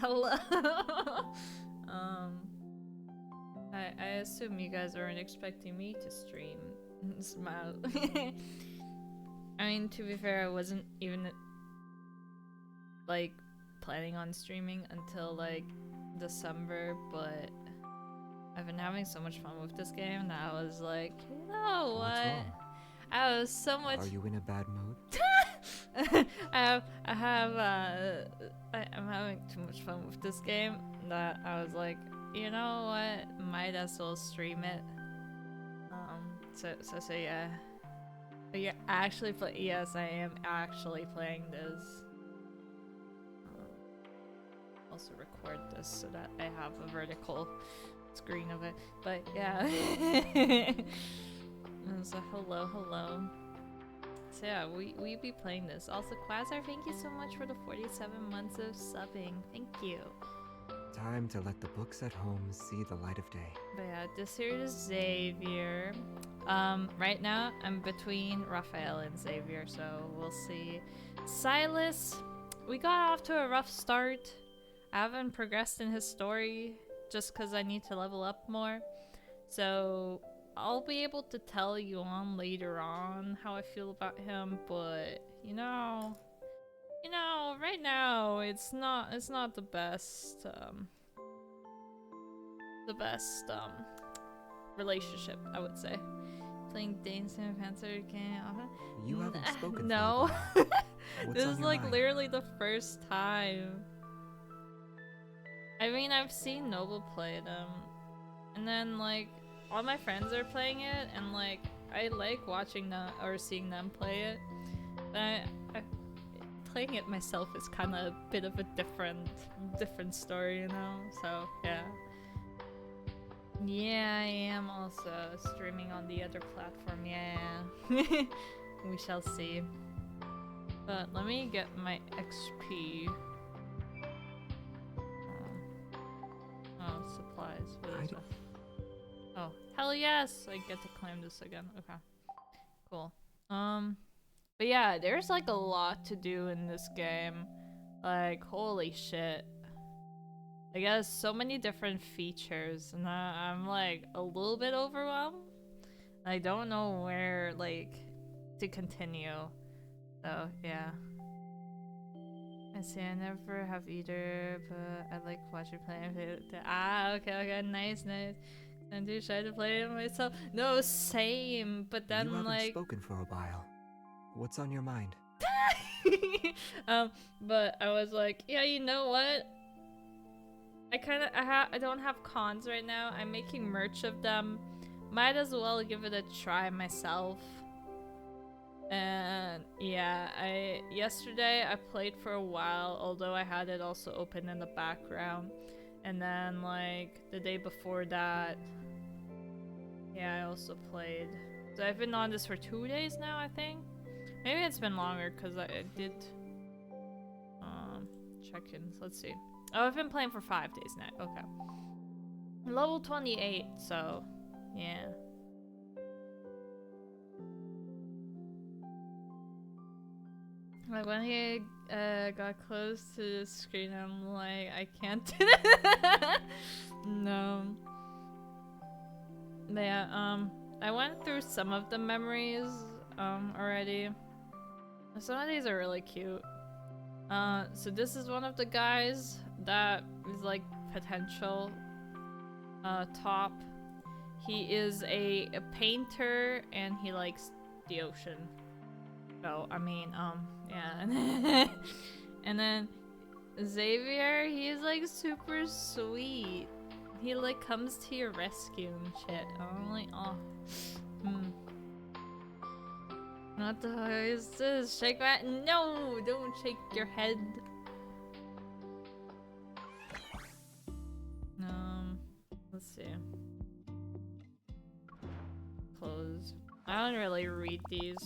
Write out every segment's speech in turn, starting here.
Hello. I assume you guys aren't expecting me to stream. Smile. I mean, to be fair, I wasn't even like planning on streaming until like December, but I've been having so much fun with this game that I was like, you know what? What's wrong? I was so much. Are you in a bad mood? I'm having too much fun with this game that I was like, you know what? Might as well stream it. So yeah. But you're actually yes, I am actually playing this. Also record this so that I have a vertical screen of it. But yeah. So hello. So yeah, we be playing this. Also, Quasar, thank you so much for the 47 months of subbing. Thank you. Time to let the books at home see the light of day. But yeah, this here is Xavier. Right now I'm between Raphael and Xavier, so we'll see. Silas, we got off to a rough start. I haven't progressed in his story just because I need to level up more. So I'll be able to tell you on later on how I feel about him, but you know, right now it's not the best relationship, I would say. Playing Danes and Panther game often? You haven't spoken No. for a while. What's This on is your like mind? literally the first time. I mean, I've seen Noble play them, and then like all my friends are playing it, and like I like watching them or seeing them play it. But I playing it myself is kind of a bit of a different story, you know. So yeah. Yeah, I am also streaming on the other platform. Yeah. We shall see. But let me get my XP. Oh, supplies. What is that? Oh, hell yes! I get to claim this again. Okay. Cool. But yeah, there's like a lot to do in this game. Like, holy shit. I guess so many different features, and I'm like a little bit overwhelmed. I don't know where like to continue. So yeah. I see. I never have either, but I like watching play. Okay, nice. I'm too shy to play it myself. No, same. But then You haven't like, spoken for a while. What's on your mind? but I was like, yeah, you know what? I don't have cons right now. I'm making merch of them. Might as well give it a try myself. And yeah, yesterday I played for a while, although I had it also open in the background. And then like the day before that, yeah, I also played. So I've been on this for 2 days now, I think. Maybe it's been longer because I did check-ins. Let's see. Oh, I've been playing for 5 days now. Okay. Level 28, so yeah. Like when he got close to the screen, I'm like, I can't. No. But yeah, I went through some of the memories already. Some of these are really cute. So this is one of the guys that is like potential top. He is a painter and he likes the ocean. So I mean, yeah. And then Xavier, he's like super sweet. He like comes to your rescue and shit. I'm like, oh, What the hell is this? Shake that? No, don't shake your head. Let's see. Close. I don't really read these.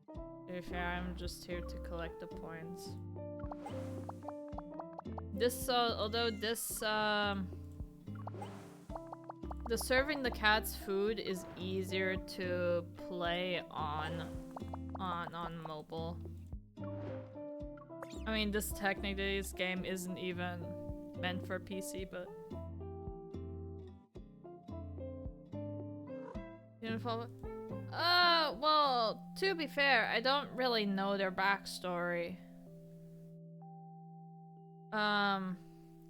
To be fair, I'm just here to collect the points. This, although this, the serving the cats food is easier to play on mobile. I mean, this game isn't even meant for PC, but uniform. Well, to be fair, I don't really know their backstory.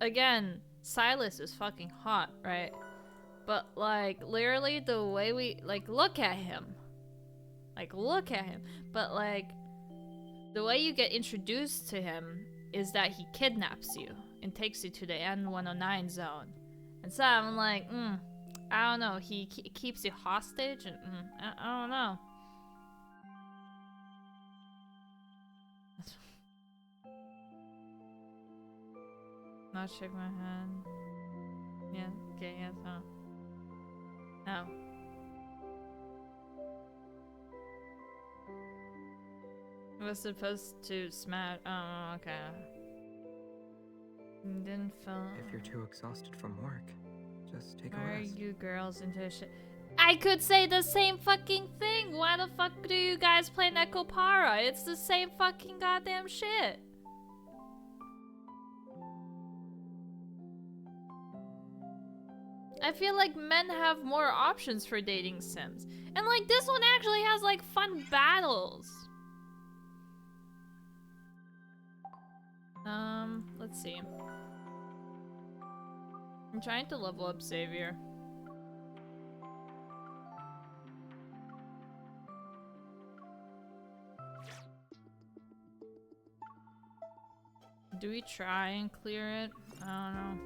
Again, Silas is fucking hot, right? But like, literally the way we like look at him. But like, the way you get introduced to him is that he kidnaps you and takes you to the N109 zone. And so I'm like, I don't know. He keeps you hostage, and I don't know. Not shake my hand. Yeah. Okay. Yes. No. No. I was supposed to smash. Oh, okay. Didn't fall. If you're too exhausted from work, just take Why a are rest. you girls into shit? I could say the same fucking thing. Why the fuck do you guys play Nekopara? It's the same fucking goddamn shit. I feel like men have more options for dating sims. And like this one actually has like fun battles. Let's see. I'm trying to level up Xavier. Do we try and clear it? I don't know.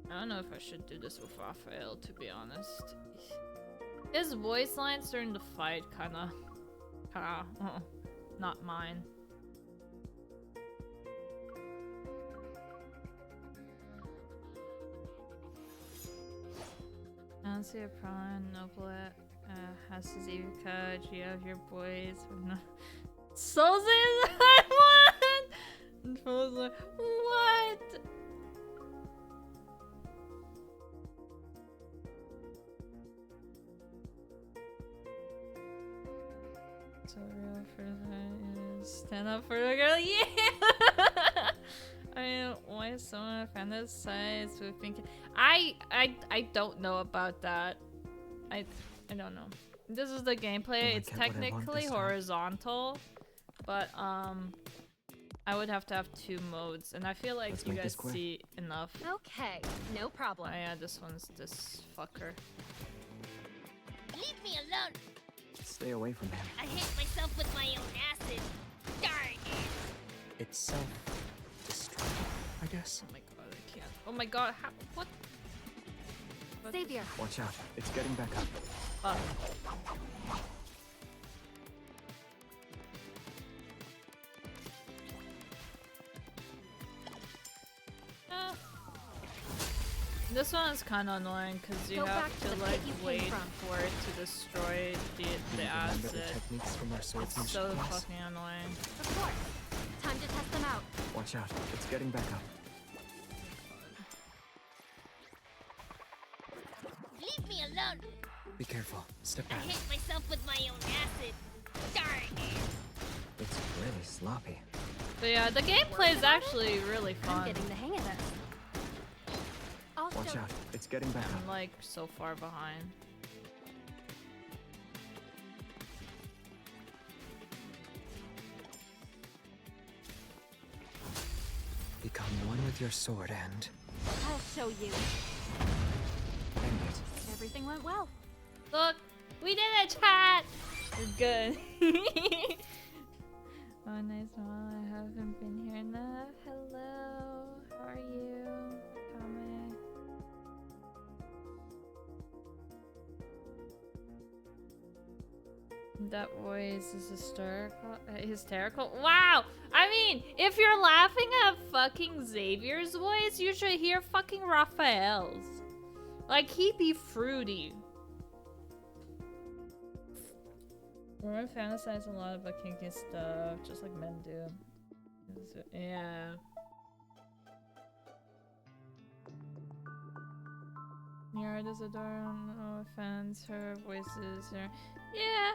I don't know if I should do this with Raphael, to be honest. His voice lines during the fight kinda not mine. I don't see a problem. Noblet has his Xavier code. You have your boys. Souls is what? What? So real for that is stand up for the girl. Yeah. I mean, why is someone offended sides with thinking? I don't know about that. I don't know. This is the gameplay. It's technically horizontal, but I would have to have 2 modes, and I feel like you guys see enough. Okay, no problem. Oh yeah, this one's this fucker. Leave me alone. Stay away from him. I hit myself with my own acid. Darn it. It's self-destructive, I guess. Oh my god, I can't. Oh my god, how? What? Xavier. Watch out, it's getting back up. This one is kind of annoying because you have to like wait for it to destroy the acid. It's so fucking annoying. Of course. Time to test them out. Watch out, it's getting back up. Leave me alone. Be careful, step I back. hit myself with my own acid. Darn it. It's really sloppy. But yeah, the gameplay is actually really I'm fun. getting the hang of this. Watch out, it's getting back I'm up. like so far behind. Become one with your sword and I'll show you. end it. Everything went well. Look, we did it, chat. We're good. Oh, nice. Well, I haven't been here enough. Hello, how are you? Kame. That voice is hysterical. Wow! I mean, if you're laughing at fucking Xavier's voice, you should hear fucking Raphael's. Like, he be fruity. Women fantasize a lot about kinky stuff, just like men do. Yeah. Yara does adore, no offense, her voice is her. Yeah.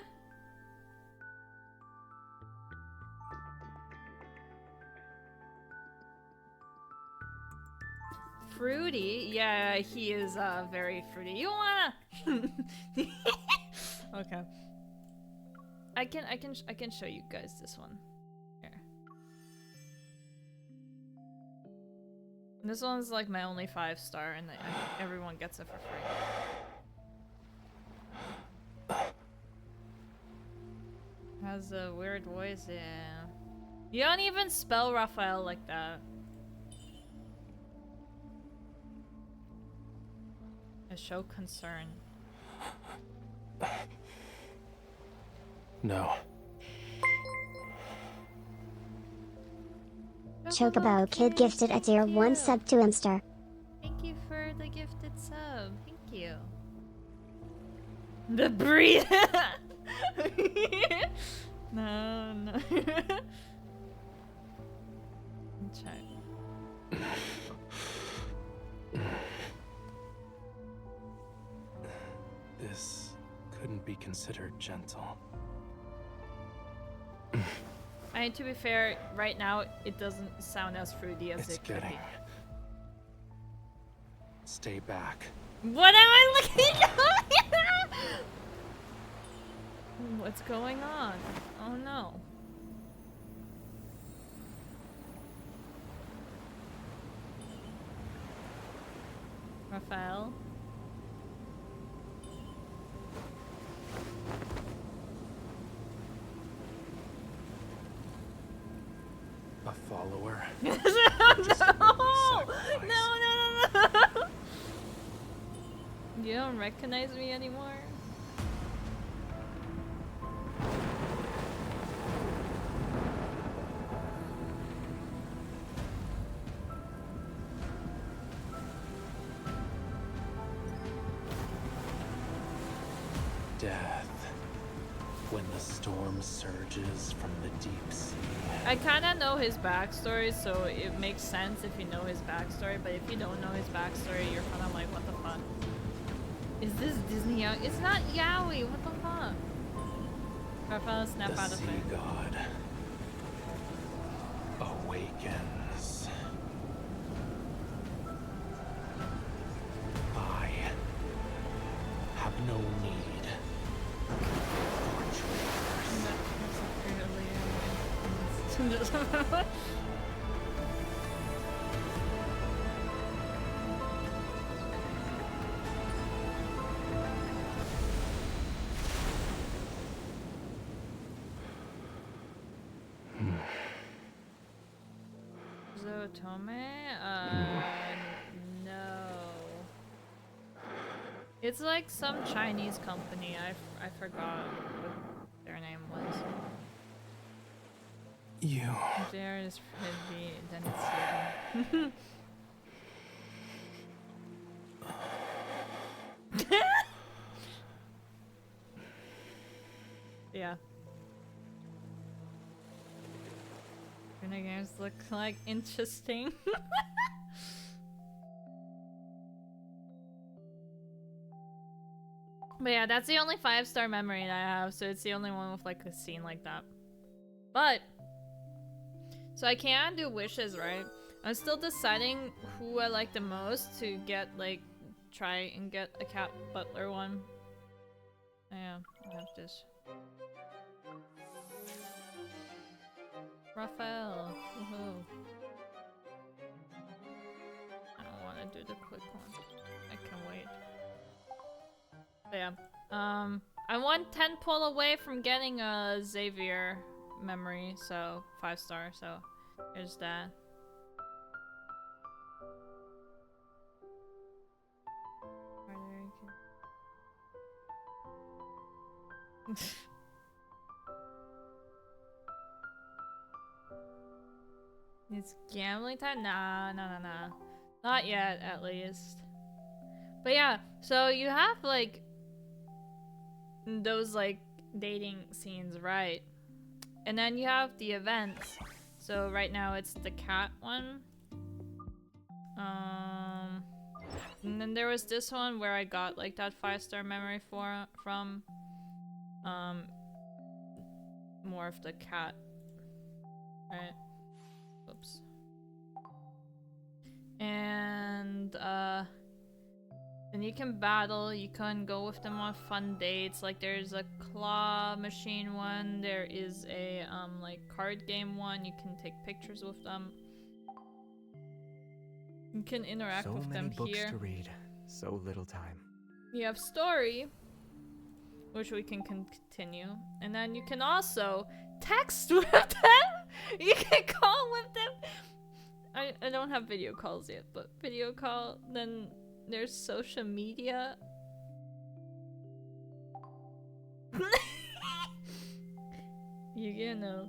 fruity. Yeah, he is very fruity. You wanna? Okay. I can show you guys this one. Here. This one's like my only 5-star, and everyone gets it for free. Has a weird voice, yeah. You don't even spell Raphael like that. I show concern. No. Chocobo Kid gifted a tier 1 sub to Imster. Thank you for the gifted sub. Thank you. The breed. No. Try. This couldn't be considered gentle. I mean, to be fair, right now it doesn't sound as fruity as It's it could getting. be. Stay back. What am I looking at? What's going on? Oh no. Raphael? A follower. No! Just a worthy sacrifice. No! You don't recognize me anymore? Death. When the storm surges from the deep sea. I kinda know his backstory, so it makes sense if you know his backstory, but if you don't know his backstory, you're kinda like, what the fuck? Is this Disney Yaoi? It's not Yaoi, what the fuck? Raphael, snap The out of sea it. god awakens. I have no need for traitors. Zotome? No. It's like some Chinese company. I forgot what their name was. You. There is heavy, then it's you. Yeah. Gonna games look like interesting. But yeah, that's the only 5-star memory that I have, so it's the only one with like a scene like that. But so I can do wishes, right? I'm still deciding who I like the most to get, like, try and get a cat butler one. Yeah, I have this. Raphael. Woohoo. I don't want to do the quick one. I can wait. But yeah. I'm 1 pull away from getting a Xavier memory, so 5-star, so there's that. It's gambling time? Nah. Not yet, at least. But yeah, so you have, like, those, like, dating scenes, right? And then you have the events. So right now it's the cat one. And then there was this one where I got, like, that 5-star memory from. More of the cat. Right? Oops. And then you can battle. You can go with them on fun dates. Like there's a claw machine one. There is a like card game one. You can take pictures with them. You can interact So with many them books here. to read, so little time. You have story, which we can continue, and then you can also text with them. You can call with them. I don't have video calls yet, but video call. Then there's social media. You know.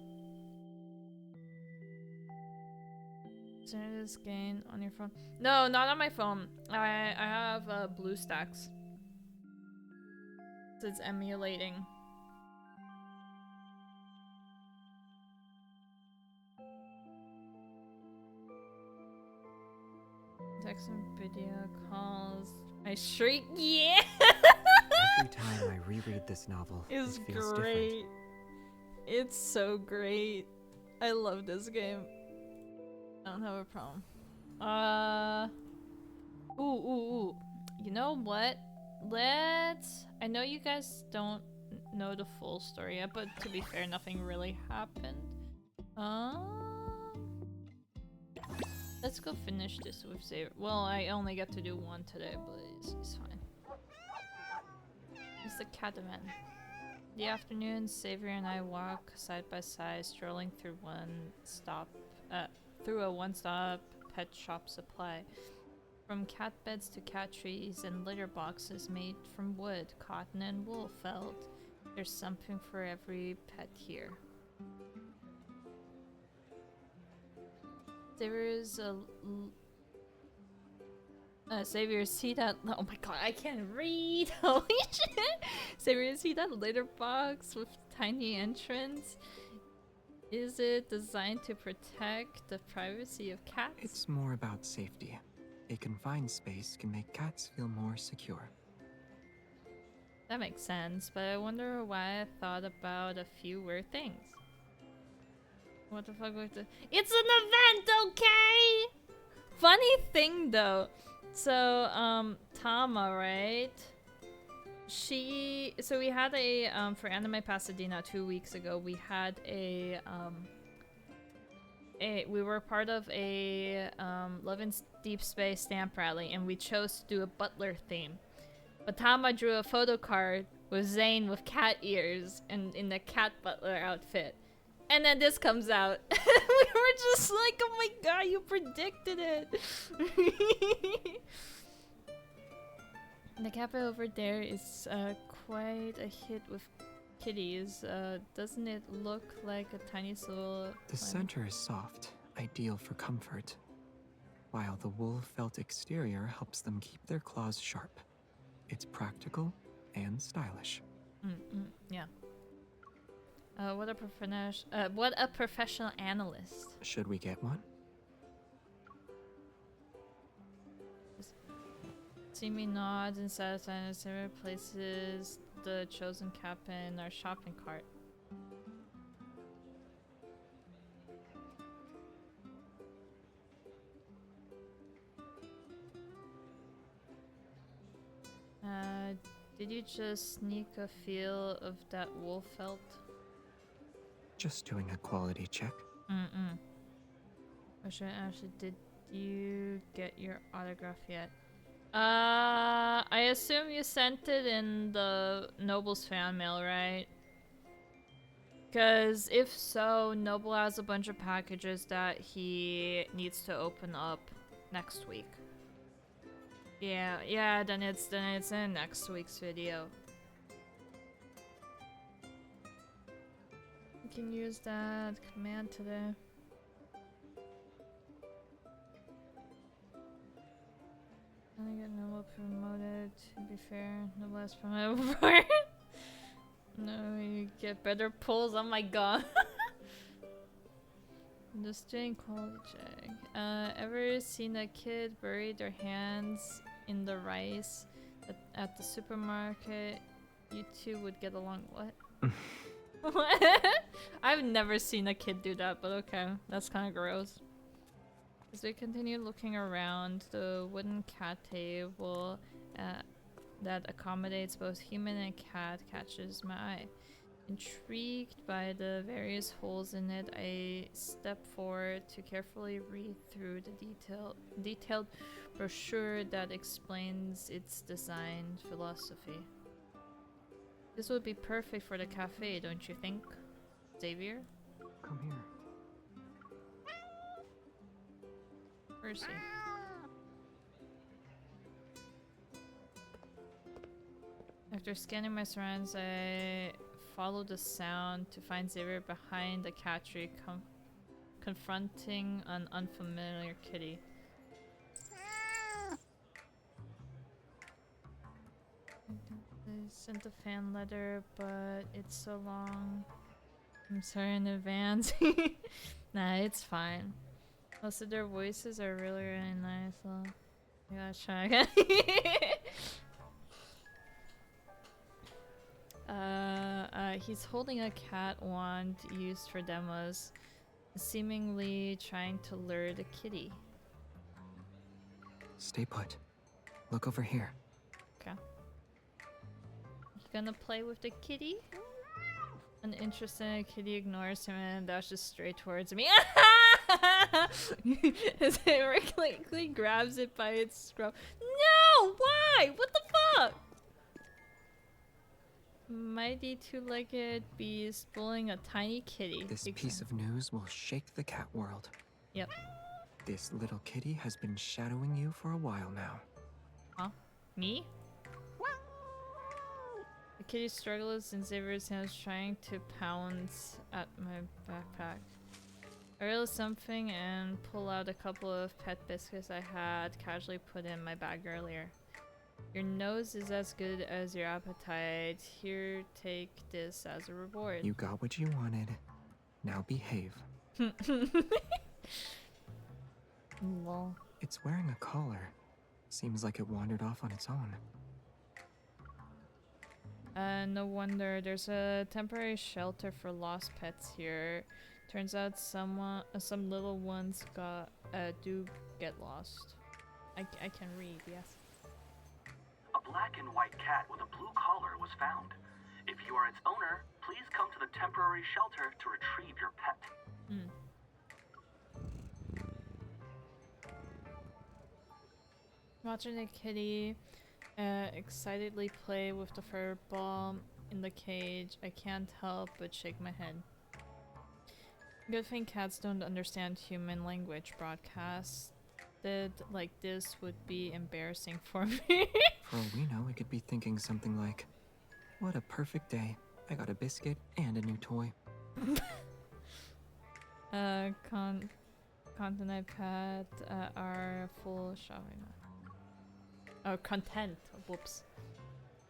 This game on your phone? No, not on my phone. I have BlueStacks. So it's emulating. Text and video calls. I shriek. Yeah. Every time I reread this novel, it It's feels great. different. It's so great. I love this game. I don't have a problem. Ooh. You know what? I know you guys don't know the full story yet, but to be fair, nothing really happened. Let's go finish this with Xavier. Well, I only get to do one today, but it's fine. It's the Cataman. The afternoon, Xavier and I walk side by side, strolling through a one-stop pet shop supply. From cat beds to cat trees and litter boxes made from wood, cotton, and wool felt. There's something for every pet here. Xavier, see that? Oh my god, I can't read! Holy shit! Xavier, see that litter box with tiny entrance? Is it designed to protect the privacy of cats? It's more about safety. A confined space can make cats feel more secure. That makes sense, but I wonder why I thought about a few weird things. What the fuck was the— It's an event, okay? Funny thing though. So, Tama, right? So we had a, for Anime Pasadena 2 weeks ago, we had we were part of a, Love in Deepspace stamp rally, and we chose to do a butler theme. But Tama drew a photo card with Zane with cat ears and in the cat butler outfit. And then this comes out. We were just like, oh my god, you predicted it. The cafe over there is quite a hit with kitties. Doesn't it look like a tiny soul? The center is soft, ideal for comfort, while the wool felt exterior helps them keep their claws sharp. It's practical and stylish. Yeah. What a professional analyst. Should we get one? See me nods and satisfied as Sarah places the chosen cap in our shopping cart. Did you just sneak a feel of that wool felt? Just doing a quality check. Actually, did you get your autograph yet? I assume you sent it in the Noble's fan mail, right? Because if so, Noble has a bunch of packages that he needs to open up next week. Yeah, then it's in next week's video. You can use that command today. I get Noble promoted, to be fair. Noble has promoted before. No, you get better pulls, oh my god. I'm just doing quality check. Ever seen a kid bury their hands in the rice at the supermarket? You two would get along. What? What? I've never seen a kid do that, but okay. That's kind of gross. As we continue looking around, the wooden cat table that accommodates both human and cat catches my eye. Intrigued by the various holes in it, I step forward to carefully read through the detailed brochure that explains its design philosophy. This would be perfect for the cafe, don't you think, Xavier? Come here. Percy. After scanning my surroundings, I follow the sound to find Xavier behind the cat tree, confronting an unfamiliar kitty. I sent a fan letter, but it's so long. I'm sorry in advance. Nah, it's fine. Most of their voices are really, really nice, so I gotta try again. He's holding a cat wand used for demos, seemingly trying to lure the kitty. Stay put. Look over here. Okay. You gonna play with the kitty? Uninterested, kitty ignores him and dashes straight towards me. As it quickly grabs it by its scruff. No! Why? What the fuck? Mighty two-legged beast bullying a tiny kitty. This piece of news will shake the cat world. Yep. This little kitty has been shadowing you for a while now. Huh? Me? The kitty struggles in Xavier's hands, trying to pounce at my backpack. I realize something and pull out a couple of pet biscuits I had casually put in my bag earlier. Your nose is as good as your appetite. Here, take this as a reward. You got what you wanted. Now behave. Lol. It's wearing a collar. Seems like it wandered off on its own. No wonder. There's a temporary shelter for lost pets here. Turns out some little ones do get lost. I can read, yes. A black and white cat with a blue collar was found. If you are its owner, please come to the temporary shelter to retrieve your pet. Watching the kitty excitedly play with the fur ball in the cage, I can't help but shake my head. Good thing cats don't understand human language. Broadcasted like this would be embarrassing for me. For all we know, it could be thinking something like, what a perfect day. I got a biscuit and a new toy. Content iPad are full shopping. Oh, content. Whoops.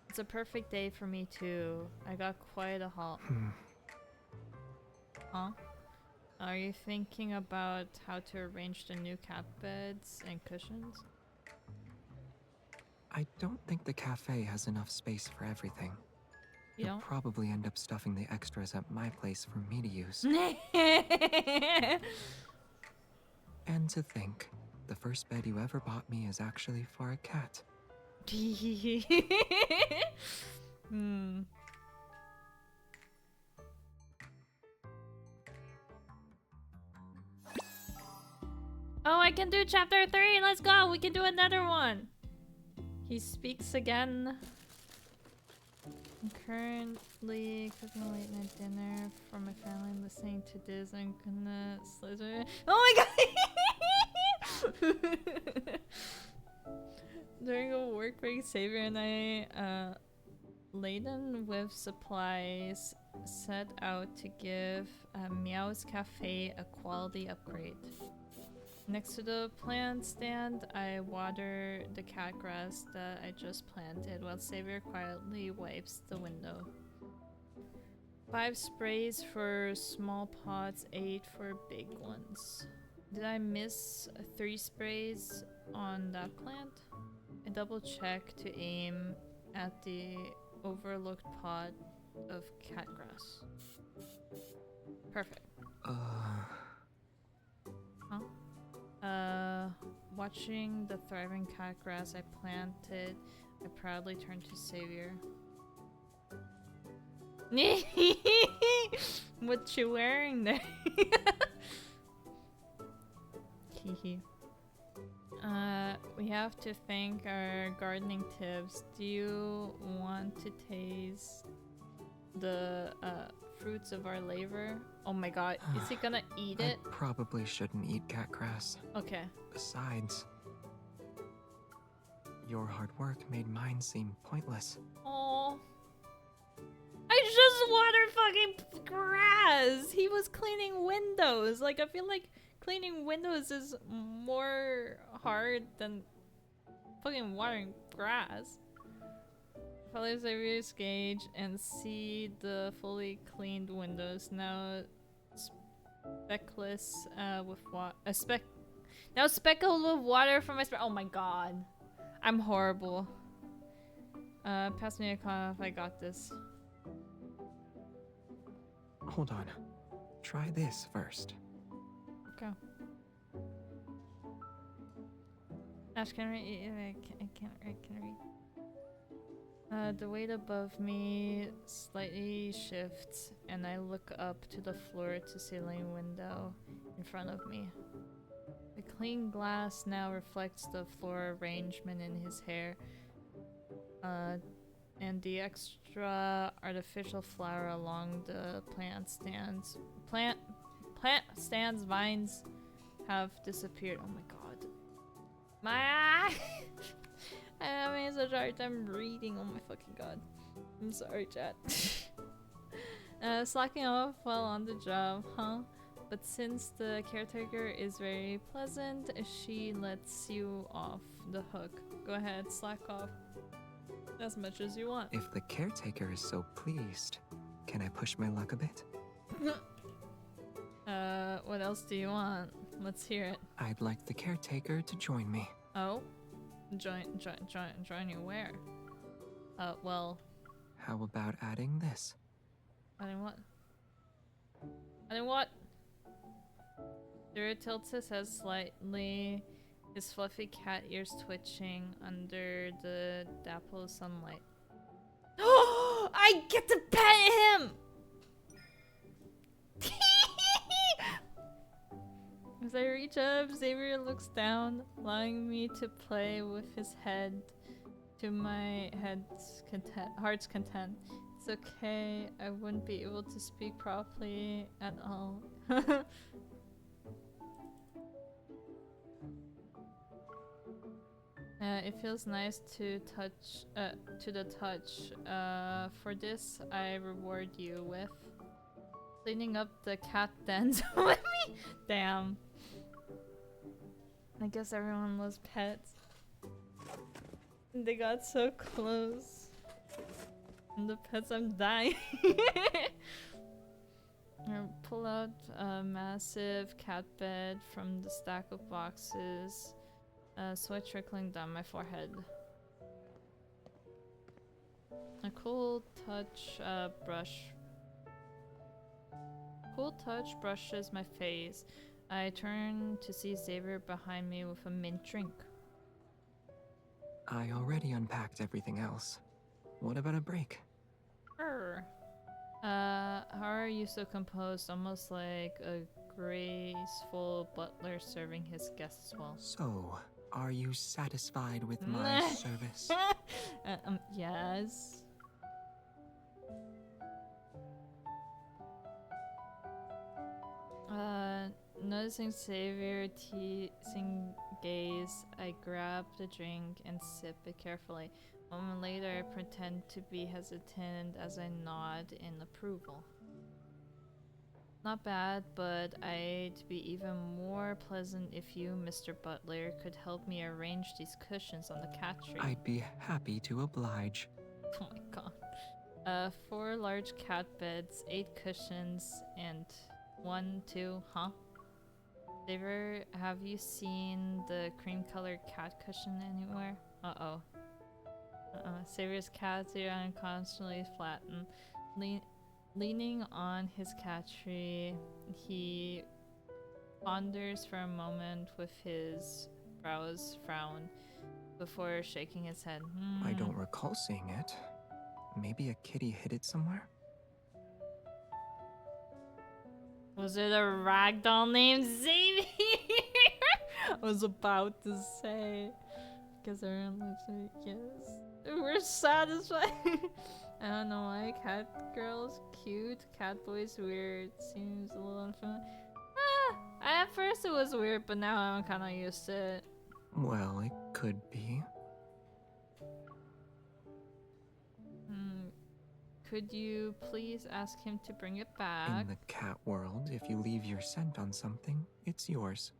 It's a perfect day for me too. I got quite a haul. Huh? Are you thinking about how to arrange the new cat beds and cushions? I don't think the cafe has enough space for everything. You You'll don't? probably end up stuffing the extras at my place for me to use. And to think, the first bed you ever bought me is actually for a cat. Oh, I can do chapter 3! Let's go! We can do another one! He speaks again. I'm currently cooking late night dinner for my family, listening to this. I'm gonna slither. Oh my god! During a work break, Xavier and I, laden with supplies, set out to give Meow's Cafe a quality upgrade. Next to the plant stand, I water the cat grass that I just planted while Xavier quietly wipes the window. 5 sprays for small pots, 8 for big ones. Did I miss 3 sprays on that plant? I double check to aim at the overlooked pot of cat grass. Perfect. Watching the thriving cat grass I planted, I proudly turned to Savior. What you wearing there? Hehe. We have to thank our gardening tips. Do you want to taste the fruits of our labor? Oh my god, is he gonna eat it? I probably shouldn't eat cat grass. Okay. Besides, your hard work made mine seem pointless. Oh, I just watered fucking grass. He was cleaning windows. Like, I feel like cleaning windows is more hard than fucking watering grass. Follow Xavier's gauge and see the fully cleaned windows now speckless with water. Now speckled with water from my oh my god, I'm horrible. Pass me a call if I got this. Hold on. Try this first. Okay. Ash, can I read? I can't read. The weight above me slightly shifts, and I look up to the floor to ceiling window in front of me. The clean glass now reflects the floor arrangement in his hair, and the extra artificial flower along the plant stands. Plant stands vines have disappeared. Oh my god. My eye! I'm having such a hard time reading. Oh my fucking god. I'm sorry, chat. Slacking off while on the job, huh? But since the caretaker is very pleasant, she lets you off the hook. Go ahead, slack off as much as you want. If the caretaker is so pleased, can I push my luck a bit? What else do you want? Let's hear it. I'd like the caretaker to join me. Oh? Join you where? Well... How about adding this? Adding what? Adding what? Zero tilts his head slightly, his fluffy cat ears twitching under the dapple sunlight. Oh! I get to pet him! As I reach up, Xavier looks down, allowing me to play with his head to my heart's content. It's okay, I wouldn't be able to speak properly at all. It feels nice to touch, to the touch. For this, I reward you with cleaning up the cat dens with me. Damn. I guess everyone loves pets. They got so close. And the pets, I'm dying. I pull out a massive cat bed from the stack of boxes. Sweat trickling down my forehead. A cool touch brushes my face. I turn to see Xavier behind me with a mint drink. I already unpacked everything else. What about a break? Sure. How are you so composed? Almost like a graceful butler serving his guests well. So, are you satisfied with my service? Yes. Noticing Xavier teasing gaze, I grab the drink and sip it carefully. A moment later, I pretend to be hesitant as I nod in approval. Not bad, but I'd be even more pleasant if you, Mr. Butler, could help me arrange these cushions on the cat tree. I'd be happy to oblige. Oh my god. 4 large cat beds, 8 cushions, and 1, 2, huh? Xavier, have you seen the cream-colored cat cushion anywhere? Uh-oh. Xavier's cat's ear unconsciously flattened. Leaning on his cat tree, he ponders for a moment with his brows frowned before shaking his head. I don't recall seeing it. Maybe a kitty hid it somewhere? Was it a ragdoll named Xavier? I was about to say. Because everyone lives like, yes. We're satisfied. I don't know why. Cat girl's cute. Cat boy's weird. Seems a little unfamiliar. At first it was weird, but now I'm kind of used to it. Well, it could be. Could you please ask him to bring it back? In the cat world, if you leave your scent on something, it's yours.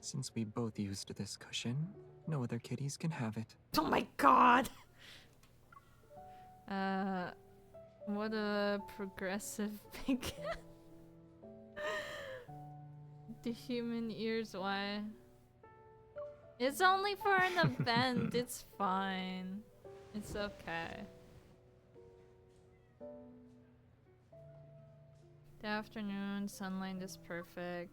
Since we both used this cushion, no other kitties can have it. Oh my god! What a progressive pig. The human ears, why? It's only for an event, it's fine. It's okay. The afternoon sunlight is perfect.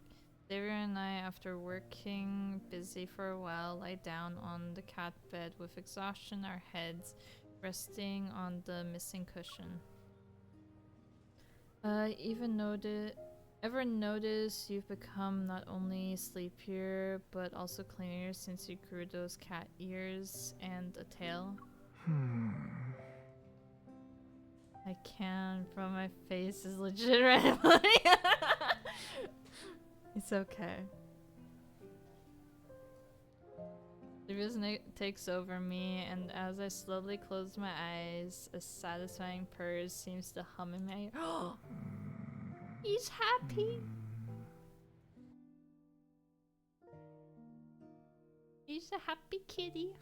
Xavier and I, after working busy for a while, lie down on the cat bed with exhaustion, our heads resting on the missing cushion. Ever notice you've become not only sleepier but also cleaner since you grew those cat ears and a tail? I can, but my face is legit red. It's okay. Nervousness takes over me, and as I slowly close my eyes, a satisfying purr seems to hum in my ear. He's happy. He's a happy kitty.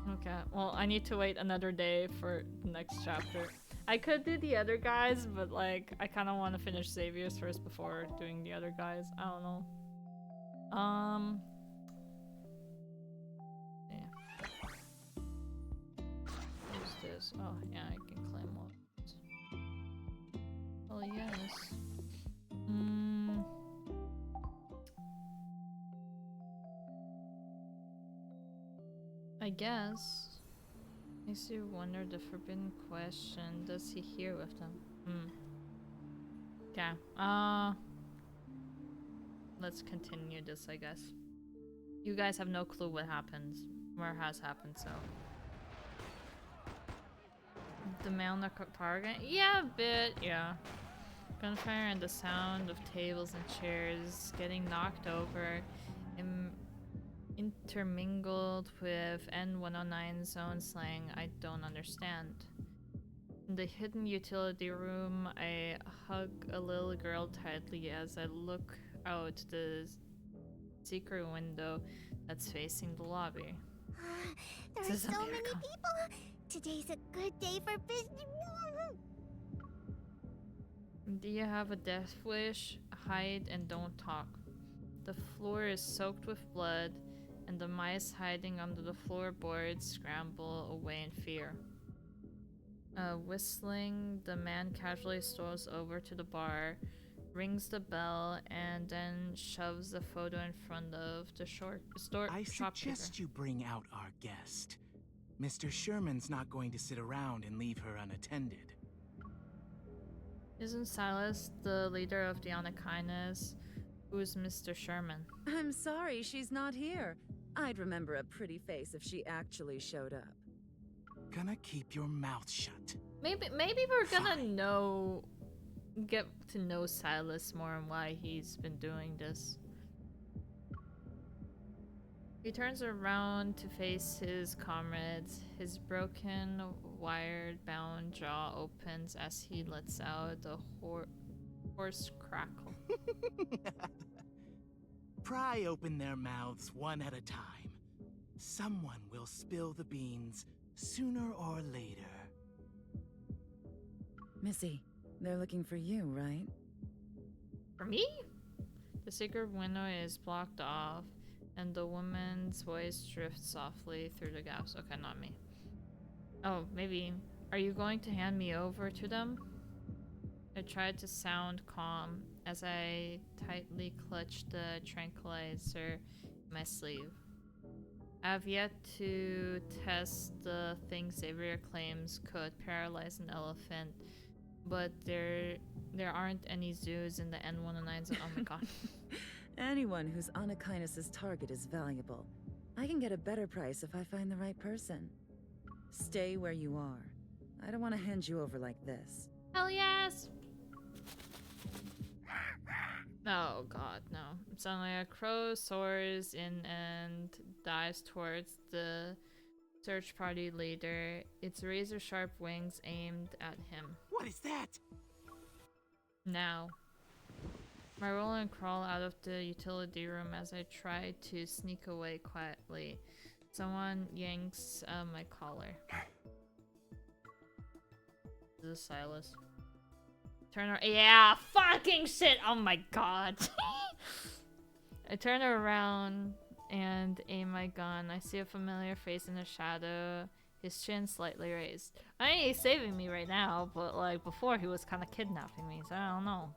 Okay, well, I need to wait another day for the next chapter. I could do the other guys, but like, I kind of want to finish Xavier's first before doing the other guys. I don't know. Yeah. What's this? Oh, yeah, I can claim one. Oh, yes. I guess. Makes you wonder the forbidden question. Does he hear with them? Okay. Let's continue this, I guess. You guys have no clue what happens. Or has happened, so. The male target? Yeah, a bit, yeah. Gunfire and the sound of tables and chairs getting knocked over. Intermingled with N109 zone slang I don't understand. In the hidden utility room, I hug a little girl tightly as I look out the secret window that's facing the lobby. There are so many people. Today's a good day for business. Do you have a death wish? Hide and don't talk. The floor is soaked with blood, and the mice hiding under the floorboards scramble away in fear. Whistling, the man casually strolls over to the bar, rings the bell, and then shoves the photo in front of the store. I suggest you bring out our guest. Mr. Sherman's not going to sit around and leave her unattended. Isn't Silas the leader of the Anakinas? Who's Mr. Sherman? I'm sorry she's not here. I'd remember a pretty face if she actually showed up. Gonna keep your mouth shut. Maybe we're gonna get to know Silas more and why he's been doing this. He turns around to face his comrades. His broken, wired-bound jaw opens as he lets out a hoarse crackle. Pry open their mouths one at a time. Someone will spill the beans sooner or later. Missy, they're looking for you, right? For me? The secret window is blocked off, and the woman's voice drifts softly through the gaps. Okay, not me. Oh, maybe. Are you going to hand me over to them? I tried to sound calm as I tightly clutched the tranquilizer in my sleeve. I have yet to test the thing Xavier claims could paralyze an elephant, but there aren't any zoos in the N109 zone. Oh my god. Anyone who's Anakinus' target is valuable. I can get a better price if I find the right person. Stay where you are. I don't want to hand you over like this. Hell yes! Oh god, no. Suddenly a crow soars in and dives towards the search party leader, its razor-sharp wings aimed at him. What is that? Now. I roll and crawl out of the utility room as I try to sneak away quietly. Someone yanks my collar. This is Silas. Turn around. Yeah, fucking shit! Oh my god. I turn around and aim my gun. I see a familiar face in the shadow, his chin slightly raised. I mean, he's saving me right now, but like before he was kind of kidnapping me, so I don't know.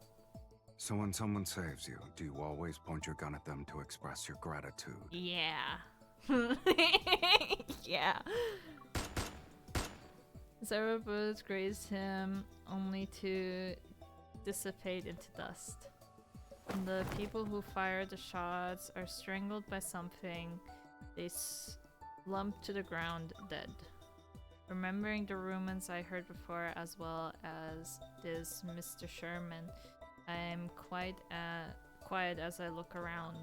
So when someone saves you, do you always point your gun at them to express your gratitude? Yeah. Yeah. Several bullets grazed him, only to dissipate into dust. And the people who fired the shots are strangled by something. They slump to the ground dead. Remembering the rumors I heard before, as well as this Mr. Sherman, I am quiet as I look around.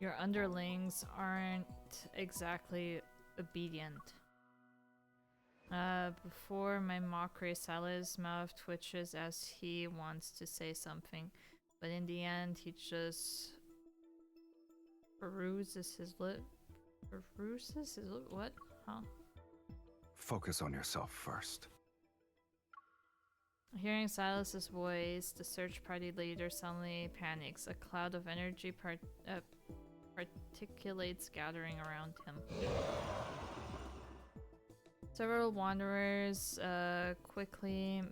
Your underlings aren't exactly obedient. Before my mockery, Salah's mouth twitches as he wants to say something, but in the end, he just peruses his lip. Peruses his lip? What? Huh? Focus on yourself first. Hearing Silas's voice, the search party leader suddenly panics. A cloud of energy particulates gathering around him. Several wanderers quickly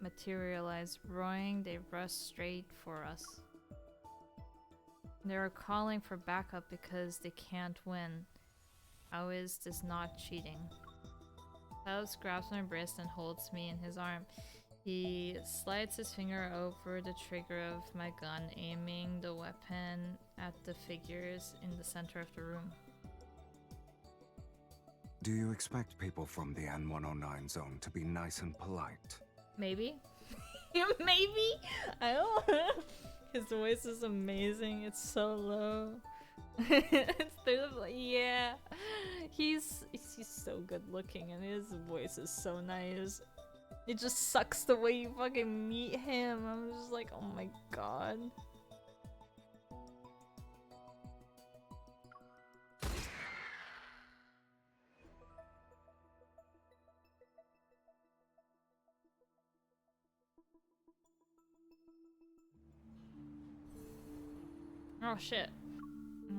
materialize. Roaring, they rush straight for us. They are calling for backup because they can't win. How is this not cheating? Silas grabs my wrist and holds me in his arm. He slides his finger over the trigger of my gun, aiming the weapon at the figures in the center of the room. Do you expect people from the N109 zone to be nice and polite? Maybe. Maybe? I don't know. His voice is amazing. It's so low. It's yeah. He's so good looking and his voice is so nice. It just sucks the way you fucking meet him. I'm just like, oh my god. Oh shit.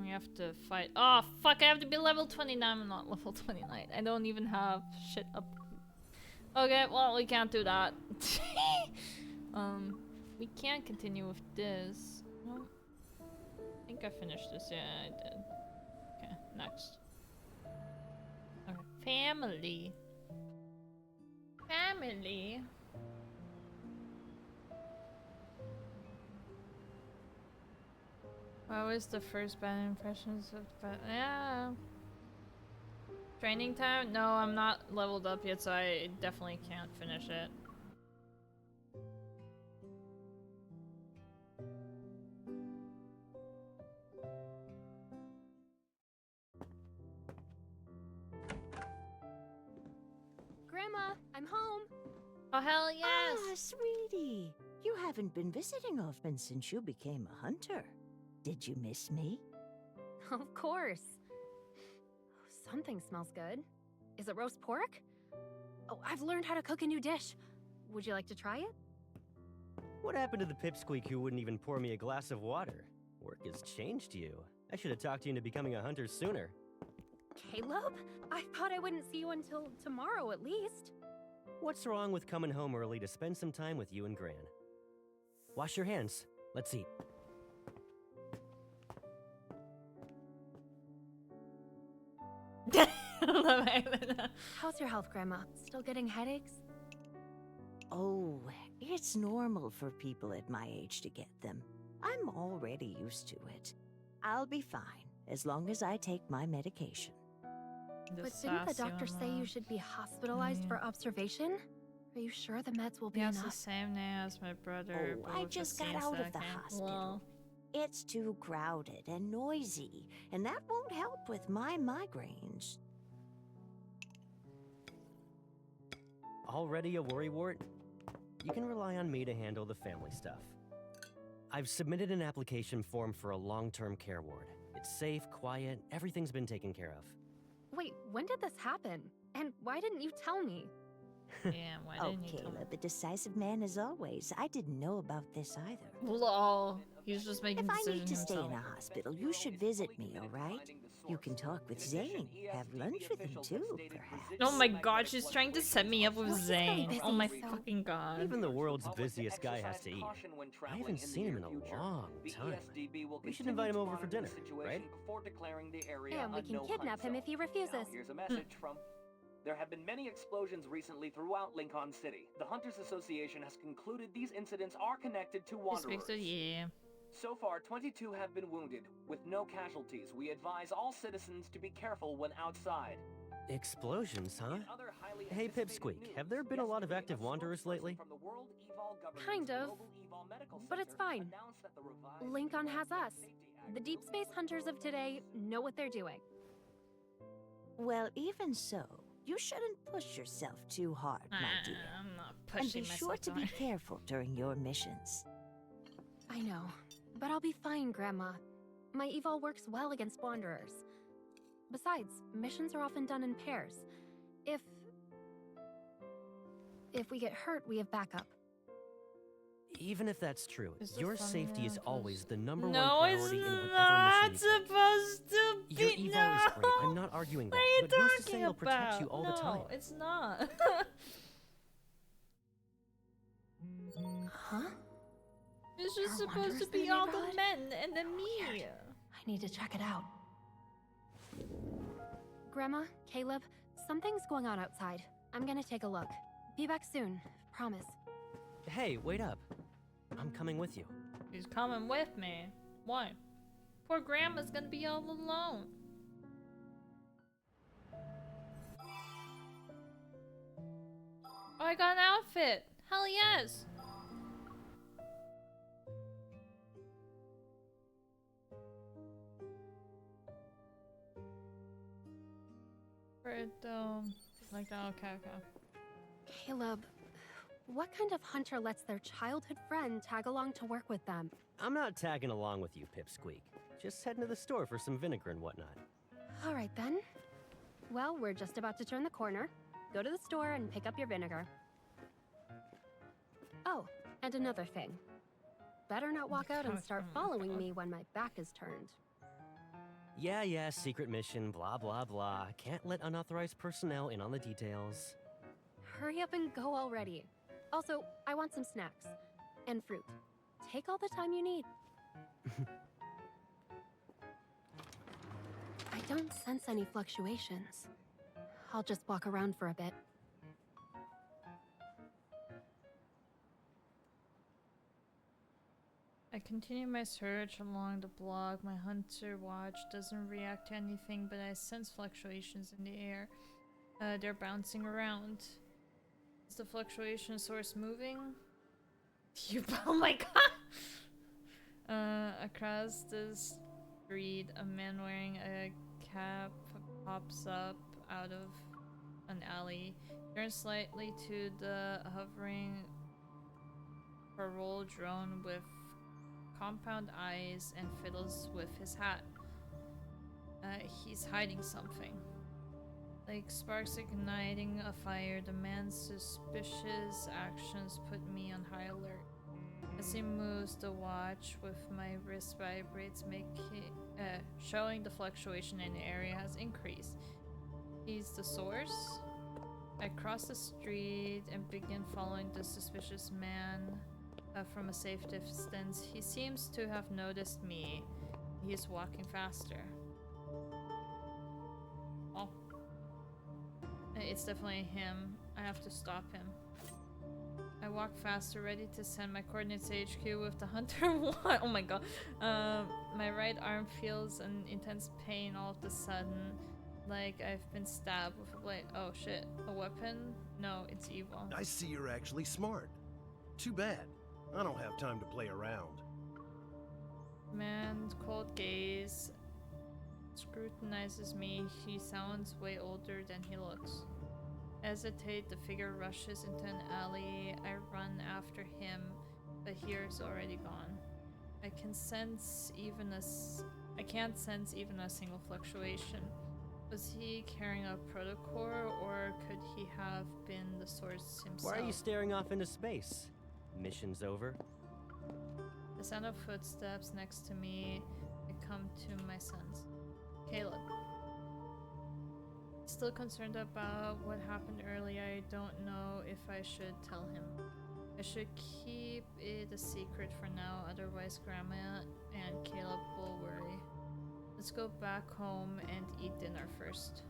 We have to fight. Oh fuck, I have to be level 29. I'm not level 29. I don't even have shit up. Okay, well, we can't do that. We can't continue with this. No. I think I finished this. Yeah, I did. Okay, next. Okay, family. Family. What was the first bad impressions of the yeah. Training time? No, I'm not leveled up yet, so I definitely can't finish it. Grandma, I'm home. Oh, hell yes! Ah, sweetie. You haven't been visiting often since you became a hunter. Did you miss me? Of course. Something smells good. Is it roast pork? Oh, I've learned how to cook a new dish. Would you like to try it? What happened to the pipsqueak who wouldn't even pour me a glass of water? Work has changed you. I should have talked you into becoming a hunter sooner. Caleb? I thought I wouldn't see you until tomorrow at least. What's wrong with coming home early to spend some time with you and Gran? Wash your hands. Let's eat. How's your health, Grandma? Still getting headaches? Oh, it's normal for people at my age to get them. I'm already used to it. I'll be fine as long as I take my medication. But didn't the doctor say you should be hospitalized for observation? Are you sure the meds will be He enough? has the same name as my brother. Oh, I just got out of the hospital. Well, It's too crowded and noisy, and that won't help with my migraines. Already a worrywart? You can rely on me to handle the family stuff. I've submitted an application form for a long-term care ward. It's safe, quiet, everything's been taken care of. Wait, when did this happen? And why didn't you tell me? yeah, why didn't you tell me? Caleb, a decisive man as always. I didn't know about this either. Lol. He's just making If I decisions need to stay himself. in a hospital, you should visit me, all right? You can talk with Zane. Have lunch with him too, perhaps. Oh my god, she's trying to set me up with Zane. Oh my fucking god. Even the world's busiest guy has to eat. I haven't seen him in a long time. We should invite him over for dinner, right? And we can kidnap him if he refuses. Here's a message from... There have been many explosions recently throughout Lincoln City. The Hunters Association has concluded these incidents are connected to wanderers. Yeah. So far, 22 have been wounded, with no casualties. We advise all citizens to be careful when outside. Explosions, huh? Hey, Pipsqueak, have there been a lot of active wanderers lately? Kind of. But it's fine. Lincoln has us. The Deepspace hunters of today know what they're doing. Well, even so, you shouldn't push yourself too hard, my dear. I'm not And pushing be myself sure to be hard. careful during your missions. I know. But I'll be fine, Grandma. My evil works well against wanderers. Besides, missions are often done in pairs. If we get hurt, we have backup. Even if that's true, Is the your funny safety is one always the number No, one it's priority in whatever not mission you take. supposed to be. Your eval no. is great. I'm not arguing that. What are you but who's to say talking it'll protect about? you all no, the time? it's not. Huh? It's just Are supposed wanderers to in be the all the neighborhood? men and then me. I need to check it out. Grandma, Caleb, something's going on outside. I'm gonna take a look. Be back soon. Promise. Hey, wait up. I'm coming with you. He's coming with me. Why? Poor Grandma's gonna be all alone. Oh, I got an outfit. Hell yes. Right, like that. Okay. Caleb, what kind of hunter lets their childhood friend tag along to work with them? I'm not tagging along with you, Pipsqueak. Just heading to the store for some vinegar and whatnot. All right then. Well, we're just about to turn the corner. Go to the store and pick up your vinegar. Oh, and another thing. Better not walk out and start following me when my back is turned. Yeah, secret mission, blah, blah, blah. Can't let unauthorized personnel in on the details. Hurry up and go already. Also, I want some snacks. And fruit. Take all the time you need. I don't sense any fluctuations. I'll just walk around for a bit. I continue my search along the block. My hunter watch doesn't react to anything, but I sense fluctuations in the air. They're bouncing around. Is the fluctuation source moving? Oh my god! Across the street, a man wearing a cap pops up out of an alley. Turns slightly to the hovering parole drone with compound eyes and fiddles with his hat. He's hiding something. Like sparks igniting a fire, the man's suspicious actions put me on high alert. As he moves the watch with my wrist vibrates, showing the fluctuation in the area has increased. He's the source? I cross the street and begin following the suspicious man from a safe distance. He seems to have noticed me. He's walking faster. Oh. It's definitely him. I have to stop him. I walk faster, ready to send my coordinates to HQ with the hunter. What? Oh my god. My right arm feels an intense pain all of a sudden. Like I've been stabbed with a blade. Oh shit. A weapon? No, it's evil. I see you're actually smart. Too bad. I don't have time to play around. Man's cold gaze scrutinizes me. He sounds way older than he looks. Hesitate, the figure rushes into an alley. I run after him, but he's already gone. I can't sense even a single fluctuation. Was he carrying a protocore, or could he have been the source himself? Why are you staring off into space? Mission's over. The sound of footsteps next to me. I come to my sense. Caleb. Still concerned about what happened earlier. I don't know if I should tell him. I should keep it a secret for now, otherwise Grandma and Caleb will worry. Let's go back home and eat dinner first.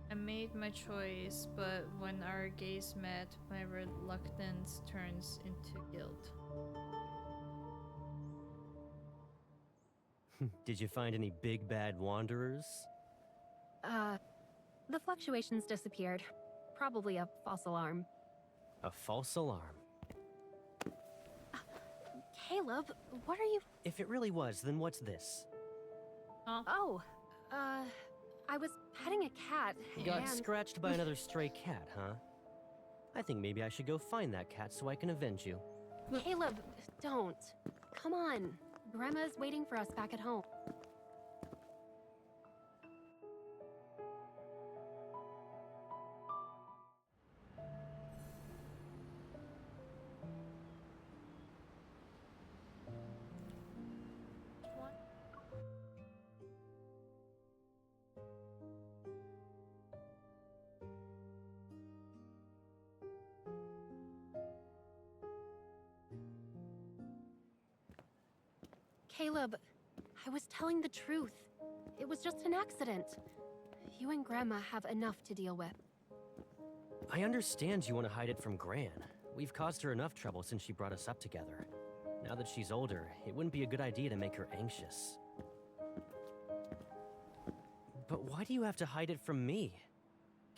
I made my choice, but when our gaze met, my reluctance turns into guilt. Did you find any big bad wanderers? The fluctuations disappeared. Probably a false alarm. A false alarm? Caleb, what are you— If it really was, then what's this? Oh, I was petting a cat, You got and— scratched by another stray cat, huh? I think maybe I should go find that cat so I can avenge you. Caleb, don't. Come on. Grandma's waiting for us back at home. Caleb, I was telling the truth. It was just an accident. You and Grandma have enough to deal with. I understand you want to hide it from Gran. We've caused her enough trouble since she brought us up together. Now that she's older, it wouldn't be a good idea to make her anxious. But why do you have to hide it from me?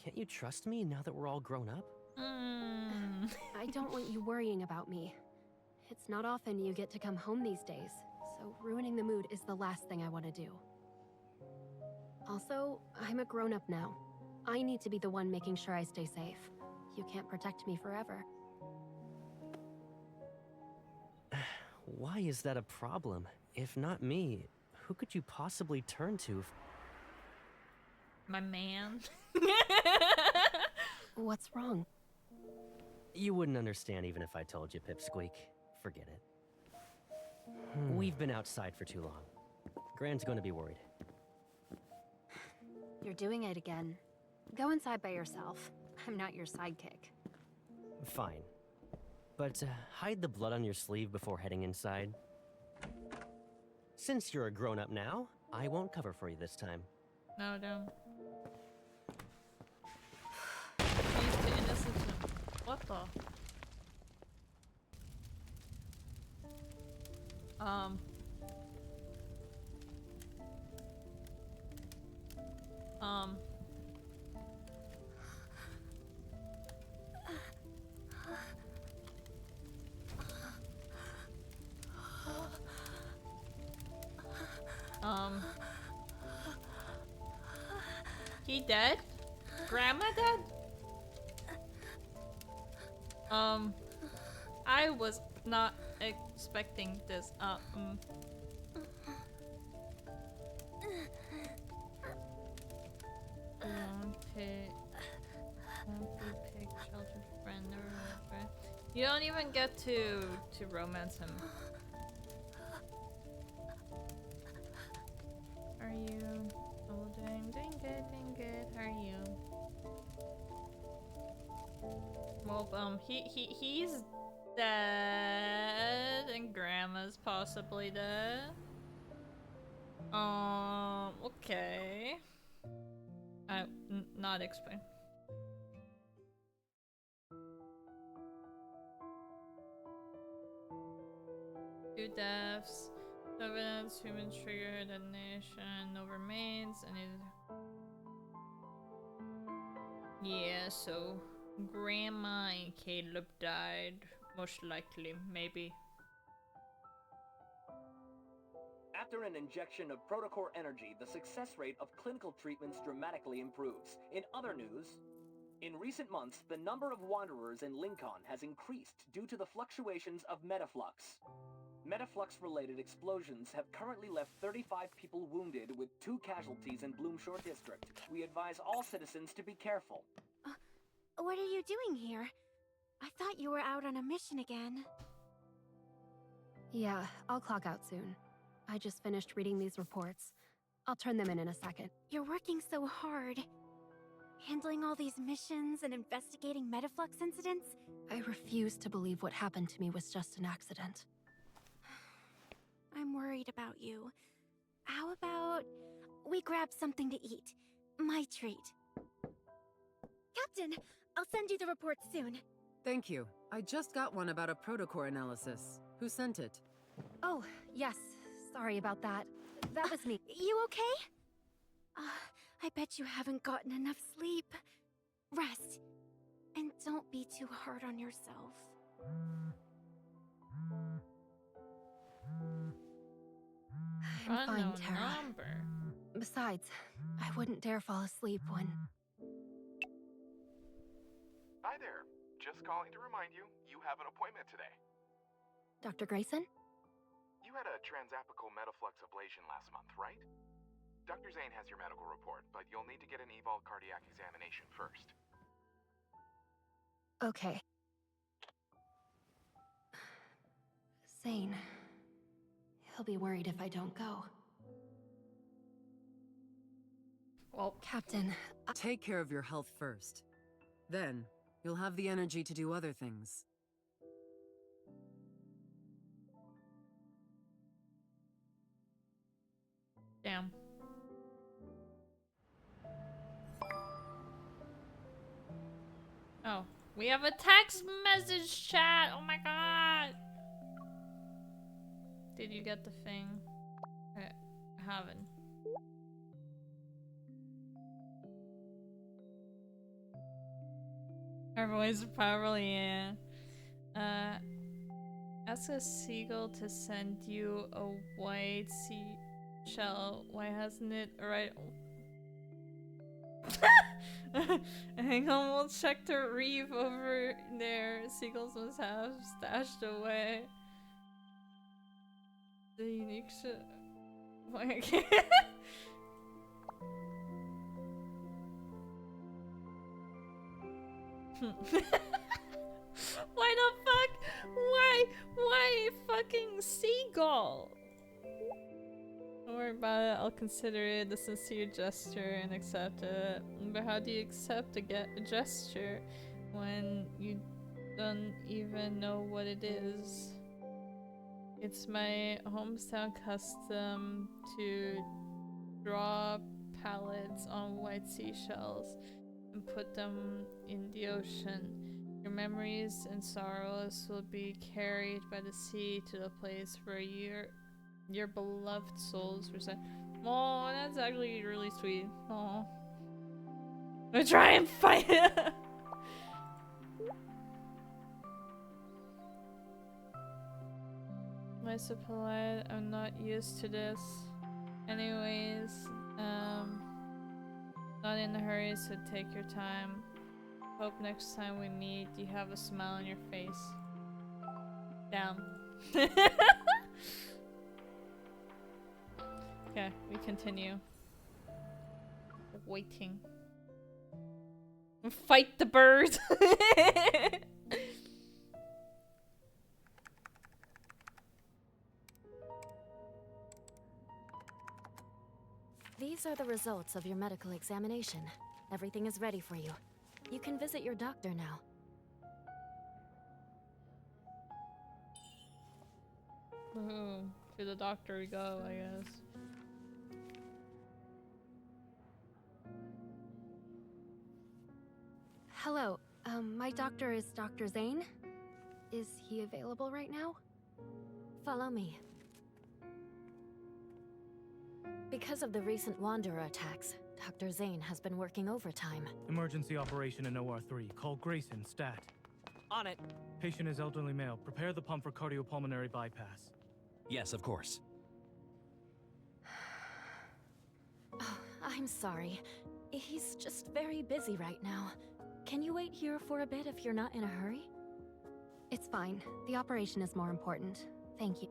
Can't you trust me now that we're all grown up? I don't want you worrying about me. It's not often you get to come home these days, so ruining the mood is the last thing I want to do. Also, I'm a grown-up now. I need to be the one making sure I stay safe. You can't protect me forever. Why is that a problem? If not me, who could you possibly turn to? My man. What's wrong? You wouldn't understand even if I told you, Pipsqueak. Forget it. We've been outside for too long. Gran's gonna be worried. You're doing it again. Go inside by yourself. I'm not your sidekick. Fine. But hide the blood on your sleeve before heading inside. Since you're a grown-up now, I won't cover for you this time. No, don't. Used to innocence. What the? He dead? Grandma dead? I was not expecting this. Pig sheltered friend or whatever. You don't even get to romance him. Are you? Oh, doing good, doing good. How are you? hope he's dead and Grandma's possibly dead. Okay. Not explain. 2 deaths, evidence, human trigger detonation, no remains, and it. Yeah, so Grandma and Caleb died, most likely, maybe. After an injection of protocore energy, the success rate of clinical treatments dramatically improves. In other news, in recent months, the number of wanderers in Lincoln has increased due to the fluctuations of metaflux. Metaflux-related explosions have currently left 35 people wounded with 2 casualties in Bloomshore District. We advise all citizens to be careful. What are you doing here? I thought you were out on a mission again. Yeah, I'll clock out soon. I just finished reading these reports. I'll turn them in a second. You're working so hard. Handling all these missions and investigating metaflux incidents? I refuse to believe what happened to me was just an accident. I'm worried about you. How about we grab something to eat? My treat. Captain, I'll send you the report soon. Thank you. I just got one about a protocore analysis. Who sent it? Oh, yes. Sorry about that. That was me. You okay? I bet you haven't gotten enough sleep. Rest. And don't be too hard on yourself. I'm fine, Tara. Besides, I wouldn't dare fall asleep when... Hi there. Just calling to remind you, you have an appointment today. Dr. Grayson? You had a transapical metaflux ablation last month, right? Dr. Zane has your medical report, but you'll need to get an eval cardiac examination first. Okay. Zane. He'll be worried if I don't go. Well, Captain, take care of your health first. Then, you'll have the energy to do other things. Damn. Oh, we have a text message chat. Oh my god. Did you get the thing? I haven't. Our voice probably, yeah. Ask a seagull to send you a white seashell. Why hasn't it right? Hang on, we'll check the reef over there. Seagulls must have stashed away. The unique shit. Why I can't? Why the fuck? Why fucking seagull? Don't worry about it. I'll consider it a sincere gesture and accept it. But how do you accept a gesture when you don't even know what it is? It's my hometown custom to draw palettes on white seashells and put them in the ocean. Your memories and sorrows will be carried by the sea to the place where your beloved souls reside. Oh, that's actually really sweet. Oh, I'm gonna try and fight it. My supply, I'm not used to this. Anyways, not in a hurry, so take your time. Hope next time we meet, you have a smile on your face. Down. Okay, we continue. Waiting. Fight the bird! These are the results of your medical examination. Everything is ready for you. You can visit your doctor now. To the doctor we go, I guess. Hello, my doctor is Dr. Zane. Is he available right now? Follow me. Because of the recent Wanderer attacks, Dr. Zane has been working overtime. Emergency operation in OR3. Call Grayson, stat. On it. Patient is elderly male. Prepare the pump for cardiopulmonary bypass. Yes, of course. Oh, I'm sorry. He's just very busy right now. Can you wait here for a bit if you're not in a hurry? It's fine. The operation is more important. Thank you.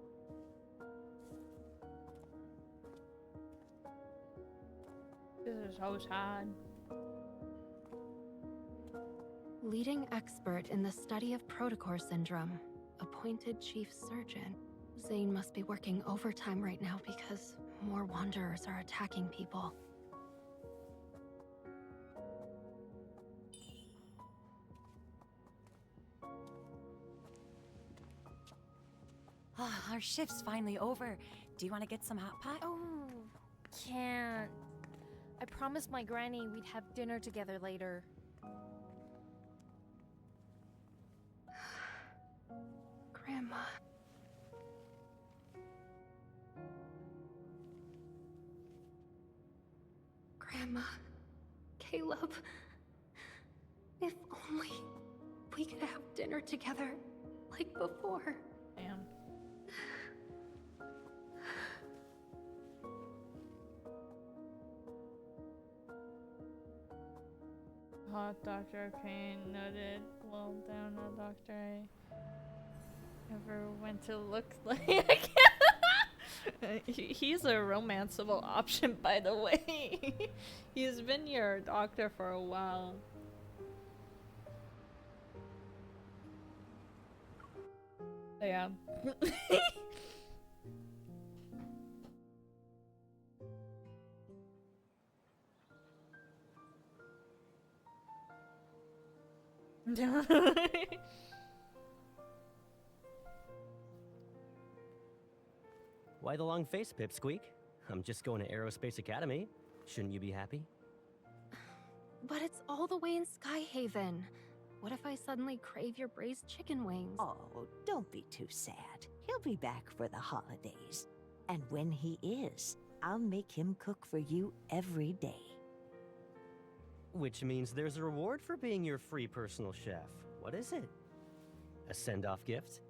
This is so sad. Leading expert in the study of protocore syndrome. Appointed chief surgeon. Zane must be working overtime right now because more Wanderers are attacking people. Oh, our shift's finally over. Do you want to get some hot pot? Oh, can't. I promised my granny we'd have dinner together later. Grandma. Grandma. Caleb. If only we could have dinner together like before. Damn. Hot Dr. Payne noted well down a doctor I ever went to look like. He's a romanceable option, by the way. He's been your doctor for a while. Yeah. Why the long face, Pipsqueak? I'm just going to Aerospace Academy. Shouldn't you be happy? But it's all the way in Skyhaven. What if I suddenly crave your braised chicken wings? Oh, don't be too sad. He'll be back for the holidays. And when he is, I'll make him cook for you every day. Which means there's a reward for being your free personal chef. What is it? A send-off gift?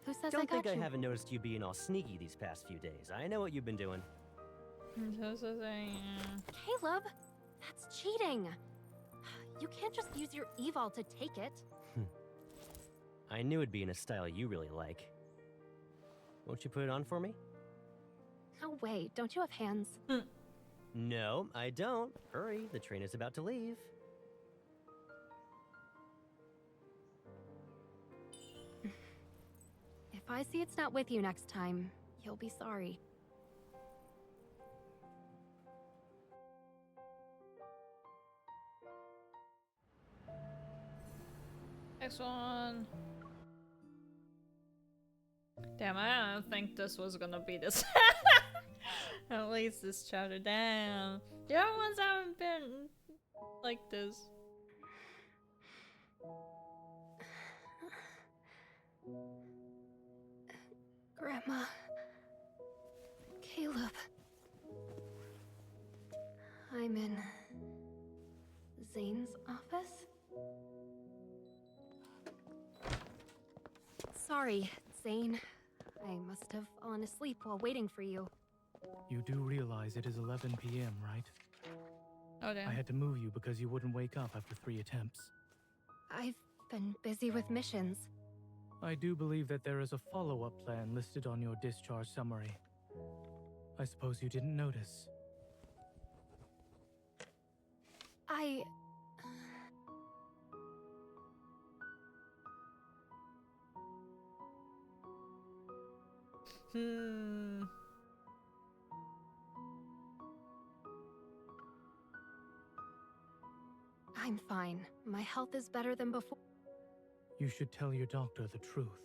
Who says Don't I got think you? I haven't noticed you being all sneaky these past few days. I know what you've been doing. Caleb, that's cheating. You can't just use your eval to take it. I knew it'd be in a style you really like. Won't you put it on for me? No way, don't you have hands? No, I don't. Hurry, the train is about to leave. If I see it's not with you next time, you'll be sorry. Next one. Damn, I don't think this was gonna be this. At least this chapter. Damn. The other ones haven't been like this. Grandma. Caleb. I'm in Zane's office. Sorry, Zane. I must have fallen asleep while waiting for you. You do realize it is 11 p.m., right? Oh, damn. I had to move you because you wouldn't wake up after 3 attempts. I've been busy with missions. I do believe that there is a follow-up plan listed on your discharge summary. I suppose you didn't notice. I'm fine. My health is better than before. You should tell your doctor the truth.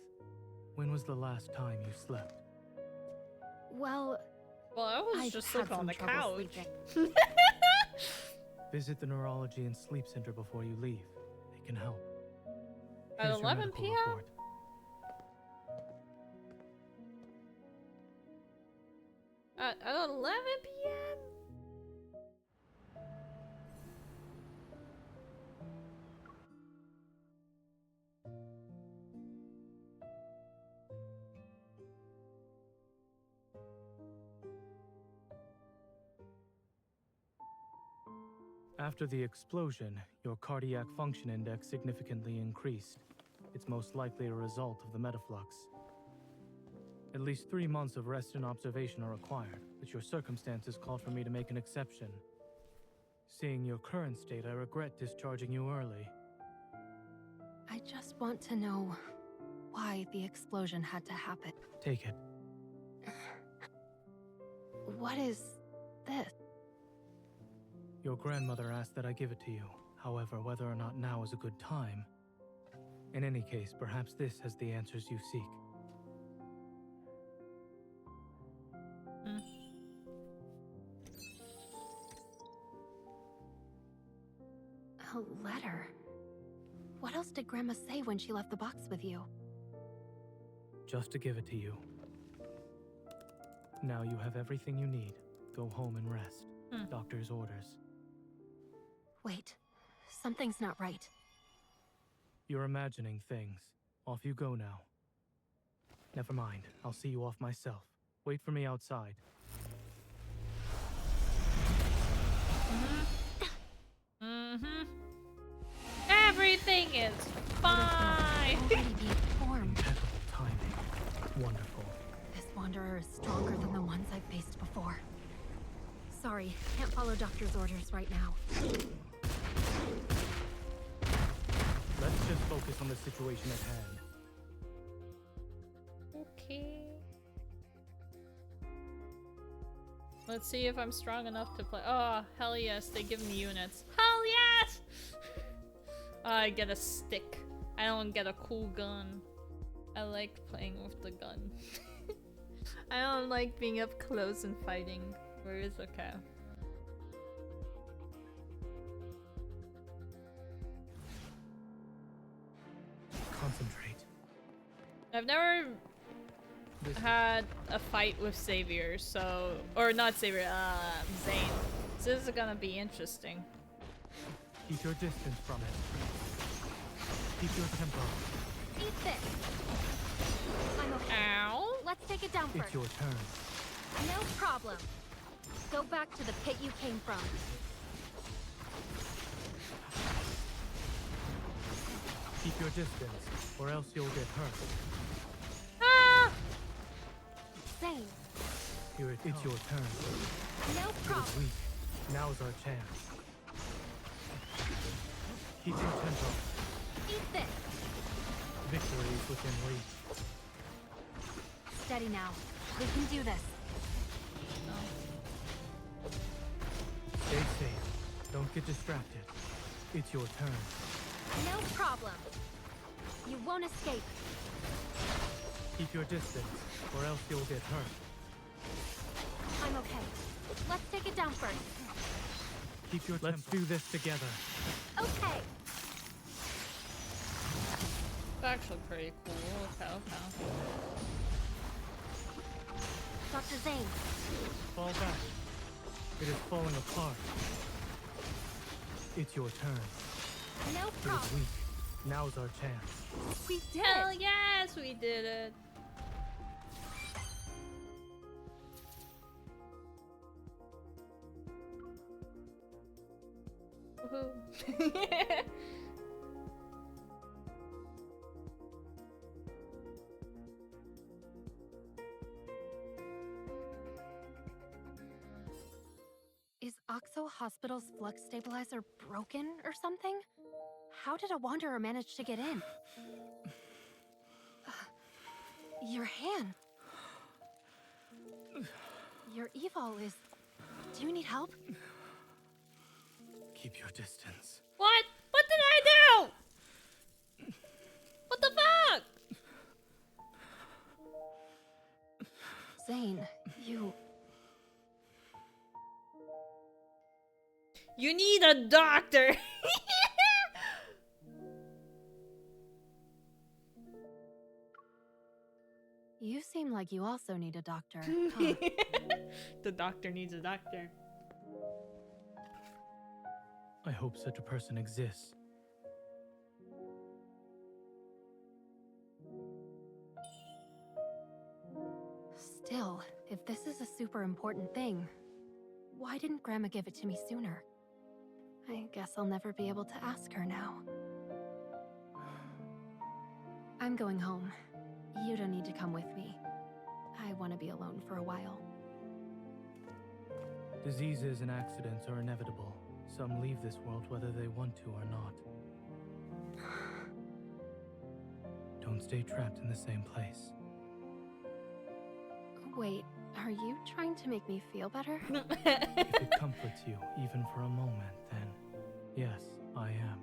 When was the last time you slept? Well, I was I've just had sleeping on some the trouble couch. sleeping. Visit the neurology and sleep center before you leave. They can help. At Here's your 11 medical p.m.? report. At 11 p.m.? After the explosion, your cardiac function index significantly increased. It's most likely a result of the metaflux. At least 3 months of rest and observation are required, but your circumstances called for me to make an exception. Seeing your current state, I regret discharging you early. I just want to know why the explosion had to happen. Take it. What is this? Your grandmother asked that I give it to you. However, whether or not now is a good time. In any case, perhaps this has the answers you seek. A letter? What else did Grandma say when she left the box with you? Just to give it to you. Now you have everything you need. Go home and rest. Doctor's orders. Wait, something's not right. You're imagining things. Off you go now. Never mind. I'll see you off myself. Wait for me outside. Everything is fine. Impeccable timing. Wonderful. This wanderer is stronger than the ones I've faced before. Sorry, can't follow doctor's orders right now. Let's just focus on the situation at hand. Okay. Let's see if I'm strong enough to play. Oh, hell yes, they give me units. Hell yes! I get a stick. I don't get a cool gun. I like playing with the gun. I don't like being up close and fighting. Where is okay? Concentrate. I've never had a fight with Xavier, so... Or not Xavier, Zane. So this is gonna be interesting. Keep your distance from it. Keep your tempo. Eat this. I'm okay. Ow. Let's take it down first. It's your turn. No problem. Go back to the pit you came from. Keep your distance, or else you'll get hurt. Ah! Zane. Here it comes. It's your turn. No problem. It is weak. Now's our chance. Keep your tempo. Eat this. Victory is within reach. Steady now. We can do this. Stay safe. Don't get distracted. It's your turn. No problem. You won't escape. Keep your distance, or else you'll get hurt. I'm okay. Let's take it down first. Keep your tempo. Let's do this together. Okay. It's actually pretty cool. Okay, okay. Dr. Zane. Fall back. It is falling apart. It's your turn. No It is problem. weak. Now's our chance. We did Hell it. yes, we did it. Woohoo. Is Oxo Hospital's flux stabilizer broken or something? How did a wanderer manage to get in? Your hand. Your evil is... Do you need help? Keep your distance. What? What did I do? What the fuck? Zane, you... You need a doctor! You seem like you also need a doctor, huh? The doctor needs a doctor. I hope such a person exists. Still, if this is a super important thing, why didn't Grandma give it to me sooner? I guess I'll never be able to ask her now. I'm going home. You don't need to come with me. I want to be alone for a while. Diseases and accidents are inevitable. Some leave this world whether they want to or not. Don't stay trapped in the same place. Wait, are you trying to make me feel better? If it comforts you, even for a moment, then yes, I am.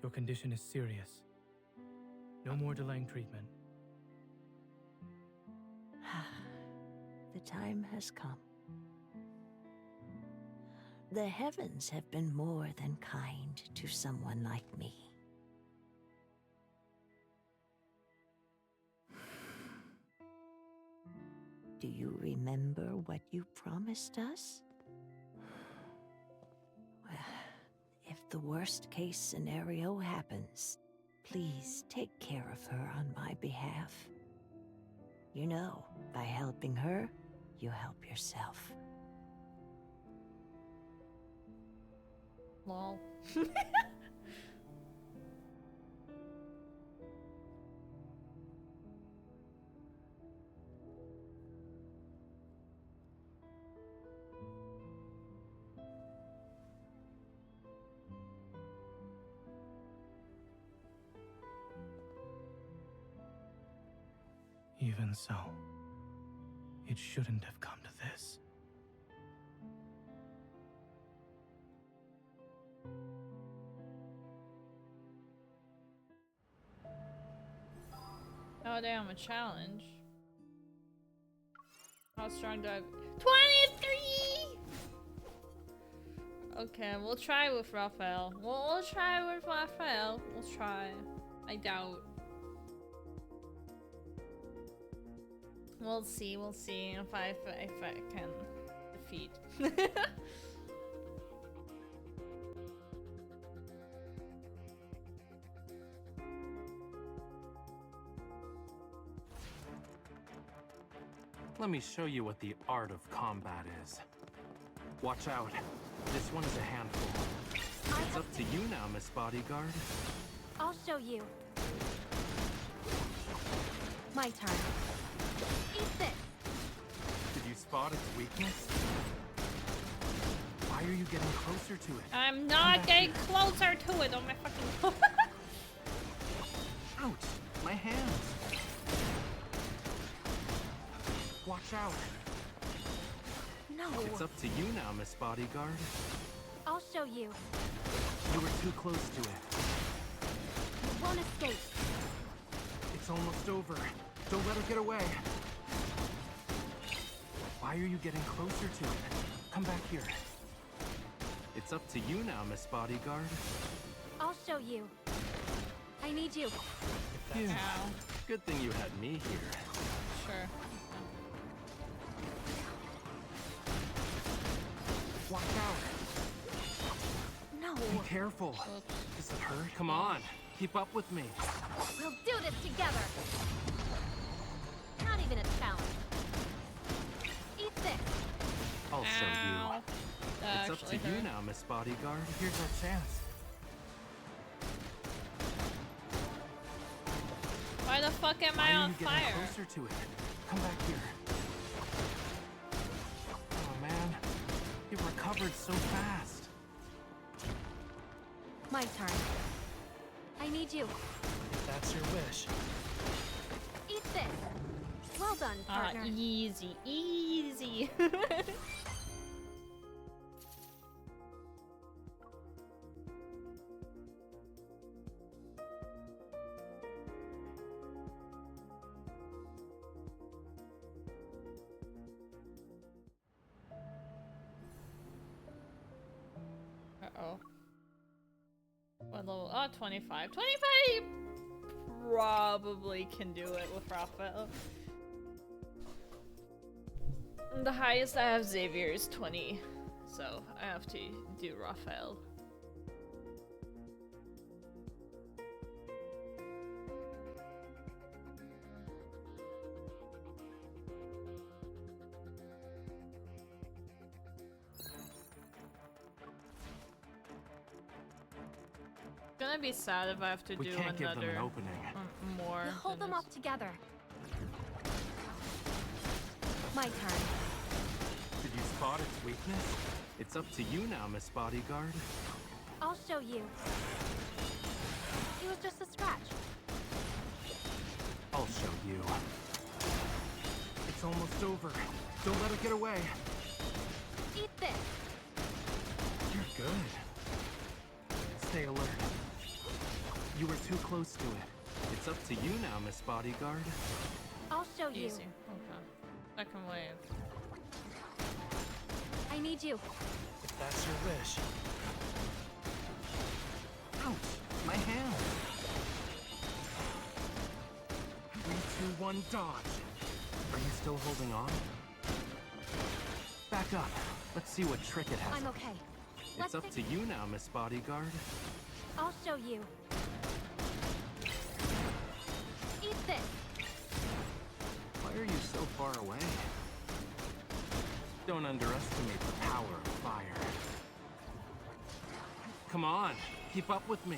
Your condition is serious. No more delaying treatment. The time has come. The heavens have been more than kind to someone like me. Do you remember what you promised us? Well, if the worst case scenario happens, please take care of her on my behalf. You know, by helping her, you help yourself. Lol. Even so, it shouldn't have come to this. Oh damn, a challenge. How strong do I have? 23! Okay, we'll try with Raphael. We'll try with Raphael. We'll try. I doubt. We'll see if I can defeat. Let me show you what the art of combat is. Watch out. This one is a handful. It's up to you now, Miss Bodyguard. I'll show you. My turn. Eat this. Did you spot its weakness? Why are you getting closer to it? I'm not getting closer to it on my fucking. Ouch! My hands! Watch out! No. It's up to you now, Miss Bodyguard. I'll show you. You were too close to it. You won't escape. It's almost over. Don't let her get away. Why are you getting closer to it? Come back here. It's up to you now, Miss Bodyguard. I'll show you. I need you. Phew. Good thing you had me here. Sure. Watch out! No. Be careful. Does it hurt? Come on. Keep up with me. We'll do this together. Not even a challenge. Eat this. I'll show you. That It's up to actually you hurt. now, Miss Bodyguard. Here's our chance. Why the fuck am Why I are on you getting fire? closer to it? Come back here. Oh man, you recovered so fast. My turn. I need you. If that's your wish. Eat this. Well done, partner. Easy, easy. Uh-oh. What level? Oh, 25. 25! Probably can do it with Raphael. The highest I have Xavier is 20, so I have to do Raphael. Gonna be sad if I have to We do can't give them an another opening. more. We'll hold than them this. off together. My turn. Did you spot its weakness? It's up to you now, Miss Bodyguard. I'll show you. It was just a scratch. I'll show you. It's almost over. Don't let it get away. Eat this. You're good. Stay alert. You were too close to it. It's up to you now, Miss Bodyguard. I'll show you. Easy. Okay. Second wave. I need you. If that's your wish. Ouch! My hand! 3, 2, 1, dodge! Are you still holding on? Back up. Let's see what trick it has. I'm okay. It's up to you now, Miss Bodyguard. I'll show you. Eat this. Why are you so far away? Don't underestimate the power of fire. Come on, keep up with me.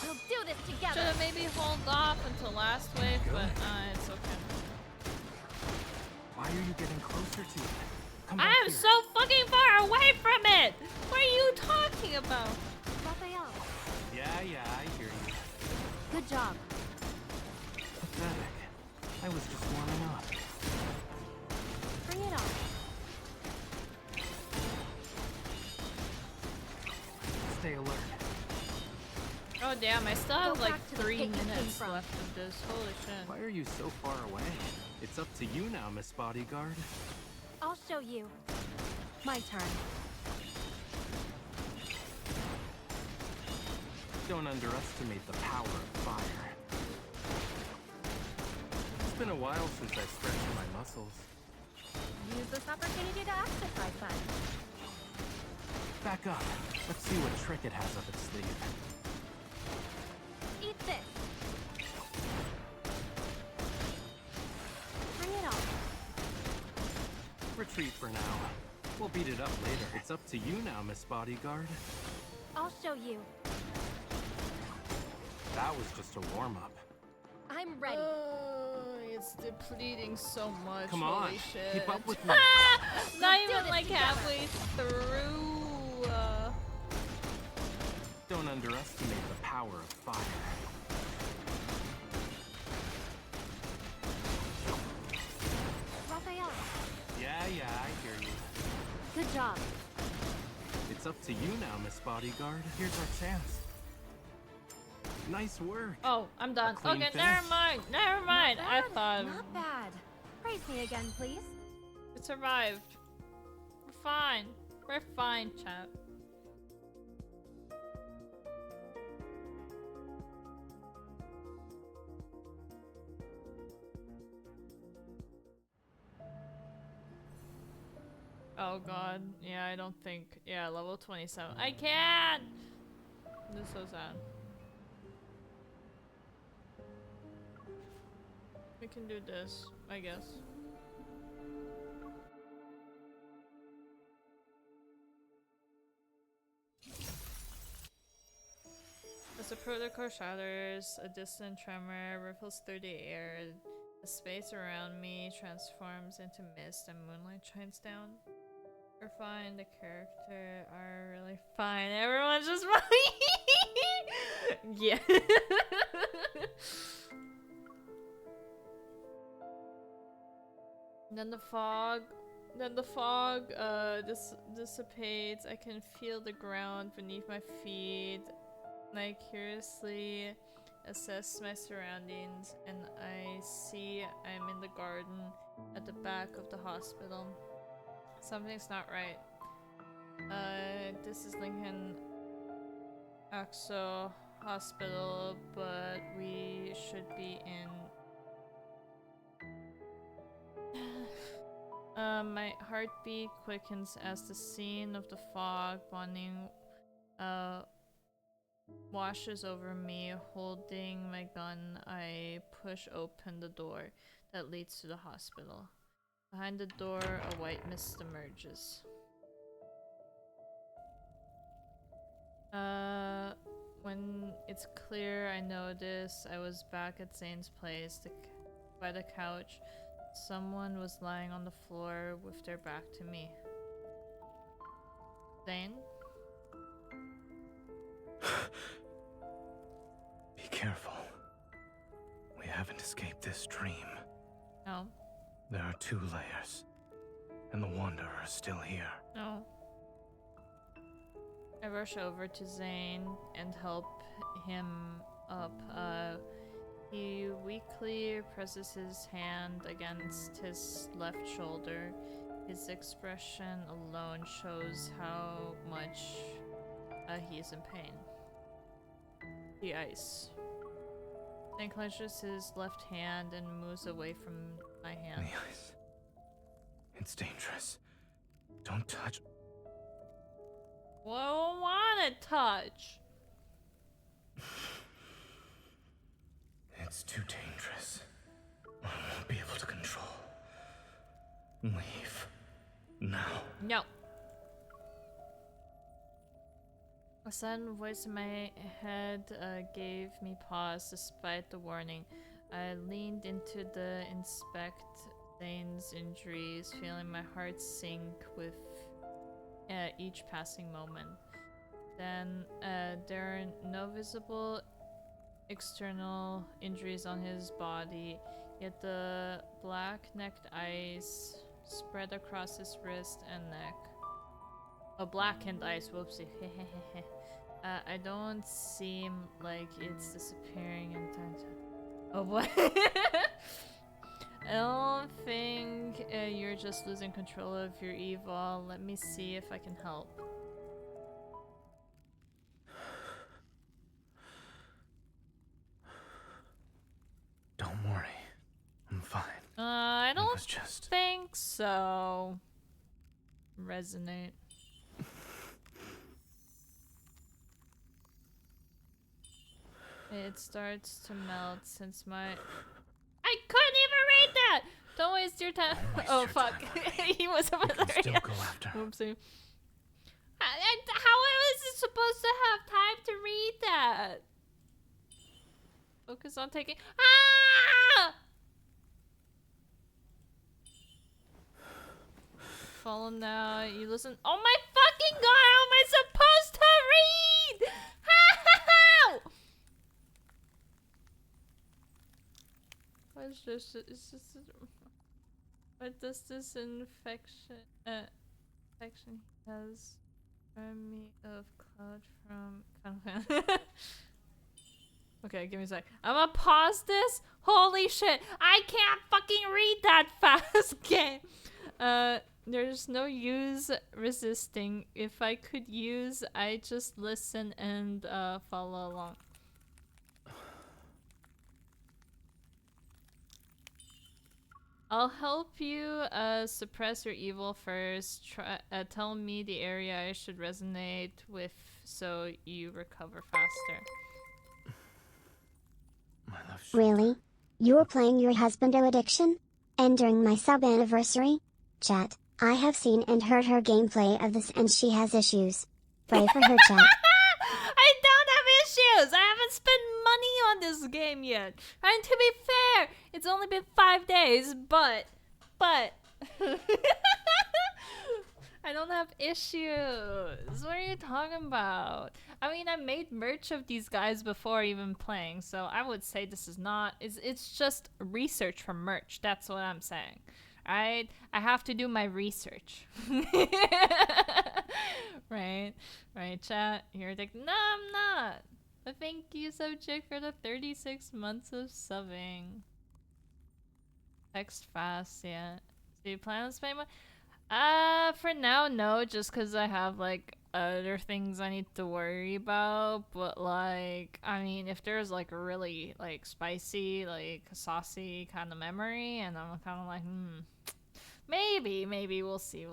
We'll do this together. Should've maybe hold off until last wave, but it's okay. Why are you getting closer to it? Come I back am here. so fucking far away from it! What are you talking about? Raphael. Yeah, I hear you. Good job. Pathetic. I was just warming up. Bring it on. Stay alert. Oh damn, I still have Go like back to the 3 pit you came minutes from. left of this. Holy shit. Why are you so far away? It's up to you now, Miss Bodyguard. I'll show you. My turn. Don't underestimate the power of fire. It's been a while since I stretched my muscles. Use this opportunity to exercise then. Back up. Let's see what trick it has up its sleeve. Eat this. Bring it on. Retreat for now. We'll beat it up later. It's up to you now, Miss Bodyguard. I'll show you. That was just a warm-up. I'm ready. It's depleting so much. Come Holy on, shit. keep up with me. Not Let's do even this like together. halfway through. Don't underestimate the power of fire. Raphael. Yeah, I hear you. Good job. It's up to you now, Miss Bodyguard. Here's our chance. Nice work. Oh, I'm done. clean Okay, finish. never mind. Never mind. I Not bad, thought Not bad. Praise me again, please. it survived. We're fine. We're fine, chat. Oh god. Yeah, I don't think. Yeah, level 27. I can't! This is so sad. We can do this, I guess. As the protocol shatters, a distant tremor ripples through the air. The space around me transforms into mist and moonlight shines down. We're fine, the character are really fine. Everyone's just fine. Yeah. Then the fog dissipates. I can feel the ground beneath my feet. And I curiously assess my surroundings, and I see I'm in the garden at the back of the hospital. Something's not right. This is Lincoln Axo Hospital, but we should be in... my heartbeat quickens as the scene of the fog bonding washes over me. Holding my gun, I push open the door that leads to the hospital. Behind the door, a white mist emerges. When it's clear, I notice I was back at Zane's place, by the couch. Someone was lying on the floor with their back to me. Zane? Be careful. We haven't escaped this dream. No. There are 2 layers, and the Wanderer is still here. No. I rush over to Zane and help him up. He weakly presses his hand against his left shoulder. His expression alone shows how much he is in pain. The ice. Then clenches his left hand and moves away from my hand. The ice. It's dangerous. Don't touch. Well, I don't want to touch. It's too dangerous. I won't be able to control. Leave. Now. No. A sudden voice in my head gave me pause despite the warning. I leaned into the inspect Zane's injuries, feeling my heart sink with each passing moment. Then there are no visible external injuries on his body, yet the black-necked ice spread across his wrist and neck. Oh, blackened ice, whoopsie. I don't seem like it's disappearing in time to... Oh boy. I don't think you're just losing control of your evil. Let me see if I can help. Don't worry. I'm fine. I don't think so. Resonate. It starts to melt since my... I couldn't even read that! Don't waste your time. Oh, fuck. He was over there. Still go after. Oopsie. How is it supposed to have time to read that? Focus on taking... Ah! Follow now. You listen... Oh my fucking god! How am I supposed to read? How? What is this? Is this... What does this infection has army of cloud from... Okay, give me a sec. I'm gonna pause this. Holy shit! I can't fucking read that fast, game. There's no use resisting. If I could use, I just listen and follow along. I'll help you suppress your evil first. Tell me the area I should resonate with so you recover faster. Really? You're playing your husbando addiction? And during my sub-anniversary? Chat, I have seen and heard her gameplay of this and she has issues. Pray for her, chat. I don't have issues! I haven't spent money on this game yet. And to be fair, it's only been 5 days, but... I don't have issues. What are you talking about? I mean, I made merch of these guys before even playing, so I would say this is not... It's just research for merch. That's what I'm saying. I have to do my research. Right? Right, chat? You're like, no, I'm not. But thank you, subject, for the 36 months of subbing. Text fast, yeah. Do you plan on spending more? For now, no, just because I have, like, other things I need to worry about. But, like, I mean, if there's, like, a really, like, spicy, like, saucy kind of memory, and I'm kind of like, maybe, we'll see.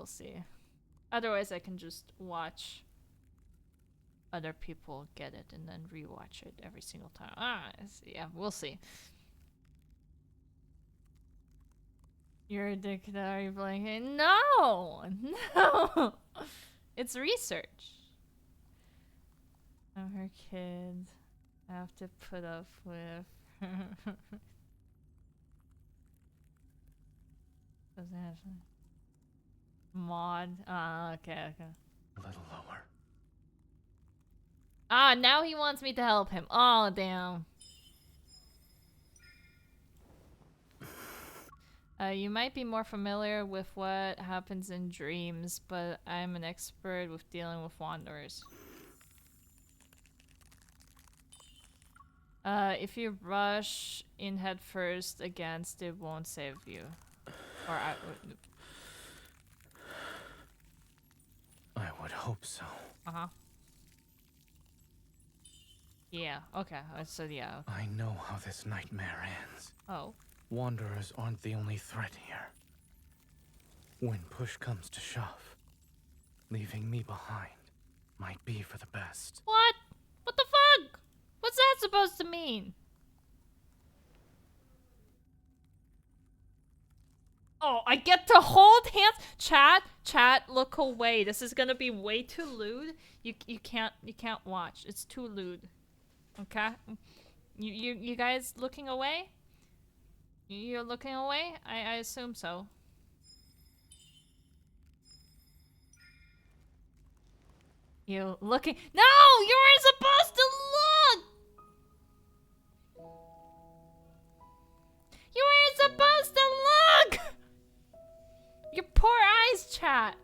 Otherwise, I can just watch other people get it and then rewatch it every single time. Yeah, we'll see. You're addicted, are you playing? No! It's research. I'm her kid. I have to put up with. Doesn't have mod. Okay. A little lower. Now he wants me to help him. Oh, damn. You might be more familiar with what happens in dreams, but I'm an expert with dealing with wanderers. If you rush in head first against, it won't save you. Or I would hope so. Yeah, okay. I said yeah. I know how this nightmare ends. Oh. Wanderers aren't the only threat here. When push comes to shove, leaving me behind might be for the best. What? What the fuck? What's that supposed to mean? Oh, I get to hold hands. Chat, look away. This is gonna be way too lewd. You can't watch. It's too lewd. Okay? You guys looking away? You're looking away? I assume so. You looking? No! You weren't supposed to look! You weren't supposed to look! Your poor eyes, chat.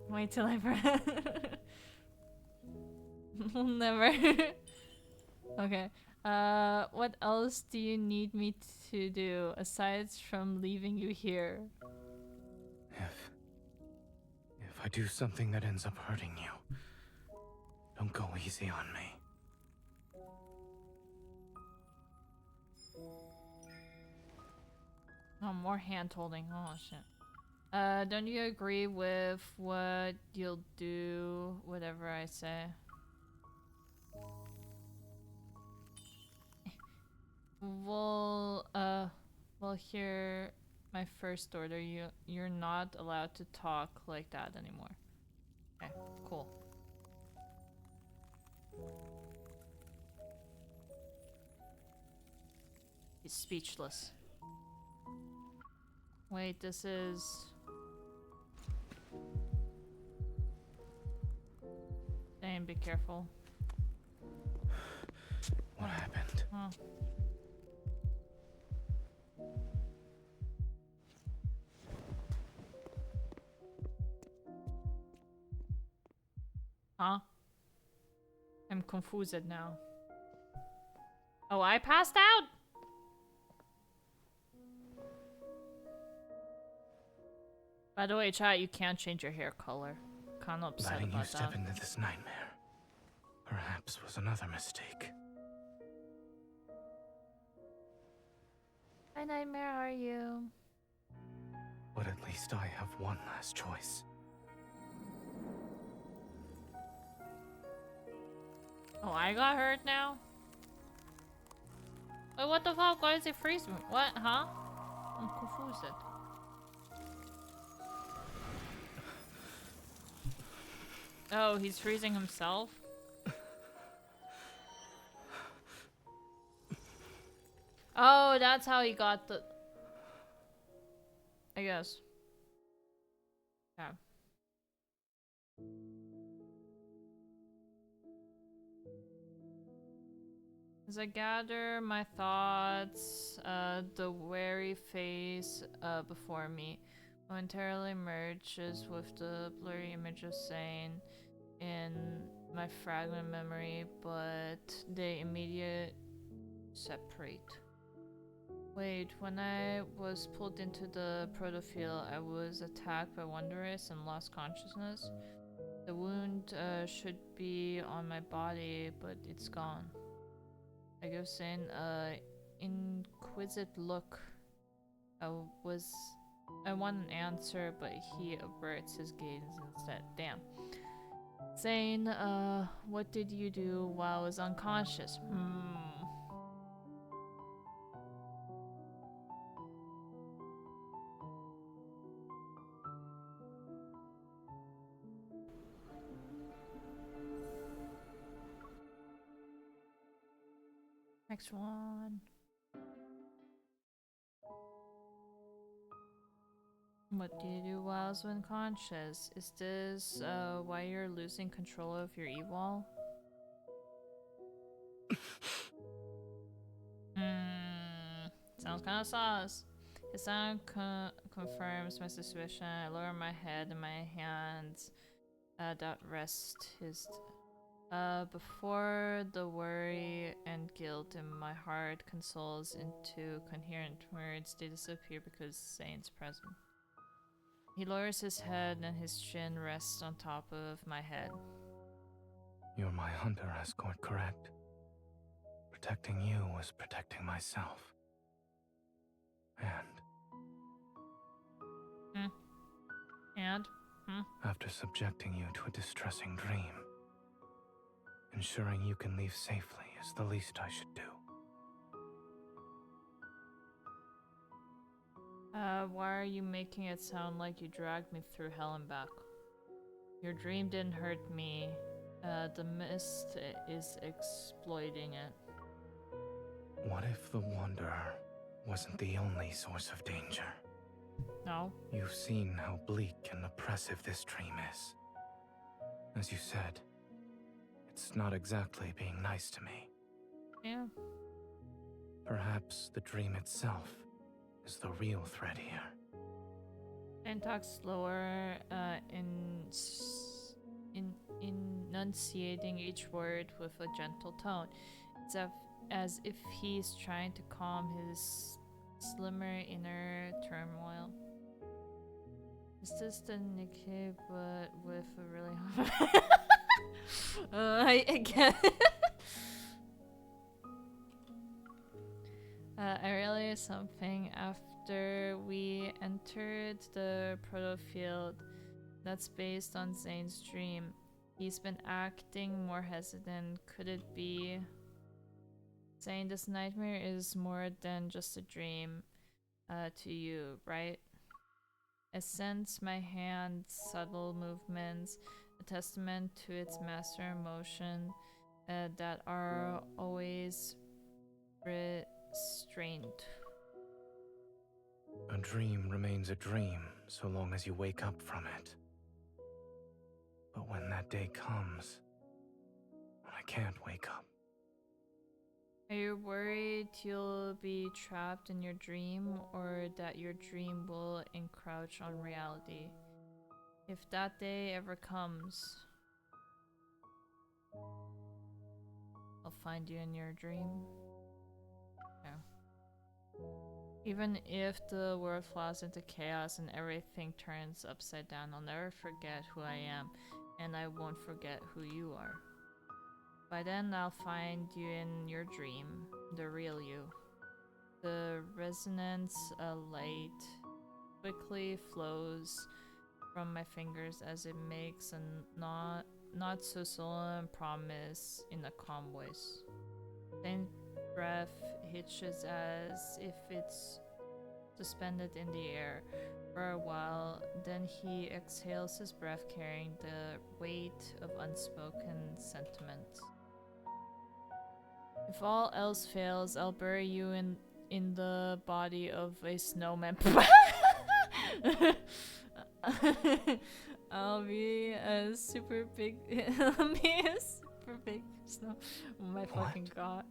Wait till I We'll never. Okay. What else do you need me to do aside from leaving you here? If I do something that ends up hurting you, don't go easy on me. Oh, more hand holding. Oh shit. Don't you agree with what you'll do, whatever I say? Well, here, my first order. You're not allowed to talk like that anymore. Okay, cool. He's speechless. Wait, this is... Dang, be careful. What happened? Huh. Huh? I'm confused now. Oh, I passed out? By the way, chat, you can't change your hair color. Kinda upset Letting about you step that. into this nightmare, perhaps was another mistake. Hi, Nightmare, how are you? But at least I have one last choice. Oh, I got hurt now? Wait, what the fuck? Why is it freezing? What? Huh? I'm confused. Oh, he's freezing himself? Oh, that's how he got the... I guess. Yeah. As I gather my thoughts, the wary face before me momentarily merges with the blurry image of Zane in my fragment memory, but they immediately separate. Wait, when I was pulled into the protofield, I was attacked by Wanderers and lost consciousness. The wound should be on my body, but it's gone. I give Zane an inquisitive look. I want an answer, but he averts his gaze instead. Damn. Zane, what did you do while I was unconscious? Next one. What do you do while I was unconscious? Is this why you're losing control of your evil? Sounds kind of sus. His sound confirms my suspicion. I lower my head and my hands that rest his. Before the worry and guilt in my heart consoles into coherent words, they disappear because Zane's present. He lowers his head and his chin rests on top of my head. You're my hunter escort, correct? Protecting you was protecting myself. And? After subjecting you to a distressing dream, ensuring you can leave safely is the least I should do. Why are you making it sound like you dragged me through hell and back? Your dream didn't hurt me. The mist is exploiting it. What if the Wanderer wasn't the only source of danger? No. You've seen how bleak and oppressive this dream is. As you said, it's not exactly being nice to me. Yeah. Perhaps the dream itself is the real threat here. And talk slower, enunciating each word with a gentle tone. It's as if he's trying to calm his slimmer inner turmoil. Is this the Nikkei, but with a really I get I realized something after we entered the protofield that's based on Zane's dream. He's been acting more hesitant. Could it be Zane, this nightmare is more than just a dream to you, right? I sense my hand's subtle movements, a testament to its master emotion that are always restrained. A dream remains a dream so long as you wake up from it. But when that day comes, when I can't wake up. Are you worried you'll be trapped in your dream, or that your dream will encroach on reality? If that day ever comes, I'll find you in your dream. Yeah. Even if the world falls into chaos and everything turns upside down, I'll never forget who I am, and I won't forget who you are. By then, I'll find you in your dream, the real you. The resonance light quickly flows from my fingers as it makes a not so solemn promise in a calm voice. Then breath hitches as if it's suspended in the air for a while. Then he exhales his breath, carrying the weight of unspoken sentiment. If all else fails, I'll bury you in the body of a snowman. I'll be a super big snow. Oh my fucking god.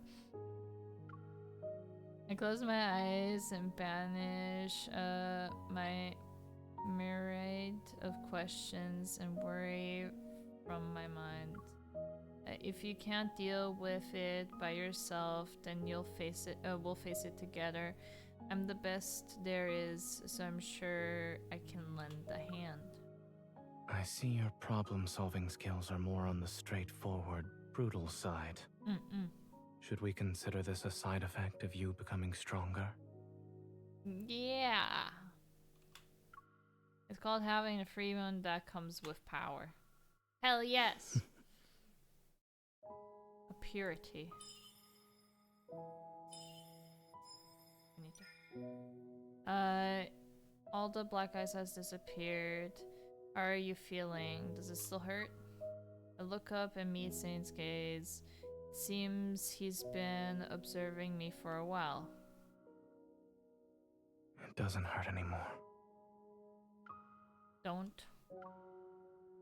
I close my eyes and banish my myriad of questions and worry from my mind. If you can't deal with it by yourself, then you'll face it. We'll face it together. I'm the best there is, so I'm sure I can lend a hand. I see your problem-solving skills are more on the straightforward, brutal side. Should we consider this a side effect of you becoming stronger? Yeah. It's called having a free one that comes with power. Hell yes. A purity. All the black ice has disappeared. How are you feeling? Does it still hurt? I look up and meet Saint's gaze. Seems he's been observing me for a while. It doesn't hurt anymore. Don't.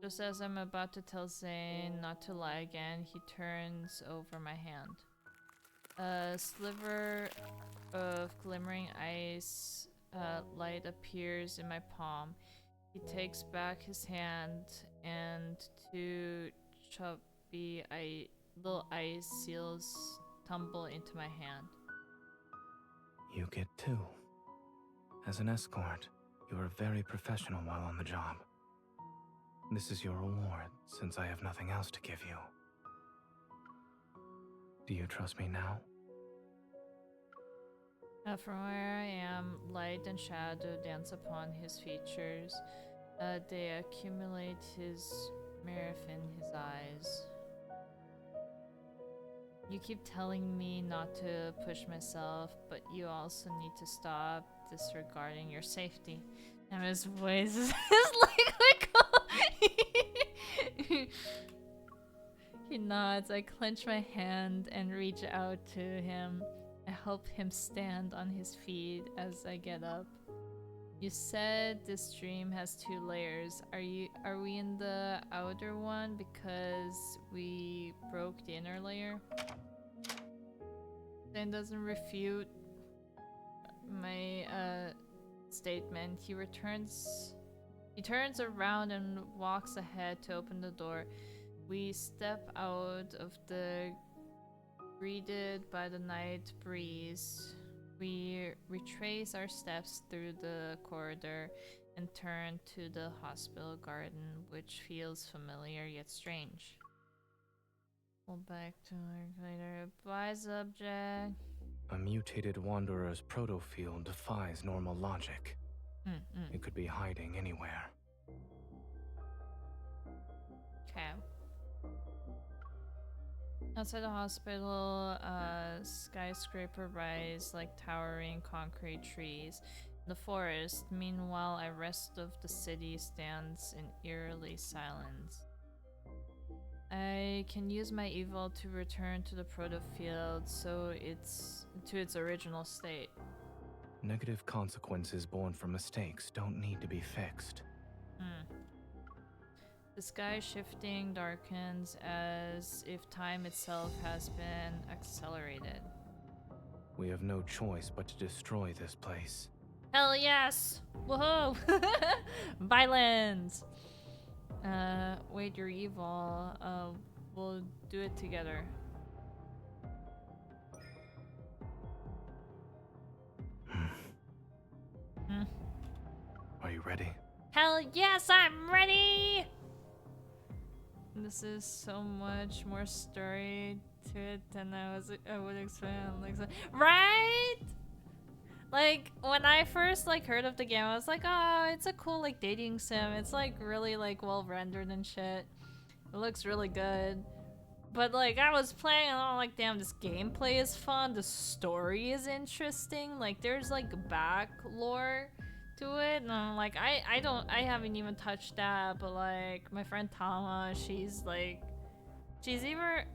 Just as I'm about to tell Zane not to lie again, he turns over my hand. A sliver of glimmering ice light appears in my palm. He takes back his hand and two chubby little ice seals tumble into my hand. You get two. As an escort, you are very professional while on the job. This is your reward, since I have nothing else to give you. Do you trust me now? From where I am, light and shadow dance upon his features. They accumulate his mirror in his eyes. You keep telling me not to push myself, but you also need to stop disregarding your safety. And his voice is like He nods. I clench my hand and reach out to him. I help him stand on his feet as I get up. You said this dream has 2 layers. Are we in the outer one because we broke the inner layer? Then doesn't refute my statement. He turns around and walks ahead to open the door. We step out of the greeted by the night breeze. We retrace our steps through the corridor and turn to the hospital garden, which feels familiar yet strange. Pull back to work later. Bye, subject. A mutated wanderer's protofield defies normal logic. It could be hiding anywhere. Okay. Outside the hospital, skyscraper rise like towering concrete trees. In the forest, meanwhile, a rest of the city stands in eerily silence. I can use my evil to return to the protofield so it's to its original state. Negative consequences born from mistakes don't need to be fixed. The sky shifting darkens as if time itself has been accelerated. We have no choice but to destroy this place. Hell yes! Woohoo! Violence! Wait, you're evil. We'll do it together. Are you ready? Hell yes, I'm ready! This is so much more story to it than I would expect. Right? Like, when I first heard of the game, I was like, oh, it's a cool dating sim. It's really well rendered and shit. It looks really good. But I was playing and I'm damn, this gameplay is fun. The story is interesting. There's back lore to it, and I'm I haven't even touched that, but my friend Tama, she's either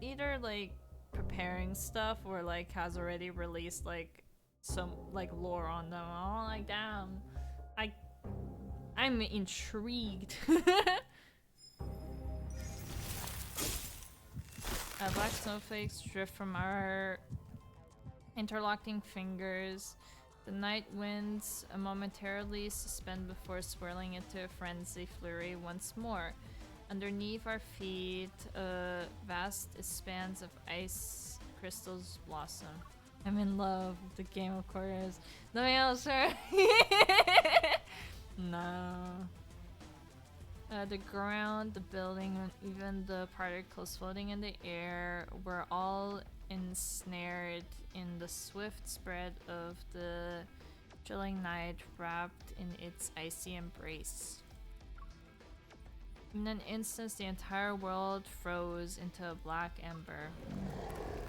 preparing stuff or has already released some lore on them. I'm damn, I'm intrigued. Black snowflakes drift from our Interlocking fingers. The night winds momentarily suspend before swirling into a frenzy flurry once more. Underneath our feet, vast expanse of ice crystals blossom. I'm in love with the game, of course. Nothing else, sir. No. The ground, the building, and even the particles floating in the air were all ensnared in the swift spread of the chilling night, wrapped in its icy embrace. In an instant, the entire world froze into a black ember.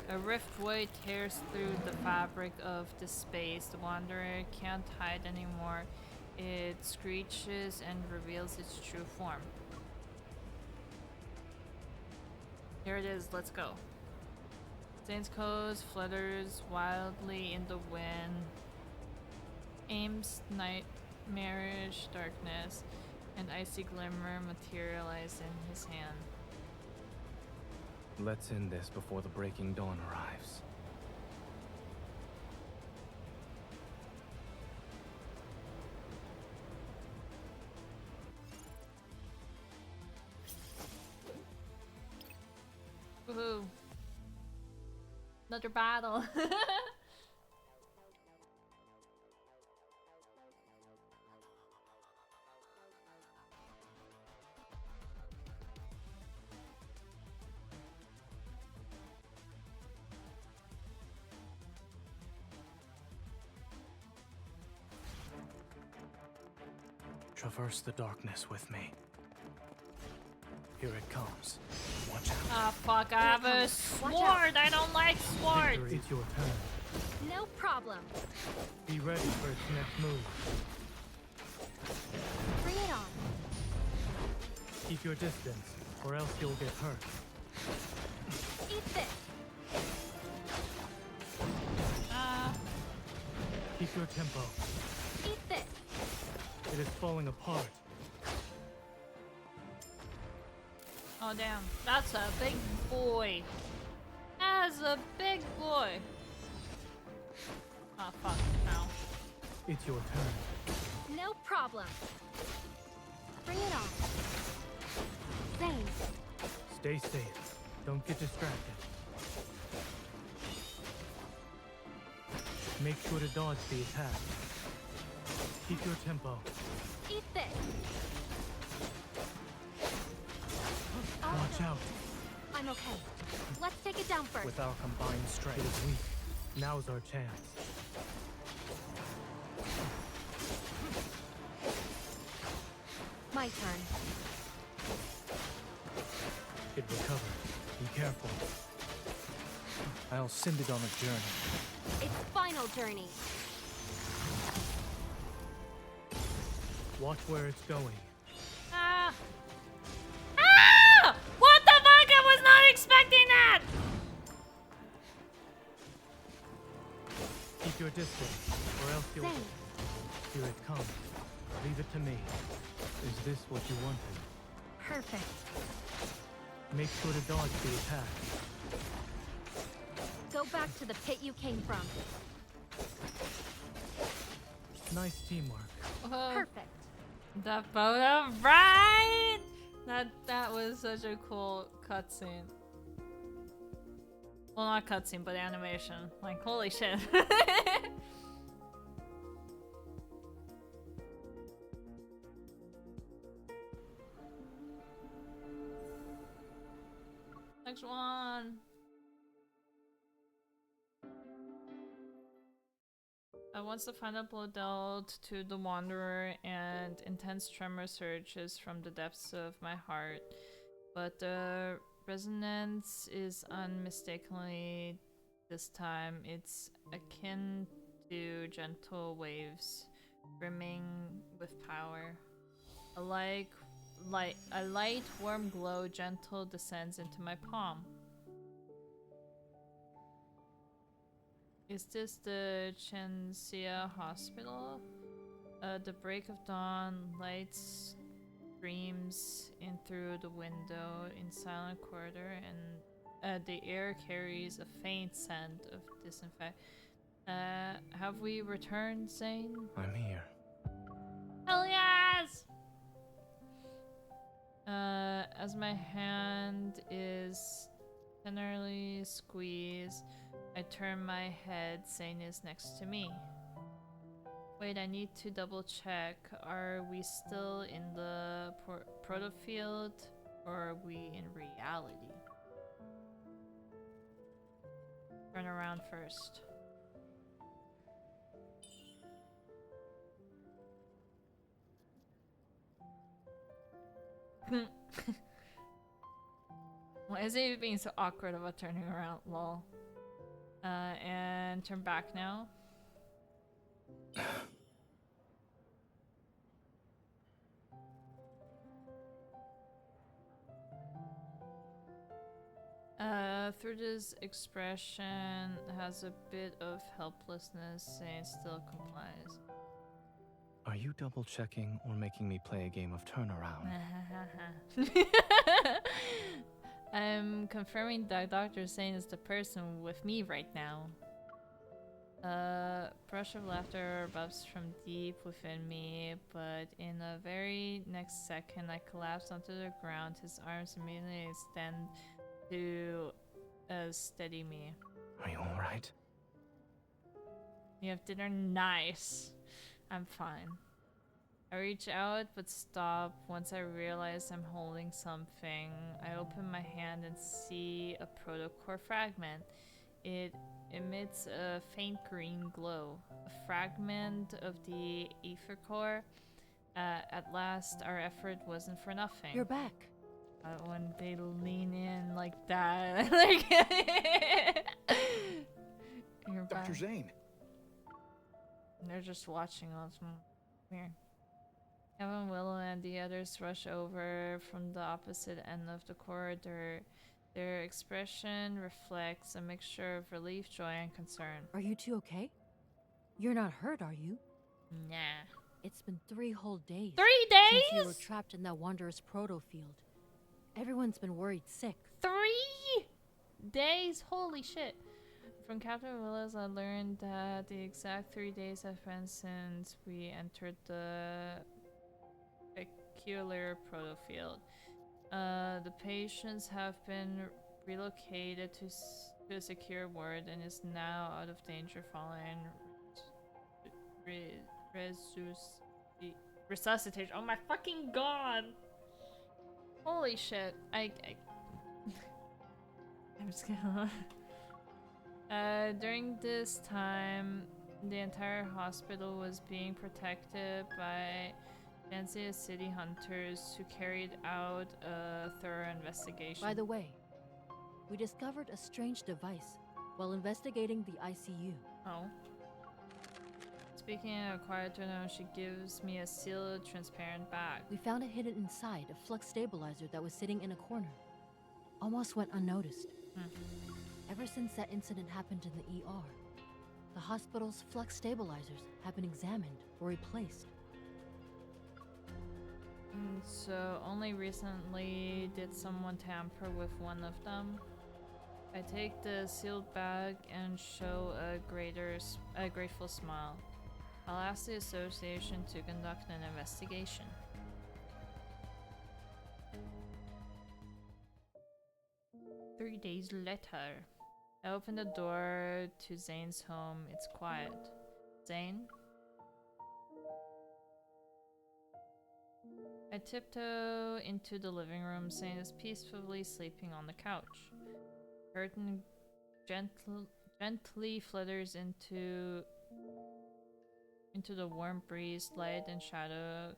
A rift void tears through the fabric of the space. The wanderer can't hide anymore. It screeches and reveals its true form. Here it is, let's go. Zane's coat flutters wildly in the wind. Aim's nightmarish darkness. An icy glimmer materialized in his hand. Let's end this before the breaking dawn arrives. Woohoo! Another battle! Traverse the darkness with me. Here it comes. Watch out. Ah, fuck, I have a sword! I don't like swords! Victor, it's your turn. No problem. Be ready for its next move. Bring it on. Keep your distance, or else you'll get hurt. Eat this. Keep your tempo. Eat this. It is falling apart. Oh damn, that's a big boy. That's a big boy. Oh fuck, now. It's your turn. No problem. Bring it on. Zane. Stay safe. Don't get distracted. Make sure to dodge the attack. Keep your tempo. Eat this. Watch out. I'm okay. Let's take it down first. With our combined strength. It is weak. Now's our chance. My turn. It recovered. Be careful. I'll send it on a journey. Its final journey. Watch where it's going. Ah! Ah! What the fuck? I was not expecting that! Keep your distance, or else you'll... Zane. Here it comes. Leave it to me. Is this what you wanted? Perfect. Make sure to dodge the attack. Go back to the pit you came from. Nice teamwork. Perfect. The photo, right? That was such a cool cutscene. Well, not cutscene, but animation. Like, holy shit. Next one. Once the final blow dealt to the Wanderer, and intense tremor surges from the depths of my heart, but the resonance is unmistakably this time. It's akin to gentle waves, brimming with power. A light, warm glow, gentle, descends into my palm. Is this the Chensia Hospital? The break of dawn, lights streams in through the window in silent corridor, and the air carries a faint scent of disinfect. Have we returned, Zane? I'm here. Hell yes! As my hand is tenderly squeezed, I turn my head. Zane is next to me. Wait, I need to double check. Are we still in the proto field, or are we in reality? Turn around first. Why is it being so awkward about turning around? Lol. And turn back now. Thruda's expression has a bit of helplessness and still complies. Are you double checking or making me play a game of turnaround? I'm confirming that Dr. Zane is the person with me right now. Brush of laughter erupts from deep within me, but in the very next second I collapse onto the ground. His arms immediately extend to steady me. Are you alright? You have dinner? Nice. I'm fine. I reach out but stop once I realize I'm holding something. I open my hand and see a protocore fragment. It emits a faint green glow. A fragment of the ether core. At last, our effort wasn't for nothing. You're back. When they lean in like that, like you're back. Dr. Zane. And they're just watching us. Weird. Kevin, Willow, and the others rush over from the opposite end of the corridor. Their expression reflects a mixture of relief, joy, and concern. Are you two okay? You're not hurt, are you? Nah. It's been 3 whole days. 3 days? Since you were trapped in that Wanderer's proto field. Everyone's been worried sick. 3 days? Holy shit. From Captain Willis, I learned that the exact 3 days have been since we entered the peculiar proto field. The patients have been relocated to a secure ward and is now out of danger following resuscitation. Oh my fucking god! Holy shit! I'm just gonna. During this time, the entire hospital was being protected by Fancy City hunters who carried out a thorough investigation. By the way, we discovered a strange device while investigating the ICU. Oh. Speaking in a quieter tone, she gives me a sealed, transparent bag. We found it hidden inside a flux stabilizer that was sitting in a corner. Almost went unnoticed. Ever since that incident happened in the ER, the hospital's flux stabilizers have been examined or replaced. So only recently did someone tamper with one of them. I take the sealed bag and show a grateful smile. I'll ask the association to conduct an investigation. Three days later, I open the door to Zane's home. It's quiet. Zane? I tiptoe into the living room. Zane is peacefully sleeping on the couch. Curtain gently flutters into the warm breeze. Light and shadow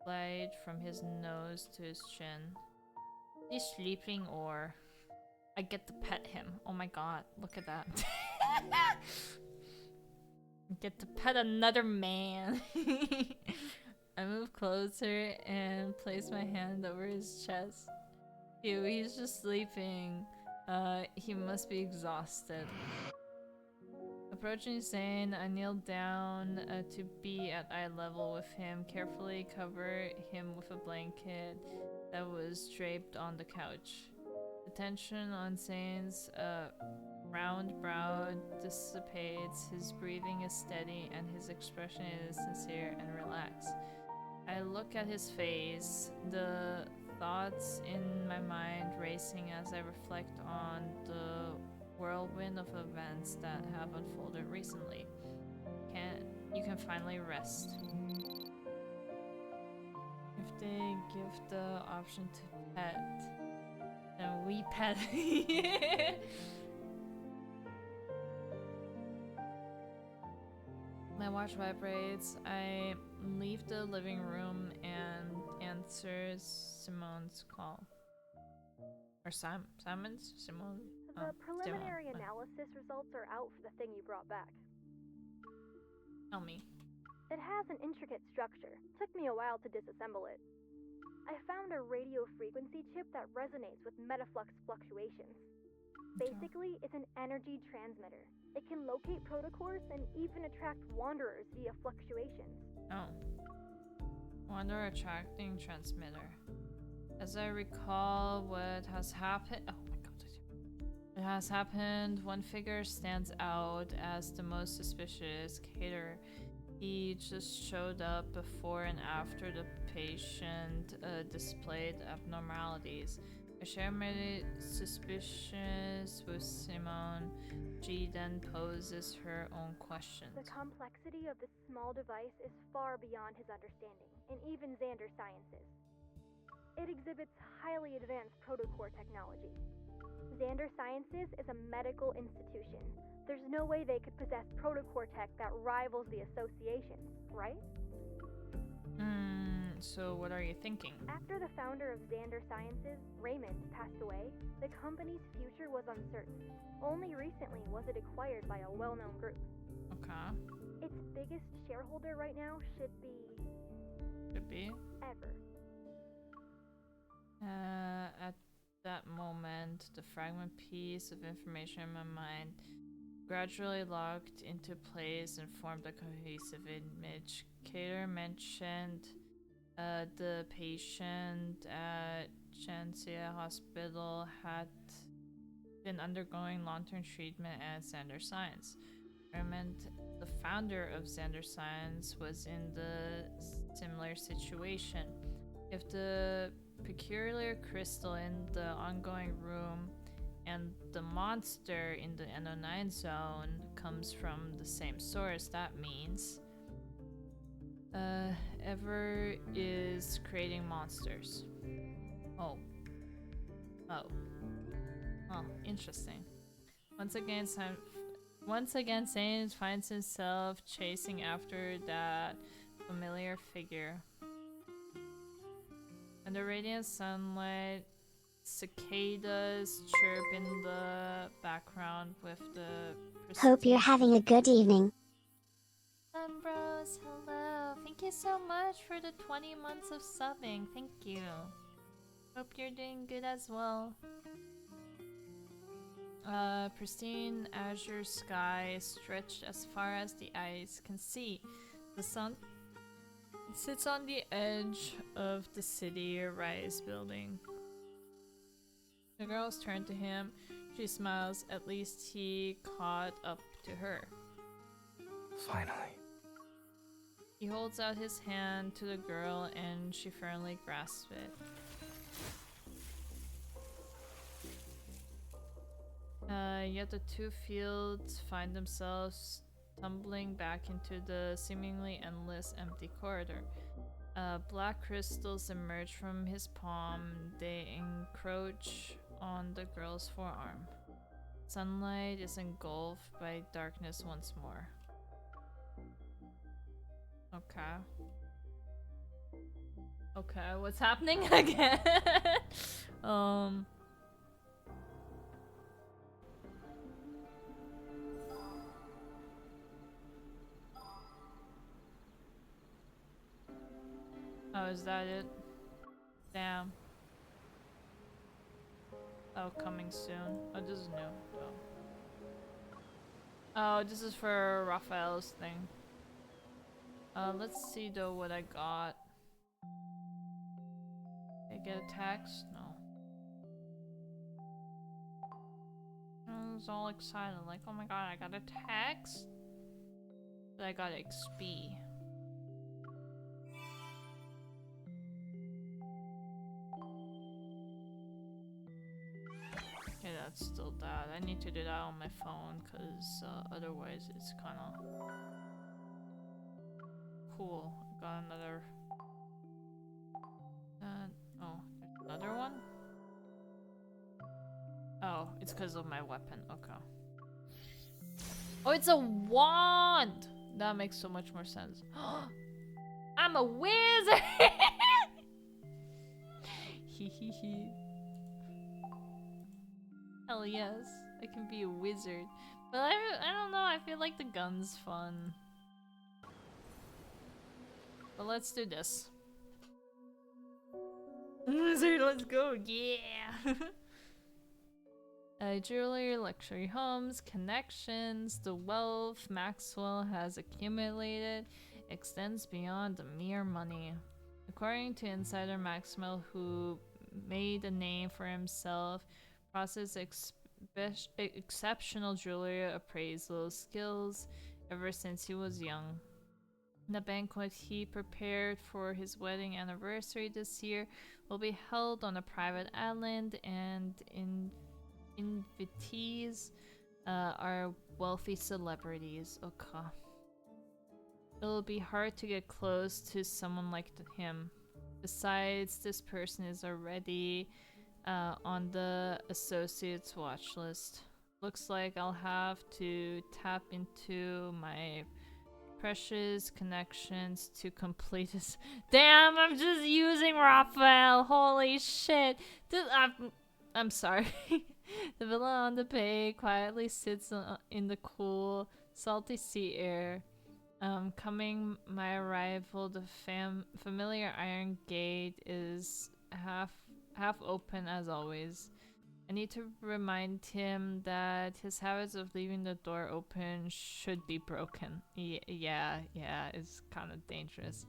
glide from his nose to his chin. He's sleeping, or I get to pet him. Oh my god, look at that. Get to pet another man. I move closer and place my hand over his chest. Ew, he's just sleeping. He must be exhausted. Approaching Zane, I kneel down to be at eye level with him, carefully cover him with a blanket that was draped on the couch. The tension on Zane's round brow dissipates, his breathing is steady, and his expression is sincere and relaxed. I look at his face, the thoughts in my mind racing as I reflect on the whirlwind of events that have unfolded recently. You can finally rest. If they give the option to pet, then we pet. My watch vibrates. I leave the living room and answer Simone's call. Or Simon's? Simone? The preliminary Simone. analysis results are out for the thing you brought back. Tell me. It has an intricate structure. Took me a while to disassemble it. I found a radio frequency chip that resonates with metaflux fluctuations. Basically, it's an energy transmitter. It can locate protocors and even attract wanderers via fluctuations. Oh. Wanderer attracting transmitter. As I recall what has happened. Oh my god. It has happened. One figure stands out as the most suspicious. Cater. He just showed up before and after the patient displayed abnormalities. I share my suspicions with Simone. She then poses her own questions. The complexity of this small device is far beyond his understanding, and even Xander sciences. It exhibits highly advanced protocore technology. Xander Sciences is a medical institution. There's no way they could possess protocore tech that rivals the association, right? So what are you thinking? After the founder of Xander Sciences, Raymond, passed away, the company's future was uncertain. Only recently was it acquired by a well-known group. Okay. Its biggest shareholder right now should be... Ever. At that moment, the fragment piece of information in my mind gradually locked into place and formed a cohesive image. Cater mentioned the patient at Chancia Hospital had been undergoing long-term treatment at Xander Science. Raymond, the founder of Xander Science, was in the similar situation. If the peculiar crystal in the ongoing room and the monster in the NO9 zone comes from the same source, that means Ever is creating monsters. Oh, interesting. Once again, Zane finds himself chasing after that familiar figure. Under radiant sunlight, cicadas chirp in the background with the Hope you're having a good evening. Bros, hello. Thank you so much for the 20 months of subbing. Thank you. Hope you're doing good as well. Pristine azure sky stretched as far as the eyes can see. The sun sits on the edge of the city rise building. The girls turn to him. She smiles. At least he caught up to her. Finally. He holds out his hand to the girl and she firmly grasps it. Yet the two fields find themselves tumbling back into the seemingly endless empty corridor. Black crystals emerge from his palm. They encroach on the girl's forearm. Sunlight is engulfed by darkness once more. Okay, what's happening again? Oh, is that it? Damn. Oh, coming soon. Oh, this is new. Oh, this is for Raphael's thing. Let's see though what I got. Did I get a text? No. was all excited, like, oh my god, I got a text that I got XP. Okay, that's still that. I need to do that on my phone, because otherwise it's kind of cool. I got another... oh, there's another one? Oh, it's because of my weapon. Okay. Oh, it's a wand! That makes so much more sense. I'm a wizard! Hee hee hee. Hell yes, I can be a wizard. But I don't know, I feel like the gun's fun. But let's do this. Wizard, let's go, yeah! Jewelry, luxury homes, connections, the wealth Maxwell has accumulated extends beyond the mere money. According to insider Maxwell, who made a name for himself, processed exceptional jewelry appraisal skills ever since he was young. The banquet he prepared for his wedding anniversary this year will be held on a private island, and invitees are wealthy celebrities. Okay. It'll be hard to get close to someone like him. Besides, this person is already on the associates watch list. Looks like I'll have to tap into my precious connections to complete this. Damn, I'm just using Raphael. Holy shit. I'm sorry. The villa on the bay quietly sits in the cool, salty sea air. Coming my arrival, the familiar iron gate is half open as always. I need to remind him that his habits of leaving the door open should be broken. Yeah, it's kind of dangerous.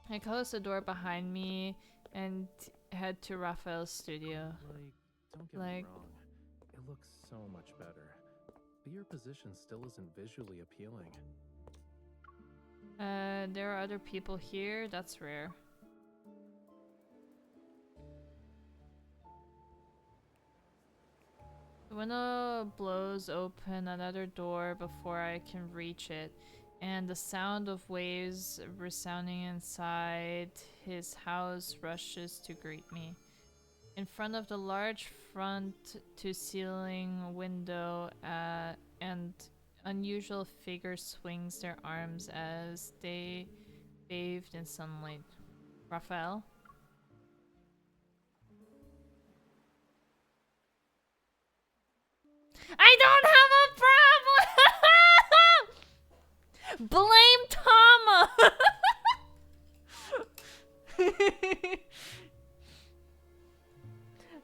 I close the door behind me and head to Raphael's studio. Don't get me wrong. It looks so much better. But your position still isn't visually appealing. There are other people here. That's rare. The window blows open another door before I can reach it, and the sound of waves resounding inside his house rushes to greet me. In front of the large front-to-ceiling window, an unusual figure swings their arms as they bathed in sunlight. Raphael? I don't have a problem! Blame Tama!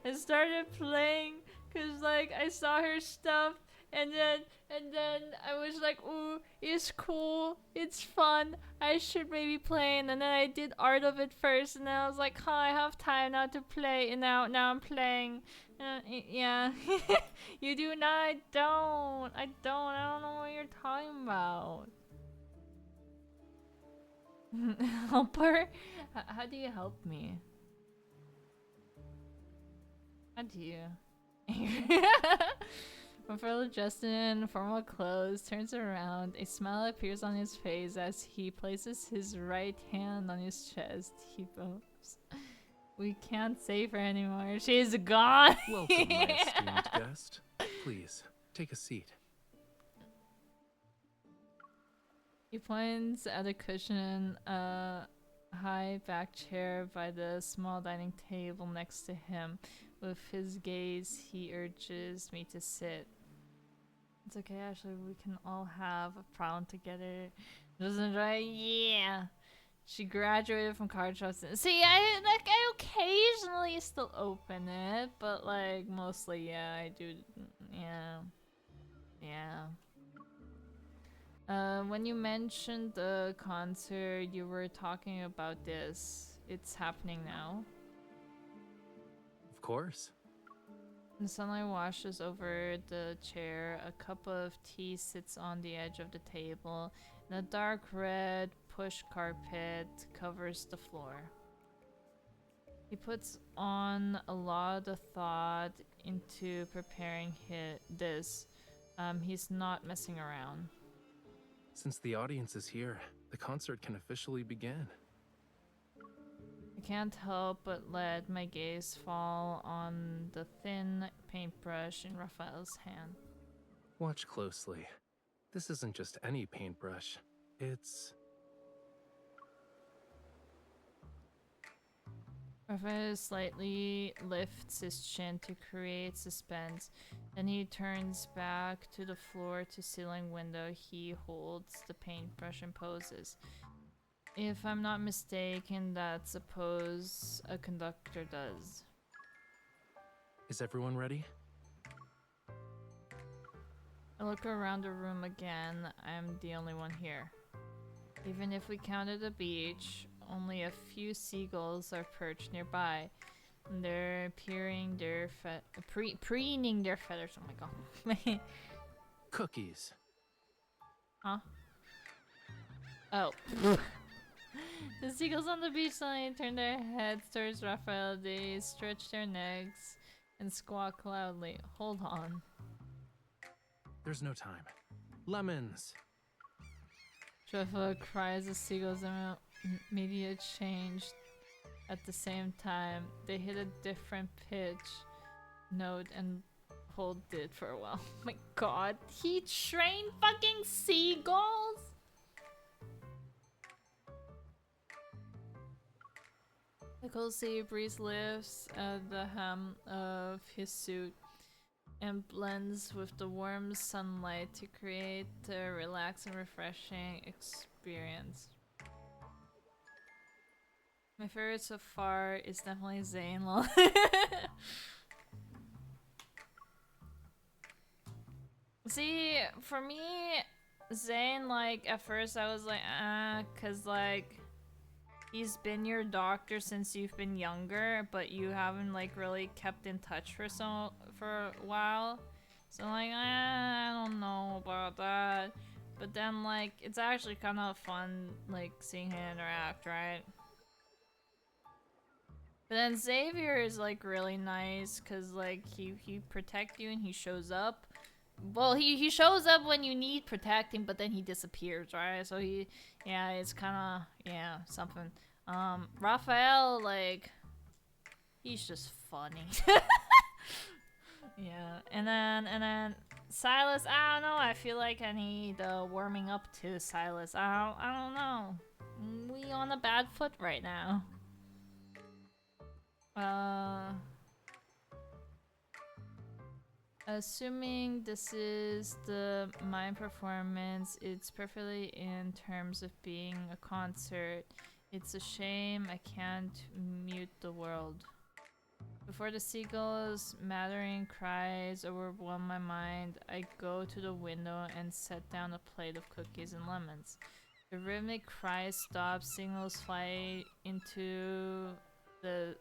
I started playing because like I saw her stuff, and then I was like, ooh, it's cool, it's fun, I should maybe play. And then I did art of it first, and then I was like, huh, I have time now to play, and now I'm playing. Yeah. You do not. I don't know what you're talking about. Helper? How do you help me? How do you? My fellow Justin, formal clothes, turns around. A smile appears on his face as he places his right hand on his chest. He bows. We can't save her anymore. She's gone. Welcome, my esteemed guest. Please, take a seat. He points at a cushion, high back chair by the small dining table next to him. With his gaze, he urges me to sit. It's okay, Ashley. We can all have a problem together. Doesn't right? Yeah. She graduated from card shops. See, I occasionally still open it, but like mostly, yeah, I do. Yeah. When you mentioned the concert, you were talking about this. It's happening now. Of course. The sunlight washes over the chair. A cup of tea sits on the edge of the table, and a dark red push carpet covers the floor. He puts on a lot of thought into preparing this. He's not messing around. Since the audience is here, the concert can officially begin. I can't help but let my gaze fall on the thin paintbrush in Raphael's hand. Watch closely. This isn't just any paintbrush. It's... Raphael slightly lifts his chin to create suspense. Then he turns back to the floor-to-ceiling window. He holds the paintbrush and poses. If I'm not mistaken, that's a pose a conductor does. Is everyone ready? I look around the room again. I'm the only one here. Even if we counted the beach, only a few seagulls are perched nearby. And they're preening their feathers. Oh my god. Cookies. Huh? Oh. The seagulls on the beach suddenly turn their heads towards Raphael. They stretch their necks and squawk loudly. Hold on. There's no time. Lemons! Raphael cries as seagulls immediate change at the same time. They hit a different pitch note and hold it for a while. Oh my god. He trained fucking seagulls? The cold sea breeze lifts at the hem of his suit and blends with the warm sunlight to create a relaxed and refreshing experience. My favorite so far is definitely Zane. See, for me, Zane, like, at first I was like, cause like, he's been your doctor since you've been younger, but you haven't like really kept in touch for a while. So like, I don't know about that. But then like, it's actually kind of fun like seeing him interact, right? But then Xavier is like really nice because like he protects you and he shows up. Well, he shows up when you need protecting, but then he disappears, right? So yeah, it's kind of, yeah, something. Raphael, like, he's just funny. Yeah, and then Silas, I don't know, I feel like I need warming up to Silas. I don't know. We on a bad foot right now. Assuming this is the mime performance, it's perfectly in terms of being a concert. It's a shame I can't mute the world. Before the seagulls' mattering cries overwhelm my mind, I go to the window and set down a plate of cookies and lemons. The rhythmic cries stop, signals fly into the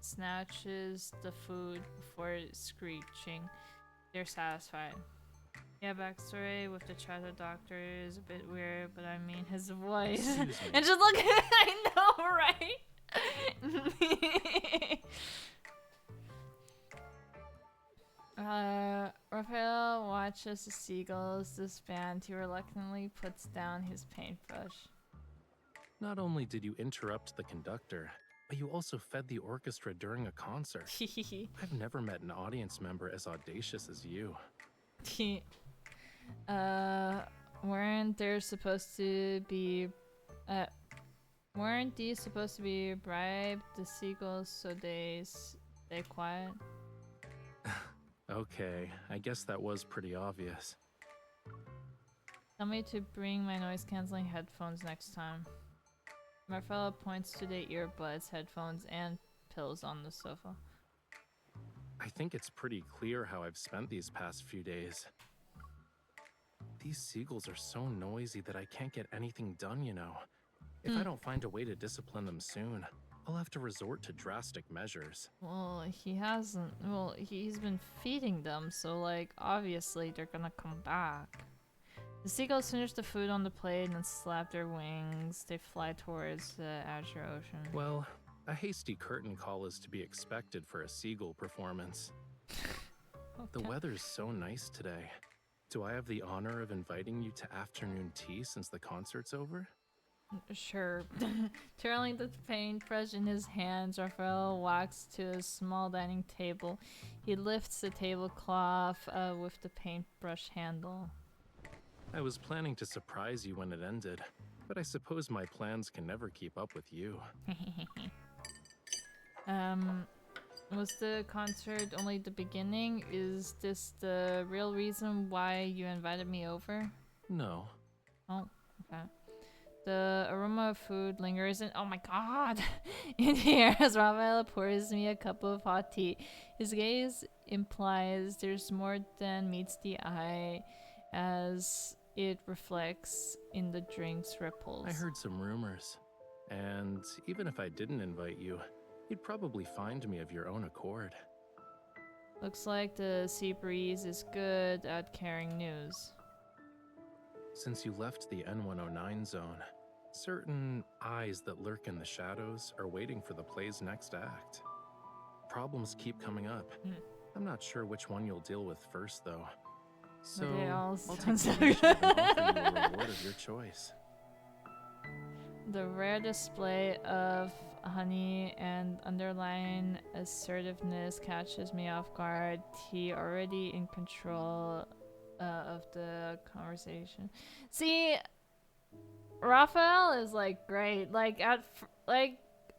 snatches the food before screeching. They're satisfied. Yeah, backstory with the childhood doctor is a bit weird, but I mean his voice. And just look at it, I know, right? Raphael watches the seagulls disband. He reluctantly puts down his paintbrush. Not only did you interrupt the conductor, but you also fed the orchestra during a concert. I've never met an audience member as audacious as you. Weren't these supposed to be bribed, the seagulls, so they stay quiet? Okay, I guess that was pretty obvious. Tell me to bring my noise-canceling headphones next time. Marfella points to the earbuds, headphones, and pills on the sofa. I think it's pretty clear how I've spent these past few days. These seagulls are so noisy that I can't get anything done, you know. If I don't find a way to discipline them soon, I'll have to resort to drastic measures. Well, he hasn't. Well, he's been feeding them, so like obviously they're gonna come back. The seagulls finish the food on the plate and slap their wings. They fly towards the Azure Ocean. Well, a hasty curtain call is to be expected for a seagull performance. Okay. The weather's so nice today. Do I have the honor of inviting you to afternoon tea since the concert's over? Sure. Twirling the paintbrush in his hands, Raphael walks to a small dining table. He lifts the tablecloth with the paintbrush handle. I was planning to surprise you when it ended, but I suppose my plans can never keep up with you. Was the concert only the beginning? Is this the real reason why you invited me over? No. Oh, okay. The aroma of food lingers in— oh my god! In here as Raphael pours me a cup of hot tea. His gaze implies there's more than meets the eye as it reflects in the drink's ripples. I heard some rumors, and even if I didn't invite you, you'd probably find me of your own accord. Looks like the sea breeze is good at carrying news. Since you left the N109 zone, certain eyes that lurk in the shadows are waiting for the play's next act. Problems keep coming up. I'm not sure which one you'll deal with first, though. So They all I'll sound take so the initiative and offer good. you a reward of your choice. The rare display of honey and underlying assertiveness catches me off guard. He already in control of the conversation. See, Raphael is like great. Like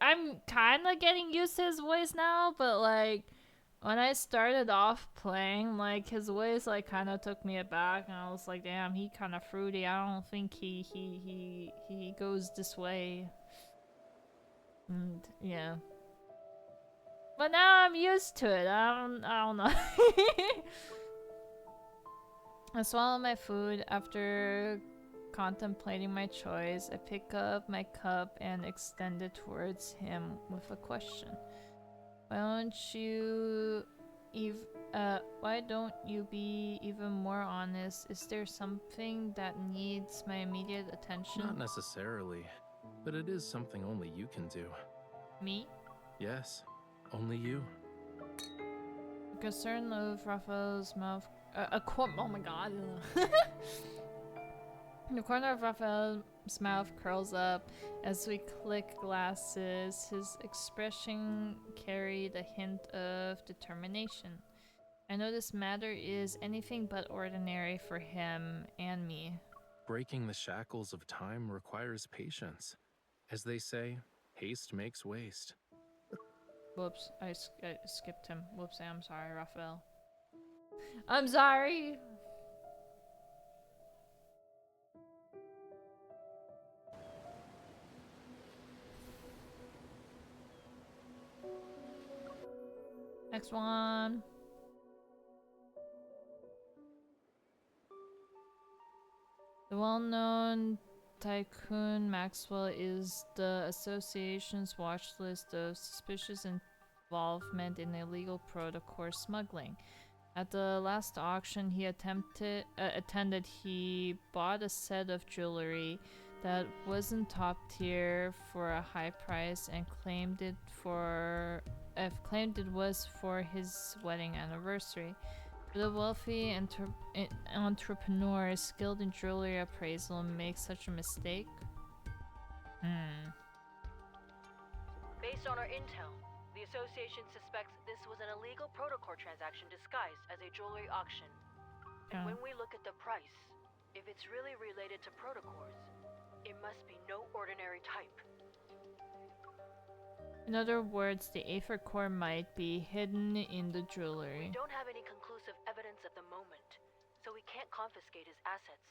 I'm kind of getting used to his voice now, but like when I started off playing, like his voice like kind of took me aback, and I was like, damn, he kind of fruity. I don't think he goes this way. And yeah. But now I'm used to it. I don't know. I swallow my food after contemplating my choice. I pick up my cup and extend it towards him with a question. Why don't you be even more honest? Is there something that needs my immediate attention? Not necessarily, but it is something only you can do. Me? Yes, only you. The concern of Raphael's mouth. Oh my god. The corner of Raphael's mouth curls up as we click glasses. His expression carried a hint of determination. I know this matter is anything but ordinary for him and me. Breaking the shackles of time requires patience. As they say, haste makes waste. Whoops, I skipped him. Whoops, I'm sorry, Raphael. I'm sorry! Next one. The well-known tycoon Maxwell is the association's watch list of suspicious involvement in illegal protocore smuggling. At the last auction he attended, he bought a set of jewelry that wasn't top tier for a high price and claimed it was for his wedding anniversary. Would a wealthy entrepreneur skilled in jewelry appraisal make such a mistake? Based on our intel, the association suspects this was an illegal protocore transaction disguised as a jewelry auction. And when we look at the price, if it's really related to protocores, it must be no ordinary type. In other words, the Aether core might be hidden in the jewelry. We don't have any conclusive evidence at the moment, so we can't confiscate his assets.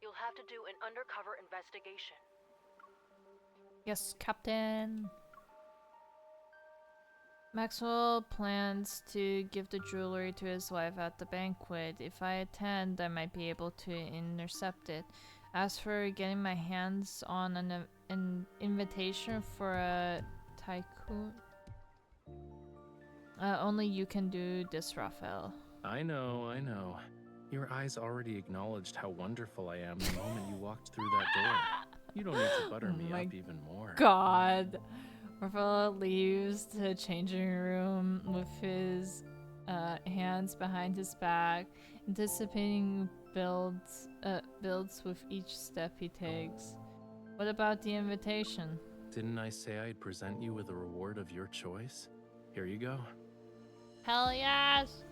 You'll have to do an undercover investigation. Yes, Captain. Maxwell plans to give the jewelry to his wife at the banquet. If I attend, I might be able to intercept it. As for getting my hands on an invitation for a tycoon. Only you can do this, Raphael. I know. Your eyes already acknowledged how wonderful I am the moment you walked through that door. You don't need to butter me up even more. God. Raphael leaves the changing room with his hands behind his back, anticipating builds with each step he takes. What about the invitation? Didn't I say I'd present you with a reward of your choice? Here you go. Hell yes!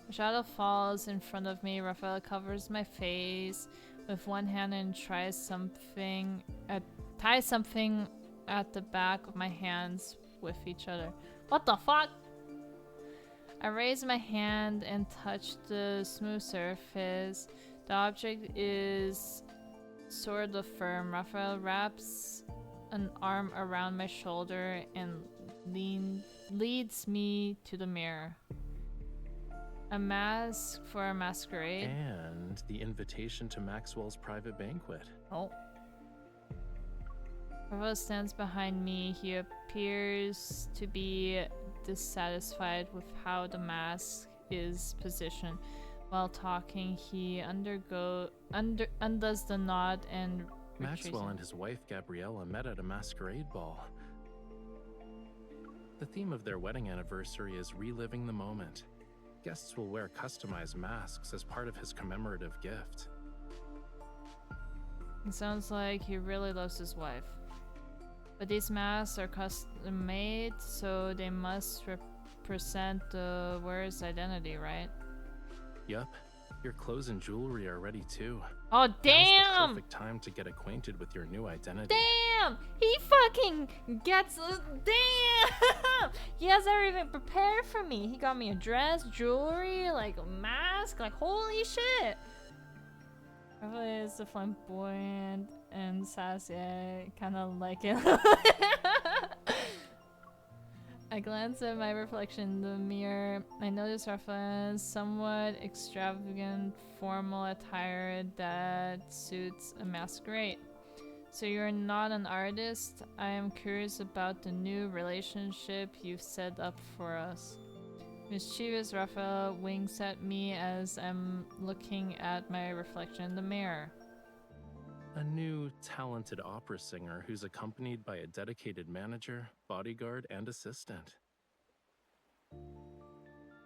A shadow falls in front of me. Raphael covers my face with one hand and ties something at the back of my hands with each other. What the fuck? I raise my hand and touch the smooth surface. The object is sort of firm. Raphael wraps an arm around my shoulder and leads me to the mirror. A mask for a masquerade. And the invitation to Maxwell's private banquet. Oh. Raphael stands behind me. He appears to be dissatisfied with how the mask is positioned. While talking, he undoes the knot and Maxwell and his wife Gabriella met at a masquerade ball. The theme of their wedding anniversary is reliving the moment. Guests will wear customized masks as part of his commemorative gift. It sounds like he really loves his wife. But these masks are custom made, so they must represent the wearer's identity, right? Yup. Your clothes and jewelry are ready too. Oh, damn! Now's the perfect time to get acquainted with your new identity. Damn! He fucking gets... Damn! He has everything prepared for me. He got me a dress, jewelry, like a mask, like holy shit! Probably is the flamboyant and sassy. I kind of like it. I glance at my reflection in the mirror. I notice Raphael's somewhat extravagant formal attire that suits a masquerade. So you're not an artist? I am curious about the new relationship you've set up for us. Mischievous Raphael winks at me as I'm looking at my reflection in the mirror. A new, talented opera singer who's accompanied by a dedicated manager, bodyguard, and assistant.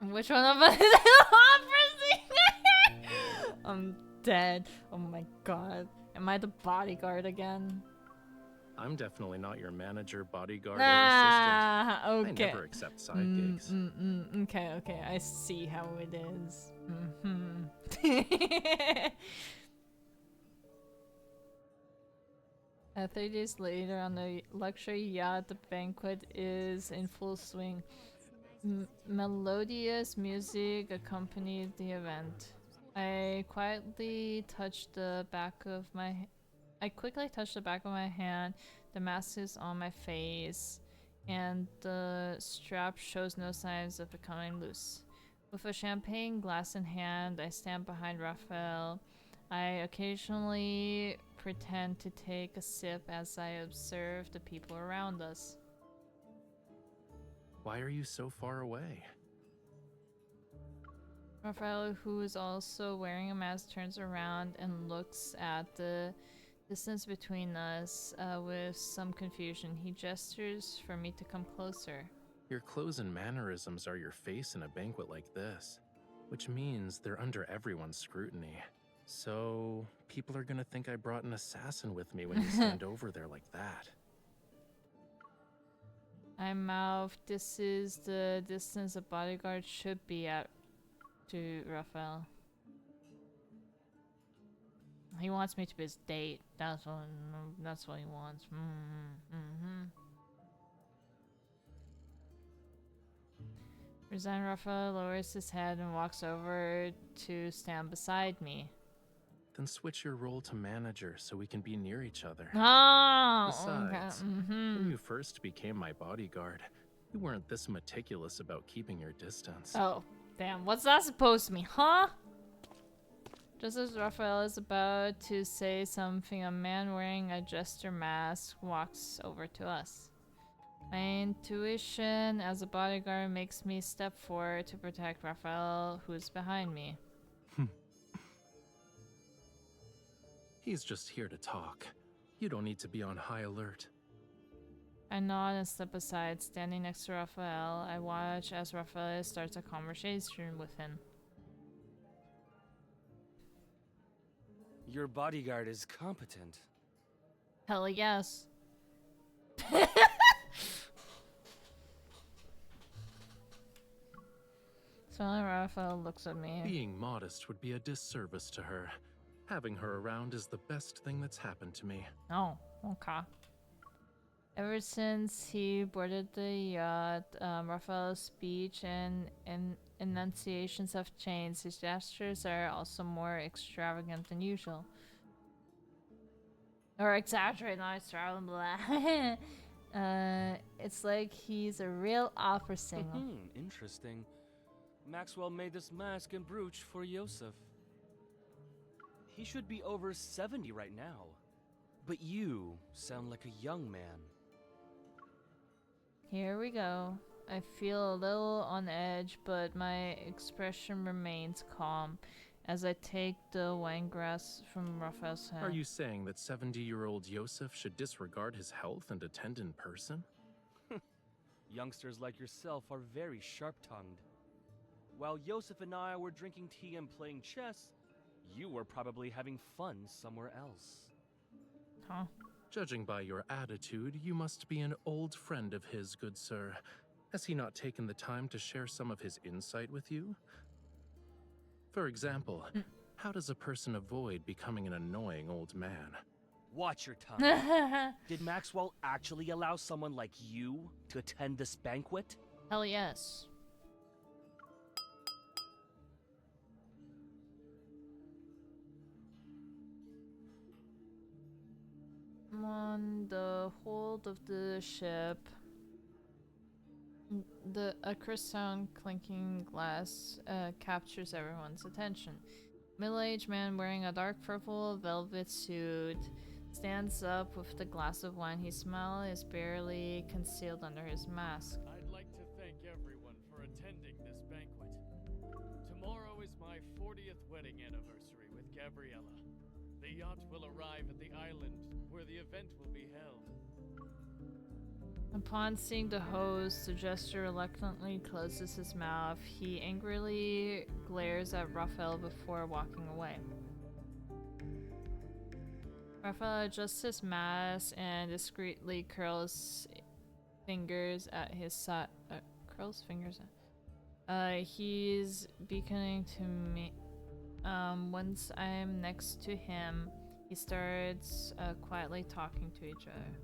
Which one of us is an opera singer? I'm dead. Oh my god. Am I the bodyguard again? I'm definitely not your manager, bodyguard, okay. or assistant. I never accept side gigs. Okay. I see how it is. Mm-hmm. 3 days later, on the luxury yacht, the banquet is in full swing. Melodious music accompanied the event. I quickly touched the back of my hand. The mask is on my face, and the strap shows no signs of becoming loose. With a champagne glass in hand, I stand behind Raphael. I occasionally pretend to take a sip as I observe the people around us. Why are you so far away? Raphael, who is also wearing a mask, turns around and looks at the distance between us with some confusion. He gestures for me to come closer. Your clothes and mannerisms are your face in a banquet like this, which means they're under everyone's scrutiny. So, people are gonna think I brought an assassin with me when you stand over there like that. I mouth, "This is the distance a bodyguard should be at," to Raphael. He wants me to be his date. That's what he wants. Resigned, Raphael lowers his head and walks over to stand beside me. Then switch your role to manager so we can be near each other. Oh, Besides, okay. when you first became my bodyguard, you weren't this meticulous about keeping your distance. Oh, damn. What's that supposed to mean, huh? Just as Raphael is about to say something, a man wearing a jester mask walks over to us. My intuition as a bodyguard makes me step forward to protect Raphael, who's behind me. He's just here to talk. You don't need to be on high alert. I nod and step aside. Standing next to Raphael, I watch as Raphael starts a conversation with him. Your bodyguard is competent. Hell yes. So Raphael looks at me. Being modest would be a disservice to her. Having her around is the best thing that's happened to me. Oh, okay. Ever since he boarded the yacht, Raphael's speech and enunciations have changed. His gestures are also more extravagant than usual. Or exaggerate, not extravagant. It's like he's a real opera singer. Interesting. Maxwell made this mask and brooch for Yosef. He should be over 70 right now. But you sound like a young man. Here we go. I feel a little on edge, but my expression remains calm as I take the wine glass from Raphael's hand. Are you saying that 70-year-old Yosef should disregard his health and attend in person? Youngsters like yourself are very sharp-tongued. While Yosef and I were drinking tea and playing chess, you were probably having fun somewhere else. Huh? Judging by your attitude, you must be an old friend of his, good sir. Has he not taken the time to share some of his insight with you? For example, how does a person avoid becoming an annoying old man? Watch your tongue. Did Maxwell actually allow someone like you to attend this banquet? Hell yes. On the hold of the ship, a crystal clinking glass captures everyone's attention. Middle-aged man wearing a dark purple velvet suit stands up with the glass of wine. His smile is barely concealed under his mask. I'd like to thank everyone for attending this banquet. Tomorrow is my 40th wedding anniversary with Gabriella. The yacht will arrive at the island where the event will be held. Upon seeing the host, the jester reluctantly closes his mouth. He angrily glares at Raphael before walking away. Raphael adjusts his mask and discreetly curls fingers at his side. He's beckoning to me. Once I'm next to him, he starts quietly talking to each other.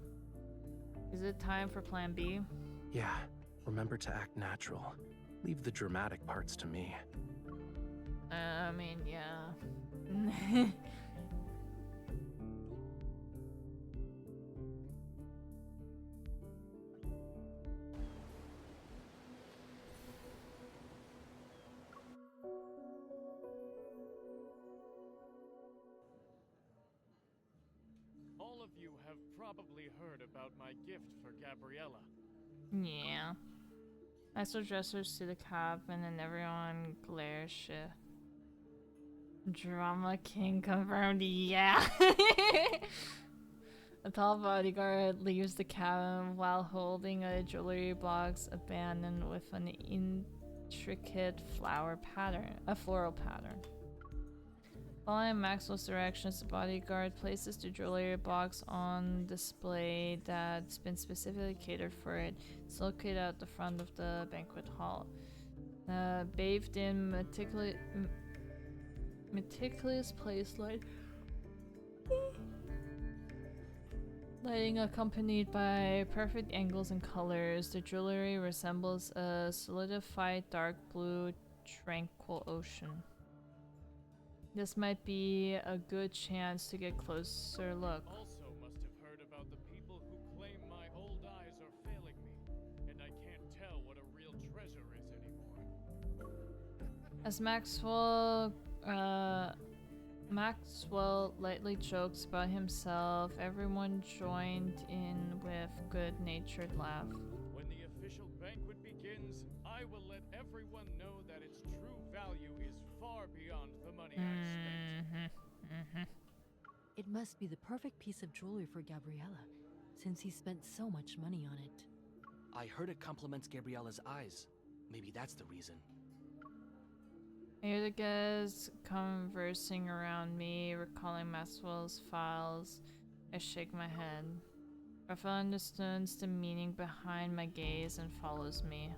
Is it time for plan B? Yeah, remember to act natural. Leave the dramatic parts to me. I mean, yeah. All of you have probably heard about my gift for Gabriella. Yeah. I still dressers to the cabin and everyone glares shit. Drama King confirmed, yeah. A tall bodyguard leaves the cabin while holding a jewelry box abandoned with an intricate floral pattern. Following Maxwell's directions, the bodyguard places the jewelry box on display that's been specifically catered for it. It's located at the front of the banquet hall. Bathed in meticulous place lighting accompanied by perfect angles and colors, the jewelry resembles a solidified dark blue, tranquil ocean. This might be a good chance to get closer look. Also must have heard about the people who claim my old eyes are failing me, and I can't tell what a real treasure is anymore. As Maxwell Maxwell lightly jokes about himself. Everyone joined in with good-natured laugh. When the official banquet begins, I will let everyone know that its true value is far beyond the money I spent. It must be the perfect piece of jewelry for Gabriella, since he spent so much money on it. I heard it compliments Gabriella's eyes. Maybe that's the reason. I hear the guys conversing around me, recalling Maxwell's files. I shake my head. Raphael understands the meaning behind my gaze and follows me.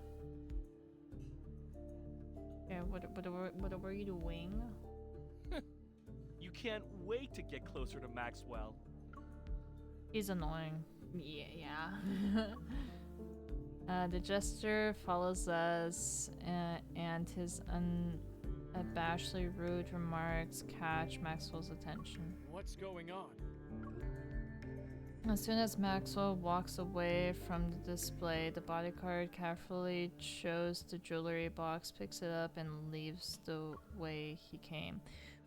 Yeah, what are you doing? You can't wait to get closer to Maxwell. He's annoying. Yeah. The jester follows us, and his unabashedly rude remarks catch Maxwell's attention. What's going on? As soon as Maxwell walks away from the display, the bodyguard carefully shows the jewelry box, picks it up, and leaves the way he came.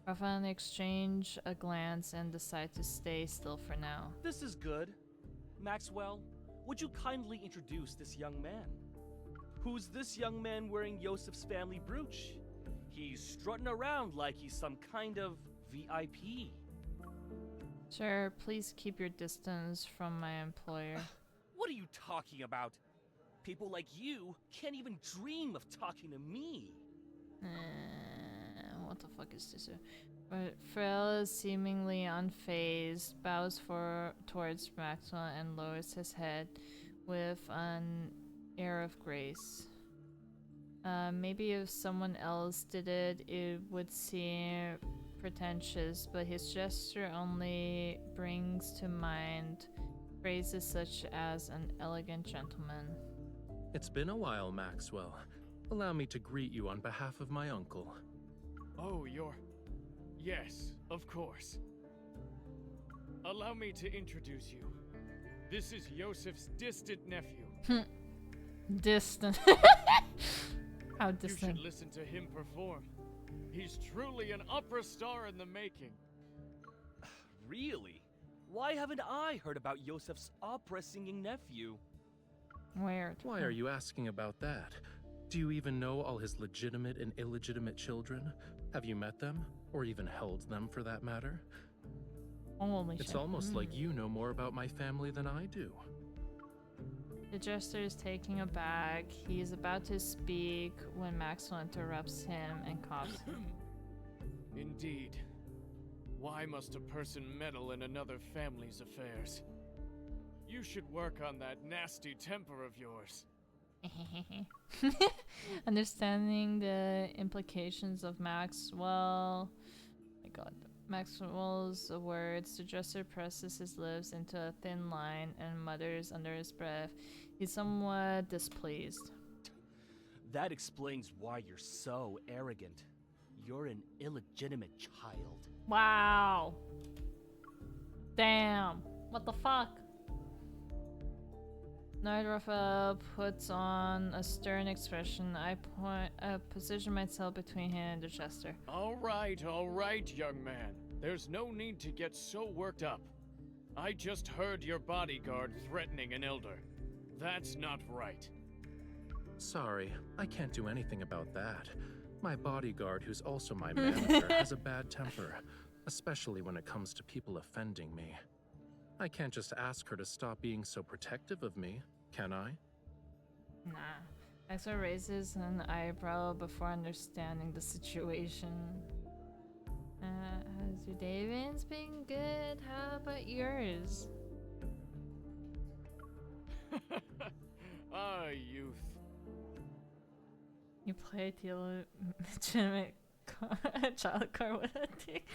Raphael and I exchange a glance and decide to stay still for now. This is good. Maxwell, would you kindly introduce this young man? Who's this young man wearing Yosef's family brooch? He's strutting around like he's some kind of VIP. Sir, please keep your distance from my employer. What are you talking about? People like you can't even dream of talking to me. What the fuck is this? But Frail is seemingly unfazed, bows towards Maxwell and lowers his head with an air of grace. Maybe if someone else did it, it would seem pretentious, but his gesture only brings to mind phrases such as an elegant gentleman. It's been a while, Maxwell. Allow me to greet you on behalf of my uncle. Oh, Yes, of course. Allow me to introduce you. This is Yosef's distant nephew. Distant. How distant? You should listen to him perform. He's truly an opera star in the making. Really? Why haven't I heard about Yosef's opera-singing nephew? Weird. Why are you asking about that? Do you even know all his legitimate and illegitimate children? Have you met them? Or even held them, for that matter? Holy it's shit. Almost like you know more about my family than I do. The jester is taking a bag. He is about to speak when Maxwell interrupts him and coughs. Indeed. Why must a person meddle in another family's affairs? You should work on that nasty temper of yours. Understanding the implications of Maxwell's words, the jester presses his lips into a thin line and mutters under his breath. He's somewhat displeased. That explains why you're so arrogant. You're an illegitimate child. Wow. Damn. What the fuck? Raphael puts on a stern expression. I position myself between him and the jester. All right, young man. There's no need to get so worked up. I just heard your bodyguard threatening an elder. That's not right. Sorry, I can't do anything about that. My bodyguard, who's also my manager, has a bad temper, especially when it comes to people offending me. I can't just ask her to stop being so protective of me, can I? Nah. Maxwell raises an eyebrow before understanding the situation. Has your day been good? How about yours? Ah, youth. You play the illegitimate child card with a dick.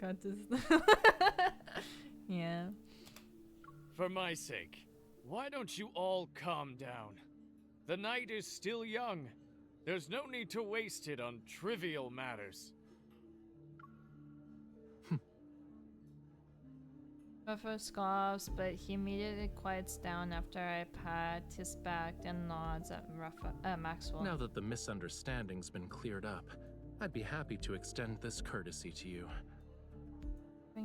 Got this. Yeah. For my sake, why don't you all calm down? The night is still young. There's no need to waste it on trivial matters. Raphael scoffs, but he immediately quiets down after I pat his back and nods at Maxwell. Now that the misunderstanding's been cleared up, I'd be happy to extend this courtesy to you.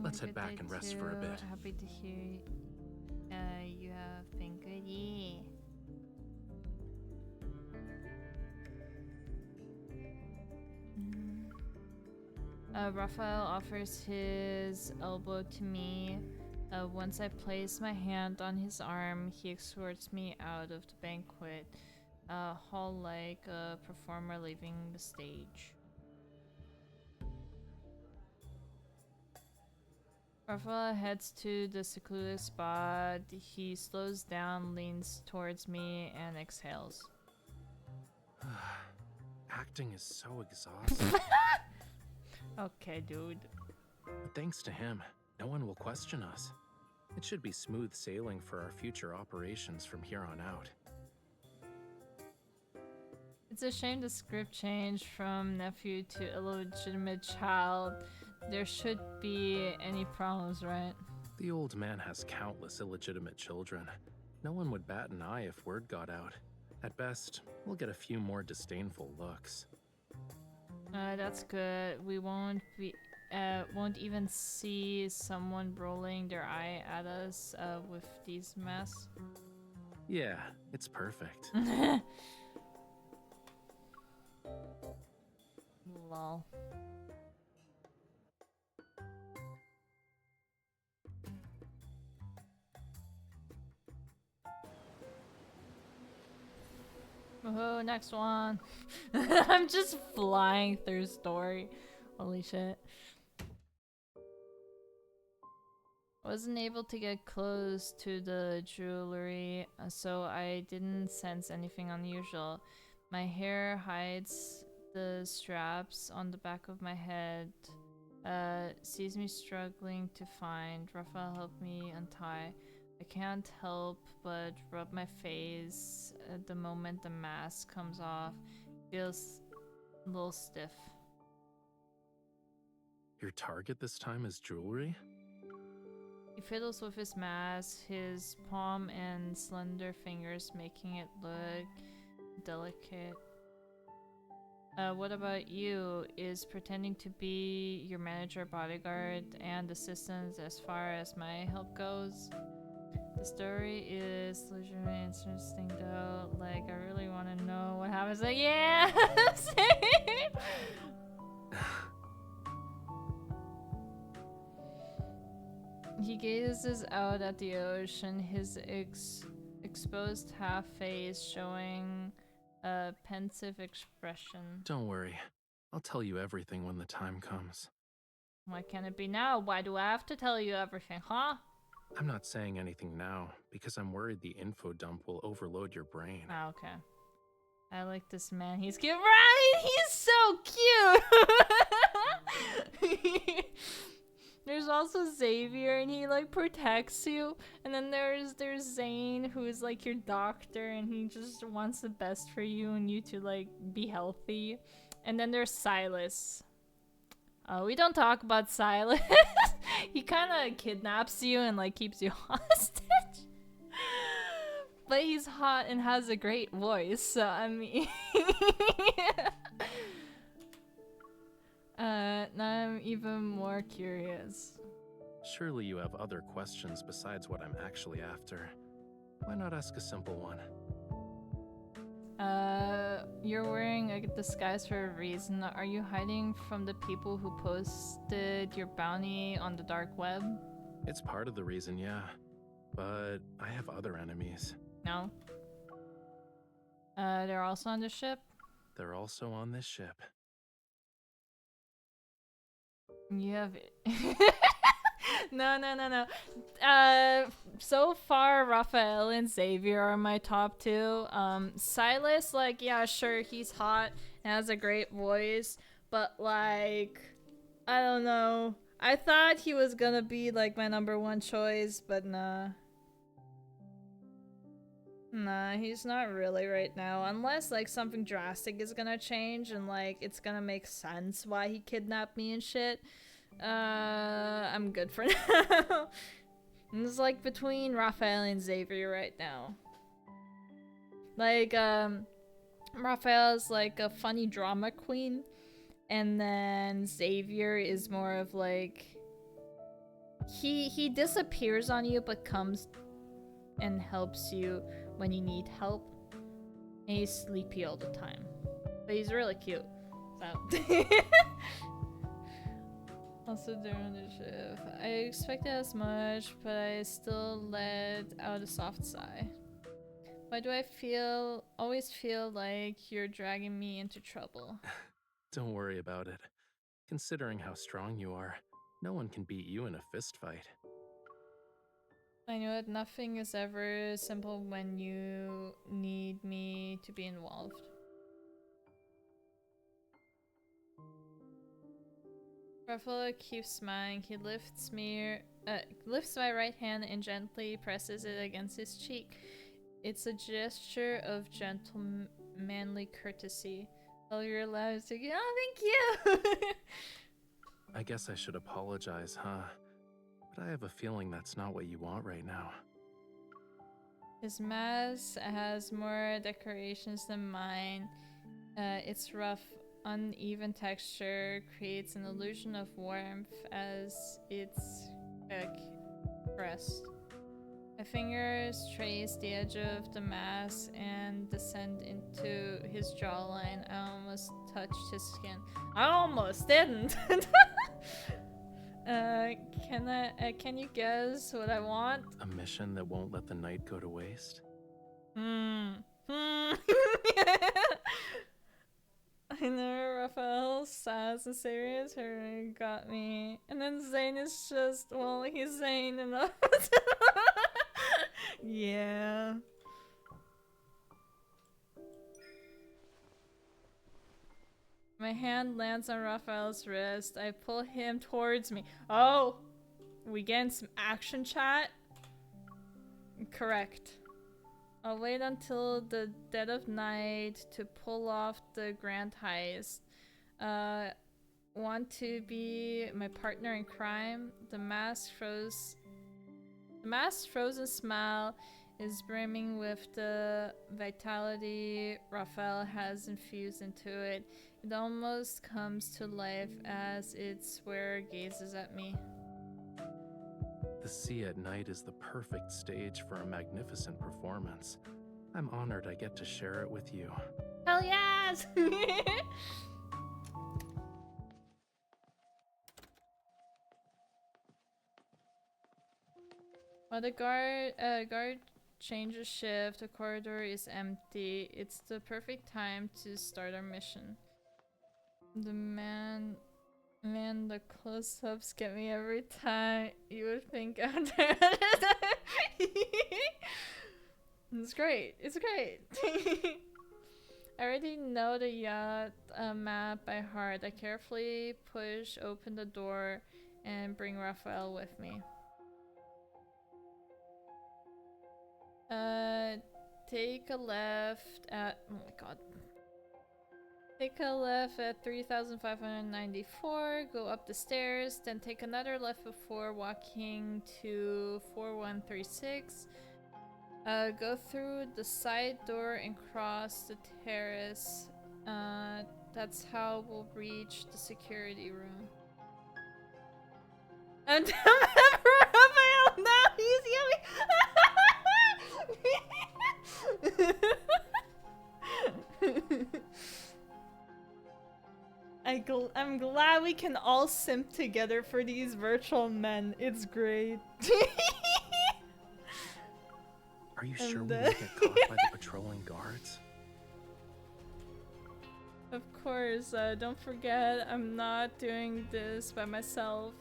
Let's head back and rest for a bit. Happy to hear you have been good. Yeah. Raphael offers his elbow to me. Once I place my hand on his arm, he escorts me out of the banquet hall like a performer leaving the stage. Raphael heads to the secluded spot. He slows down, leans towards me, and exhales. Acting is so exhausting. Okay, dude. But thanks to him, no one will question us. It should be smooth sailing for our future operations from here on out. It's a shame the script changed from nephew to illegitimate child. There should be any problems, right? The old man has countless illegitimate children. No one would bat an eye if word got out. At best, we'll get a few more disdainful looks. That's good. We won't even see someone rolling their eye at us with these masks. Yeah, it's perfect. Lol. Oh, next one. I'm just flying through story. Holy shit. Wasn't able to get close to the jewelry, so I didn't sense anything unusual. My hair hides the straps on the back of my head. Sees me struggling to find. Raphael helped me untie. I can't help but rub my face at the moment the mask comes off. Feels a little stiff. Your target this time is jewelry? He fiddles with his mask, his palm and slender fingers making it look delicate. What about you? Is pretending to be your manager, bodyguard, and assistant as far as my help goes? The story is legitimately interesting though. Like, I really want to know what happens. Like, yeah, same. He gazes out at the ocean, his exposed half face showing a pensive expression. Don't worry. I'll tell you everything when the time comes. Why can't it be now? Why do I have to tell you everything, huh? I'm not saying anything now, because I'm worried the info dump will overload your brain. Ah, okay. I like this man. He's cute. Right? He's so cute! There's also Xavier, and he, like, protects you. And then there's Zane, who is, like, your doctor, and he just wants the best for you and you to, like, be healthy. And then there's Silas. We don't talk about Silas. He kind of kidnaps you and like keeps you hostage. But he's hot and has a great voice, so I mean... now I'm even more curious. Surely you have other questions besides what I'm actually after. Why not ask a simple one? You're wearing a disguise for a reason. Are you hiding from the people who posted your bounty on the dark web? It's part of the reason, yeah. But I have other enemies. No. They're also on the ship? They're also on this ship. You have... No. So far, Raphael and Xavier are my top two. Silas, like, yeah, sure, he's hot and has a great voice, but, like, I don't know. I thought he was gonna be, like, my #1 choice, but nah. Nah, he's not really right now. Unless, like, something drastic is gonna change and, like, it's gonna make sense why he kidnapped me and shit. I'm good for now. It's like between Raphael and Xavier right now. Like, Raphael's like a funny drama queen, And then Xavier is more of like he disappears on you but comes and helps you when you need help. And he's sleepy all the time. But he's really cute. So also during the shift. I expected as much, but I still let out a soft sigh. Why do I always feel like you're dragging me into trouble? Don't worry about it. Considering how strong you are, no one can beat you in a fist fight. I know that nothing is ever simple when you need me to be involved. Raphael keeps smiling. He lifts my right hand and gently presses it against his cheek. It's a gesture of gentle, manly courtesy. All your lives to go. Oh, thank you! I guess I should apologize, huh? But I have a feeling that's not what you want right now. His mask has more decorations than mine. Its rough, uneven texture creates an illusion of warmth as it's pressed. My fingers trace the edge of the mask and descend into his jawline. I almost touched his skin. I almost didn't! Can you guess what I want? A mission that won't let the night go to waste? I know Raphael says and serious her got me. And then Zane is just, well, he's Zane enough. Yeah. My hand lands on Raphael's wrist. I pull him towards me. Oh! We getting some action chat? Correct. I'll wait until the dead of night to pull off the grand heist. Want to be my partner in crime? The mask's frozen smile is brimming with the vitality Raphael has infused into it. It almost comes to life as its wearer gazes at me. The sea at night is the perfect stage for a magnificent performance. I'm honored I get to share it with you. Hell yes! While the guard changes shift, the corridor is empty. It's the perfect time to start our mission. The close-ups get me every time. You would think after. It's great. It's great. I already know the yacht map by heart. I carefully push open the door and bring Raphael with me. Take a left at, oh my god. Take a left at 3594, go up the stairs, then take another left before walking to 4136. Go through the side door and cross the terrace. That's how we'll reach the security room. And Raphael, now he's yelling. I'm glad we can all simp together for these virtual men. It's great. Are you sure we won't get caught by the patrolling guards? Of course, don't forget I'm not doing this by myself.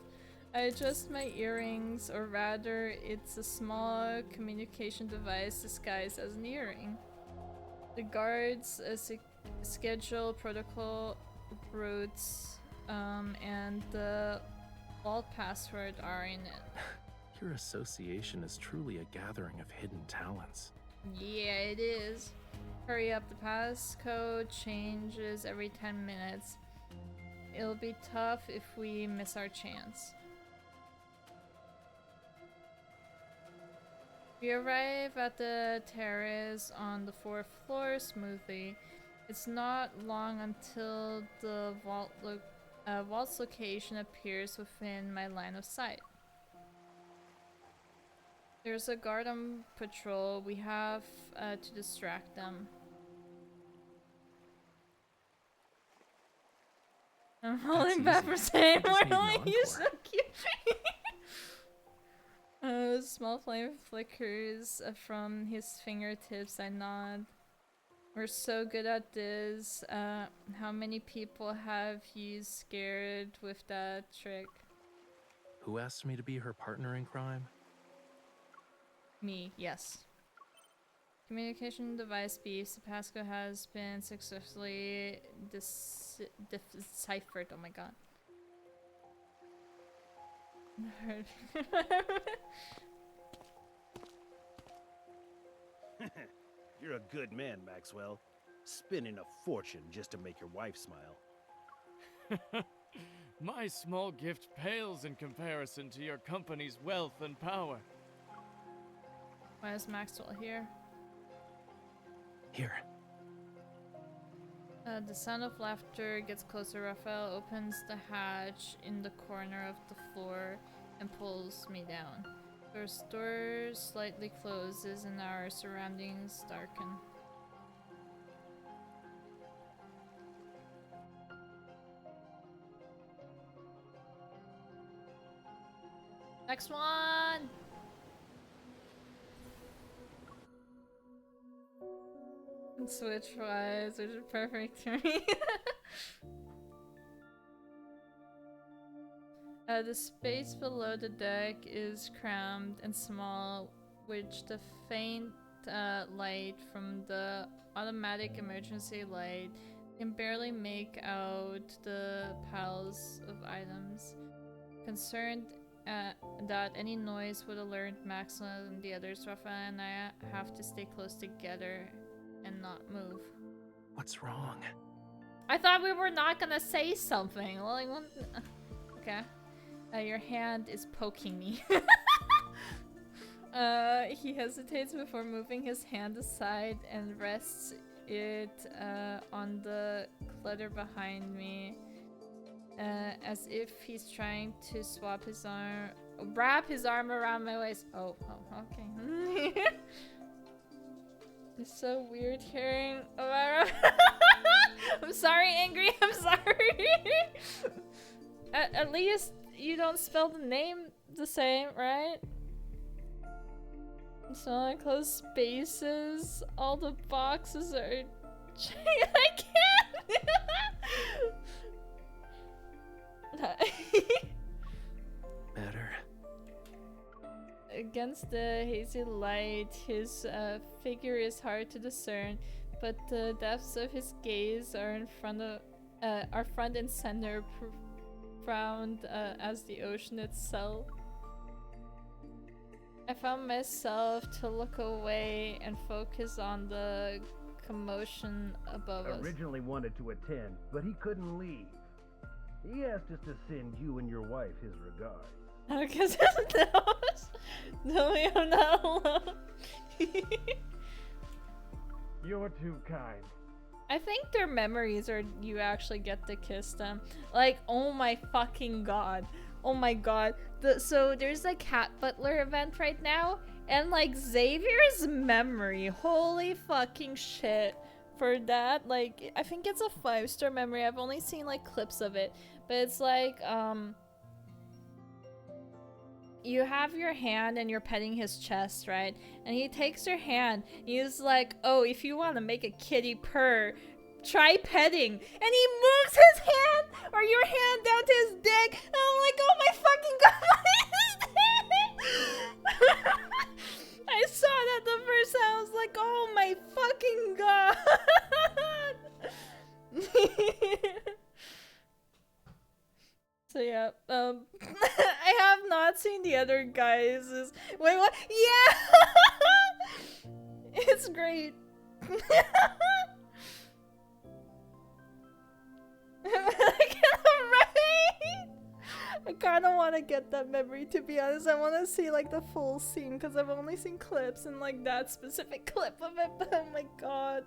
I adjust my earrings, or rather, it's a small communication device disguised as an earring. The guards schedule protocol routes, and the vault password are in it. Your association is truly a gathering of hidden talents. Yeah, it is. Hurry up, the passcode changes every 10 minutes. It'll be tough if we miss our chance. We arrive at the terrace on the 4th floor smoothly. It's not long until the vault's location appears within my line of sight. There's a guard on patrol. We have to distract them. I'm holding back for saying more like you're so cute. Small flame flickers from his fingertips. I nod. We're so good at this. How many people have you scared with that trick? Who asked me to be her partner in crime? Me, yes. Communication device beeps. Pasco has been successfully deciphered. Oh my god. You're a good man, Maxwell. Spending a fortune just to make your wife smile. My small gift pales in comparison to your company's wealth and power. Why is Maxwell here? Here. The sound of laughter gets closer. Raphael opens the hatch in the corner of the floor and pulls me down. The door slightly closes and our surroundings darken. Next one! Switch wise, which is perfect for me. The space below the deck is cramped and small, which the faint light from the automatic emergency light can barely make out the piles of items. Concerned that any noise would alert Maxwell and the others, Rafa and I have to stay close together and not move. What's wrong? I thought we were not gonna say something. Well, okay. Your hand is poking me. He hesitates before moving his hand aside and rests it on the clutter behind me, as if he's trying to wrap his arm around my waist. Oh, okay. It's so weird hearing about. I'm sorry, Angry. I'm sorry. At least you don't spell the name the same, right? So I close spaces. All the boxes are. I can't. Better. Against the hazy light, his figure is hard to discern, but the depths of his gaze are front and center, profound as the ocean itself. I found myself to look away and focus on the commotion above us. Originally wanted to attend, but he couldn't leave. He asked us to send you and your wife his regards. Because his nose. No, I'm not alone. You're too kind. I think their memories are you actually get to kiss them. Like, oh my fucking god. Oh my god. So there's a cat butler event right now, and like Xavier's memory, holy fucking shit. For that, like, I think it's a 5-star memory. I've only seen like clips of it, but it's like you have your hand and you're petting his chest, right? And he takes your hand. He's like, oh, if you want to make a kitty purr, try petting. And he moves his hand or your hand down to his dick. And I'm like, oh my fucking god. I saw that the first time. I was like, oh my fucking god. So yeah, I have not seen the other guys. Wait, what? Yeah! It's great. I kind of want to get that memory, to be honest. I want to see like the full scene because I've only seen clips and like that specific clip of it, but oh my god.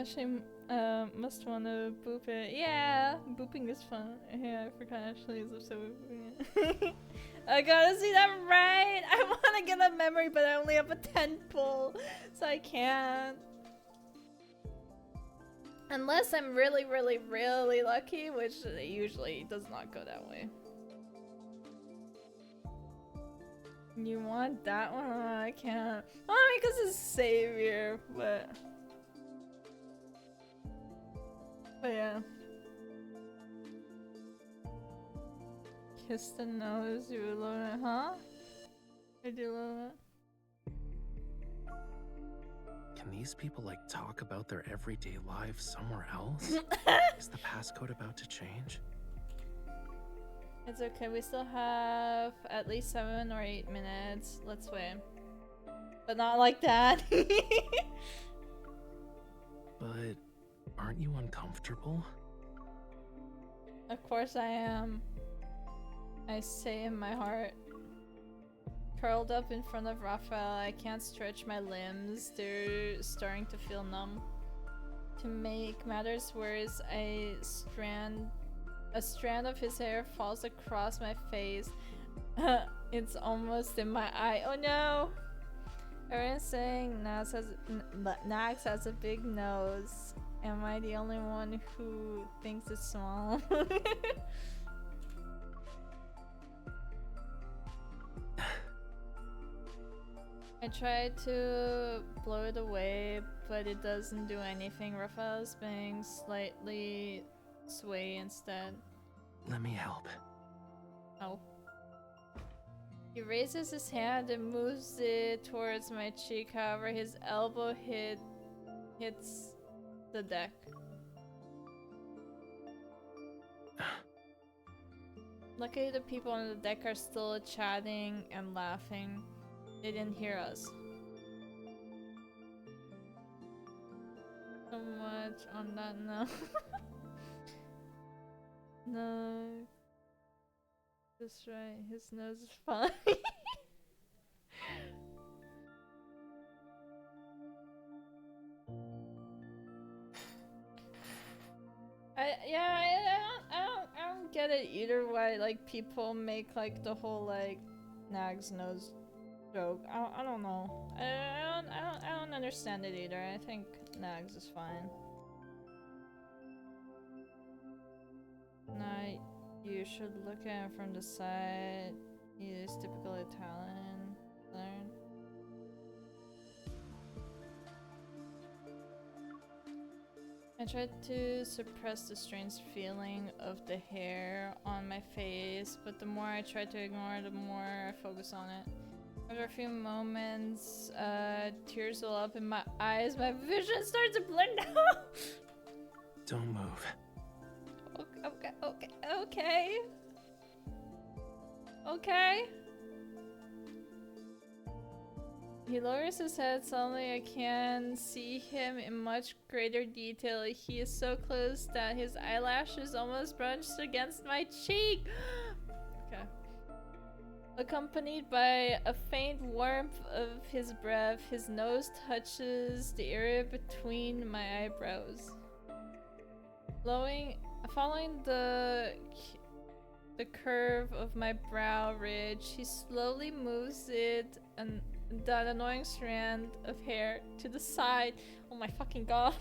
Ashley must want to boop it. Yeah, booping is fun. Yeah, I forgot Ashley is upset with booping it. I gotta see that right! I wanna get a memory, but I only have a 10 pull, so I can't. Unless I'm really, really, really lucky, which usually does not go that way. You want that one? I can't. Oh, because it's Savior, but yeah. Kiss the nose, you love it, huh? I do love it. Can these people like talk about their everyday lives somewhere else? Is the passcode about to change? It's okay, we still have at least 7 or 8 minutes. Let's wait. But not like that. But aren't you uncomfortable? Of course I am. I say in my heart. Curled up in front of Raphael, I can't stretch my limbs. They're starting to feel numb. To make matters worse, a strand of his hair falls across my face. It's almost in my eye. Oh no! Everyone's saying Nax has a big nose. Am I the only one who thinks it's small? I tried to blow it away, but it doesn't do anything. Raphael's being slightly sway instead. Let me help. Oh. He raises his hand and moves it towards my cheek, however his elbow hits the deck. Luckily the people on the deck are still chatting and laughing. They didn't hear us. So much on that note. No. That's right, his nose is fine. I don't get it either why like people make like the whole like Nag's nose joke. I don't know. I don't understand it either. I think Nags is fine. Nah, you should look at him from the side. He is typical Italian. Learn. I tried to suppress the strange feeling of the hair on my face, but the more I try to ignore it, the more I focus on it. After a few moments, tears well up in my eyes, my vision starts to blend out. Don't move. Okay. He lowers his head. Suddenly I can see him in much greater detail. He is so close that his eyelashes almost brunched against my cheek. Okay. Accompanied by a faint warmth of his breath, his nose touches the area between my eyebrows. Following the curve of my brow ridge, he slowly moves it and that annoying strand of hair to the side. Oh my fucking god.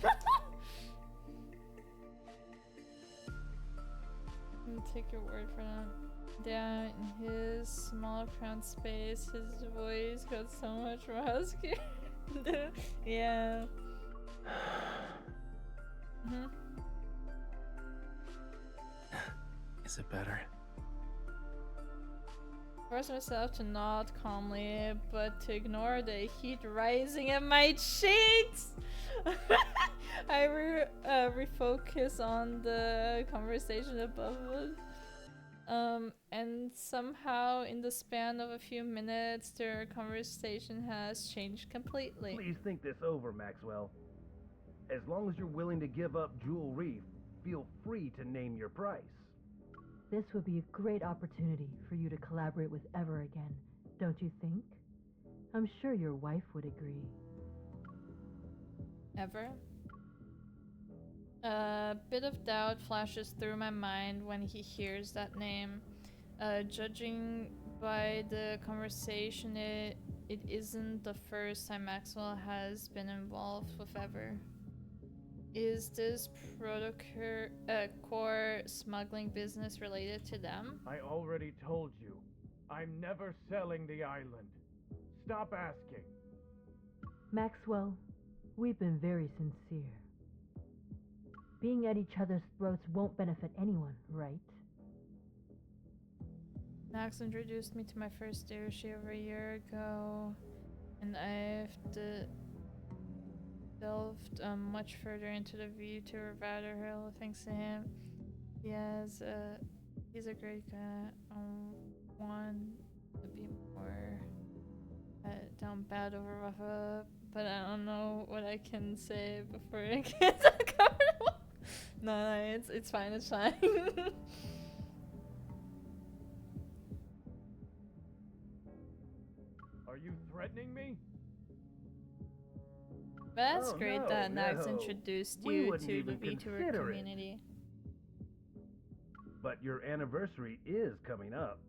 I'm gonna take your word for that. Down in his small crown space, his voice got so much more husky. Yeah. Is it better? Force myself to nod calmly, but to ignore the heat rising in my cheeks. I refocus on the conversation above us. And somehow in the span of a few minutes, their conversation has changed completely. Please think this over, Maxwell. As long as you're willing to give up Jewel Reef, feel free to name your price. This would be a great opportunity for you to collaborate with Ever again, don't you think? I'm sure your wife would agree. Ever? A bit of doubt flashes through my mind when he hears that name. Judging by the conversation, it isn't the first time Maxwell has been involved with Ever. Is this core smuggling business related to them? I already told you. I'm never selling the island. Stop asking. Maxwell, we've been very sincere. Being at each other's throats won't benefit anyone, right? Max introduced me to my first Deroshi over a year ago, and I've delved much further into the VTuber rabbit hole thanks to him. He's a great guy. I want to be more down bad over Rafa, but I don't know what I can say before I get uncomfortable. No, it's fine, it's fine. Are you threatening me? That's Oh, great no, that Nax no. introduced We you wouldn't to the even VTuber consider it. community. But your anniversary is coming up.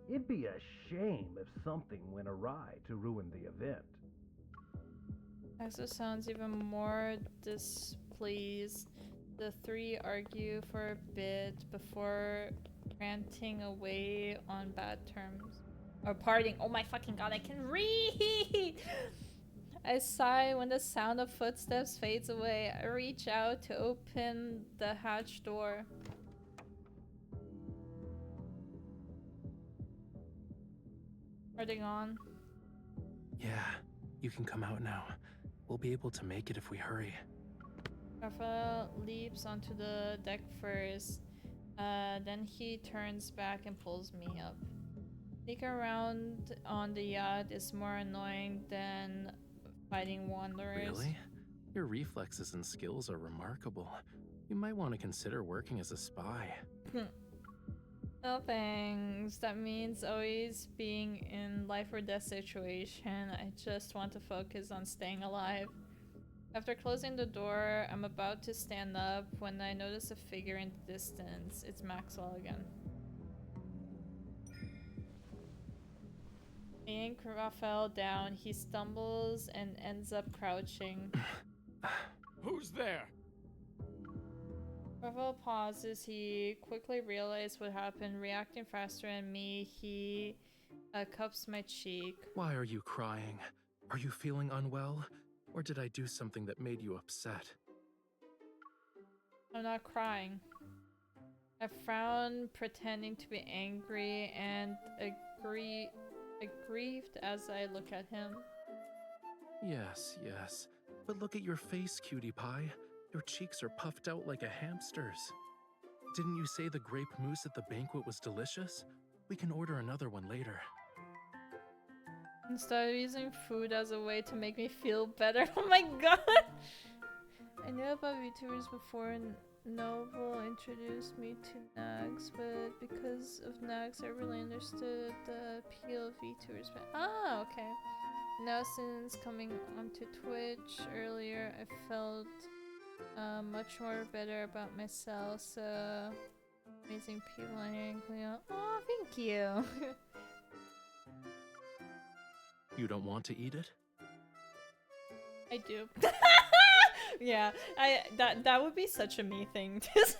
It'd be a shame if something went awry to ruin the event. Axel sounds even more displeased. The three argue for a bit before ranting away on bad terms. Or parting. Oh my fucking god, I can read! I sigh when the sound of footsteps fades away. I reach out to open the hatch door. Are they gone? Yeah, you can come out now. We'll be able to make it if we hurry. Raphael leaps onto the deck first. Then he turns back and pulls me up. Sneaking around on the yacht is more annoying than fighting wanderers. Really? Your reflexes and skills are remarkable. You might want to consider working as a spy. No thanks. That means always being in life or death situation. I just want to focus on staying alive. After closing the door, I'm about to stand up when I notice a figure in the distance. It's Maxwell again. I yank Raphael down. He stumbles and ends up crouching. Who's there? Raphael pauses. He quickly realizes what happened. Reacting faster than me, he cups my cheek. Why are you crying? Are you feeling unwell? Or did I do something that made you upset? I'm not crying. I frown, pretending to be angry and aggrieved as I look at him. Yes, yes. But look at your face, cutie pie. Your cheeks are puffed out like a hamster's. Didn't you say the grape mousse at the banquet was delicious? We can order another one later. Instead of using food as a way to make me feel better. Oh my god! I knew about VTubers before Noble introduced me to Nags, but because of Nags I really understood the appeal of VTubers. Ah, okay. Now since coming onto Twitch earlier, I felt much more better about myself, so amazing people hanging out. Oh, thank you. You don't want to eat it? I do. Yeah, that would be such a me thing to say.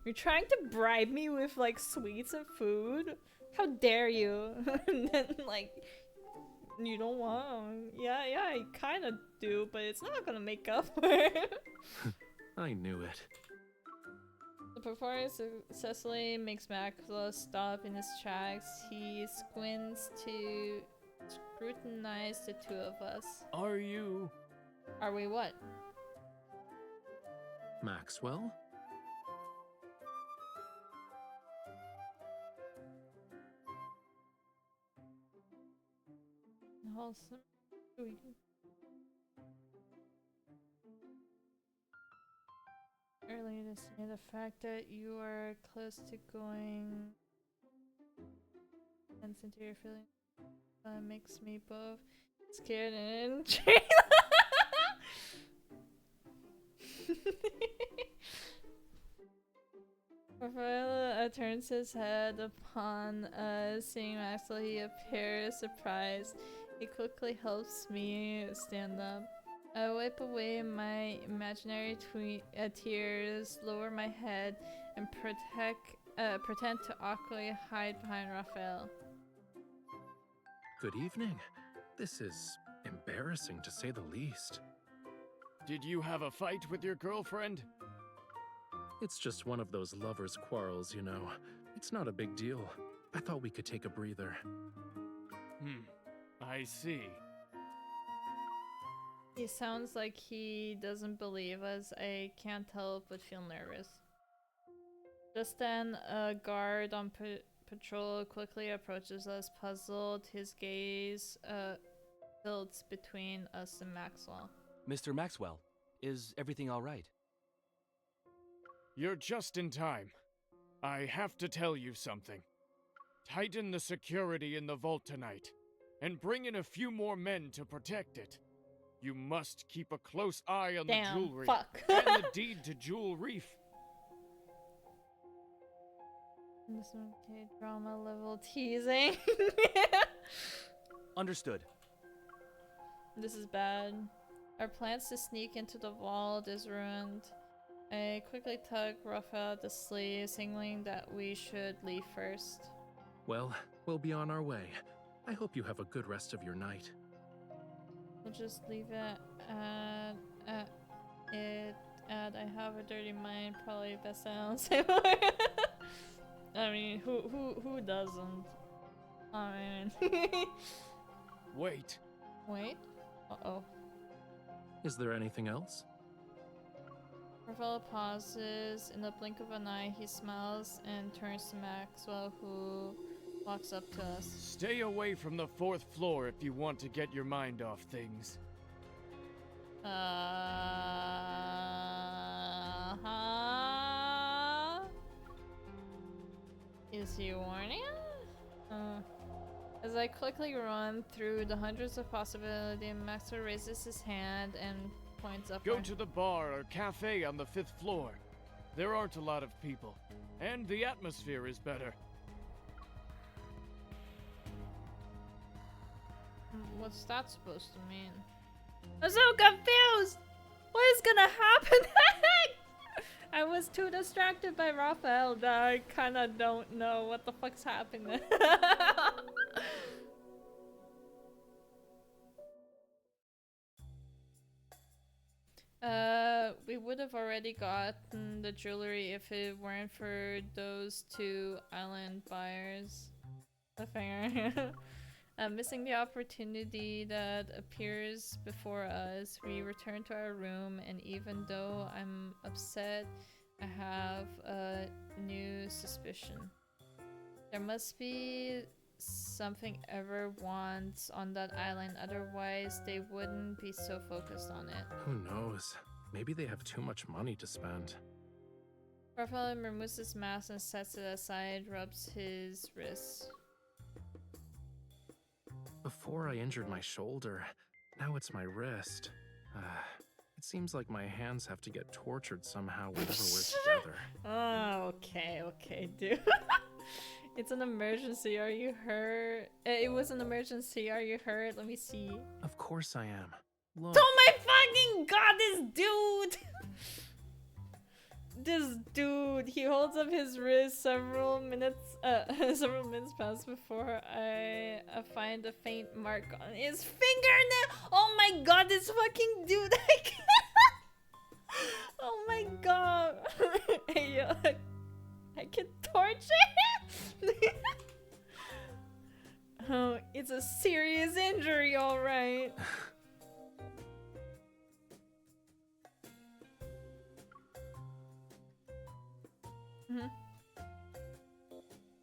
You're trying to bribe me with like sweets and food? How dare you? And then like you don't want. Yeah, I kind of do, but it's not gonna make up for it. I knew it. The performance of Cecily makes Maxwell stop in his tracks. He squints to scrutinize the two of us. Are you? Are we what? Maxwell? Wholesome. Earlier this year, the fact that you are close to going and into your feelings makes me both scared and intrigued. Raphael turns his head upon seeing Maxwell. He appears surprised. He quickly helps me stand up. I wipe away my imaginary tears, lower my head, and pretend to awkwardly hide behind Raphael. Good evening. This is embarrassing to say the least. Did you have a fight with your girlfriend? It's just one of those lovers' quarrels, you know. It's not a big deal. I thought we could take a breather. I see. He sounds like he doesn't believe us. I can't help but feel nervous. Just then, a guard on patrol quickly approaches us, puzzled. His gaze tilts between us and Maxwell. Mr. Maxwell, is everything all right? You're just in time. I have to tell you something. Tighten the security in the vault tonight, and bring in a few more men to protect it. You must keep a close eye on the jewelry and the deed to Jewel Reef. This okay, drama level teasing. Understood. This is bad. Our plans to sneak into the vault is ruined. I quickly tug Raphael at the sleeve, signaling that we should leave first. Well, we'll be on our way. I hope you have a good rest of your night. We'll just leave it at I have a dirty mind, probably best I don't say more. I mean, who doesn't? I mean... Wait. Wait? Uh-oh. Is there anything else? Raphael pauses. In the blink of an eye, he smiles and turns to Maxwell, who walks up to us. Stay away from the 4th floor if you want to get your mind off things. Is he warning us? As I quickly run through the hundreds of possibilities, Maxwell raises his hand and points up. Go to the bar or cafe on the 5th floor. There aren't a lot of people, and the atmosphere is better. What's that supposed to mean? I'm so confused! What is gonna happen next? I was too distracted by Raphael that I kinda don't know what the fuck's happening. We would have already gotten the jewelry if it weren't for those 2 island buyers. Missing the opportunity that appears before us, we return to our room, and even though I'm upset, I have a new suspicion. There must be something Ever wants on that island, otherwise they wouldn't be so focused on it. Who knows? Maybe they have too much money to spend. Raphael removes his mask and sets it aside, rubs his wrist. Before I injured my shoulder, now it's my wrist. It seems like my hands have to get tortured somehow whenever we're together. Oh, okay, dude. It's an emergency, are you hurt? It was an emergency, are you hurt? Let me see. Of course I am. Look. Oh my fucking god, this dude! This dude, he holds up his wrist. Several minutes pass before I find a faint mark on his fingernail. Oh my god, this fucking dude! Oh my god! Hey, I can torture him. Oh, it's a serious injury, all right.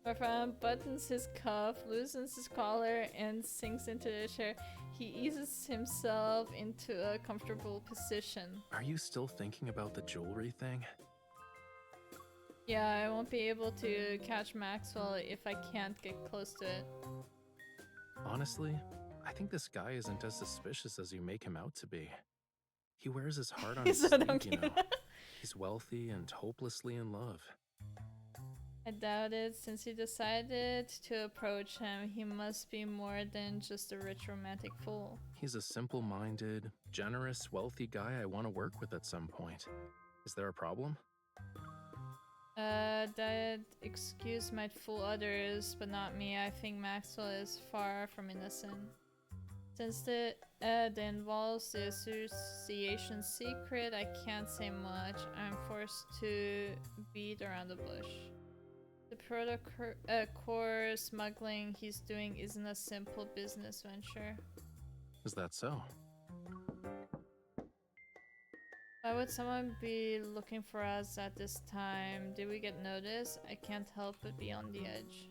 Raphael buttons his cuff, loosens his collar, and sinks into the chair. He eases himself into a comfortable position. Are you still thinking about the jewelry thing? Yeah, I won't be able to catch Maxwell if I can't get close to it. Honestly, I think this guy isn't as suspicious as you make him out to be. He wears his heart on his sleeve, you know. He's wealthy and hopelessly in love. I doubt it, since you decided to approach him, he must be more than just a rich romantic fool. He's a simple-minded, generous, wealthy guy I want to work with at some point. Is there a problem? That excuse might fool others, but not me. I think Maxwell is far from innocent. Since that involves the association's secret, I can't say much. I'm forced to beat around the bush. The proto-core smuggling he's doing isn't a simple business venture. Is that so? Why would someone be looking for us at this time? Did we get noticed? I can't help but be on the edge.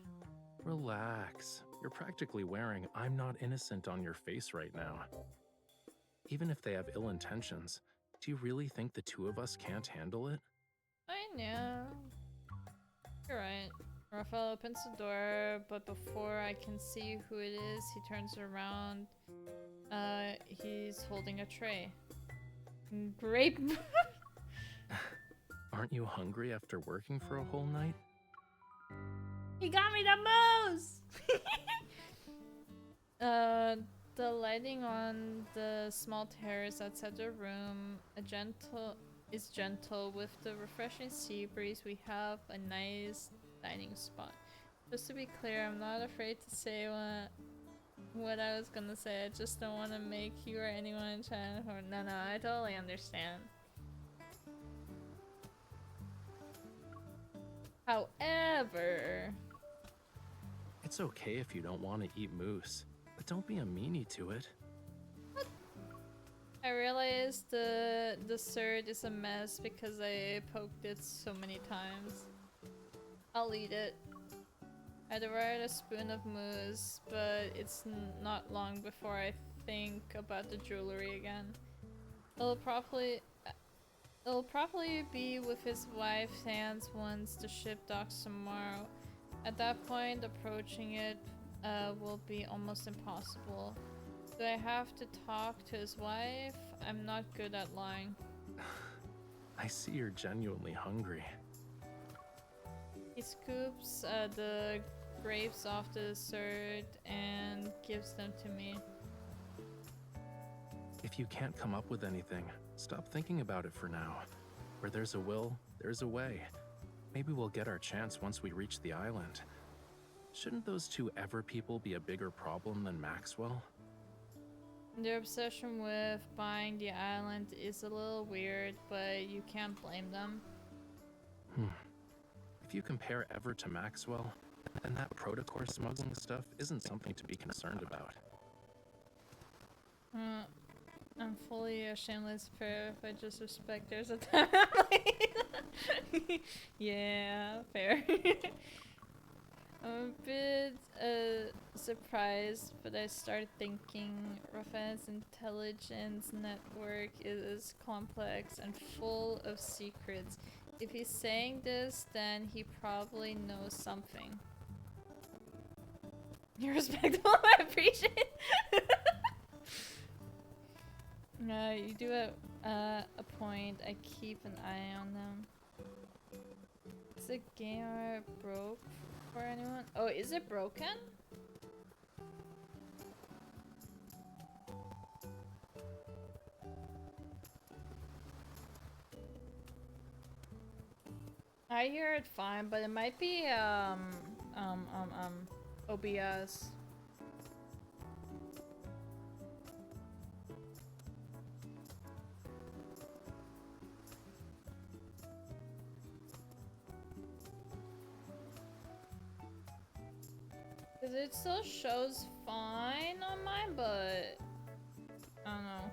Relax. You're practically wearing "I'm not innocent" on your face right now. Even if they have ill intentions, do you really think the two of us can't handle it? I know. You're right. Raphael opens the door, but before I can see who it is, he turns around. He's holding a tray. Grape. Aren't you hungry after working for a whole night? He got me the moose! The lighting on the small terrace outside the room is gentle with the refreshing sea breeze. We have a nice dining spot. Just to be clear, I'm not afraid to say what I was gonna say. I just don't want to make you or anyone in China. No, I totally understand. However, It's okay if you don't want to eat moose, but don't be a meanie to it. I realize the dessert is a mess because I poked it so many times. I'll eat it. I devoured a spoon of mousse, but it's not long before I think about the jewelry again. It'll probably be with his wife's hands once the ship docks tomorrow. At that point, approaching it will be almost impossible. Do I have to talk to his wife? I'm not good at lying. I see you're genuinely hungry. He scoops the grapes off the dessert and gives them to me. If you can't come up with anything, stop thinking about it for now. Where there's a will, there's a way. Maybe we'll get our chance once we reach the island. Shouldn't those two Ever people be a bigger problem than Maxwell? Their obsession with buying the island is a little weird, but you can't blame them. If you compare Ever to Maxwell, then that protocore smuggling stuff isn't something to be concerned about. I'm fully a shameless pair if I just respect there's a family. Yeah, fair. I'm a bit surprised, but I start thinking Raphael's intelligence network is complex and full of secrets. If he's saying this, then he probably knows something. You're respectable, I appreciate it. You do a point. I keep an eye on them. Is the game broke for anyone? Oh, is it broken? I hear it fine, but it might be OBS. Cause it still shows fine on mine, but I don't know.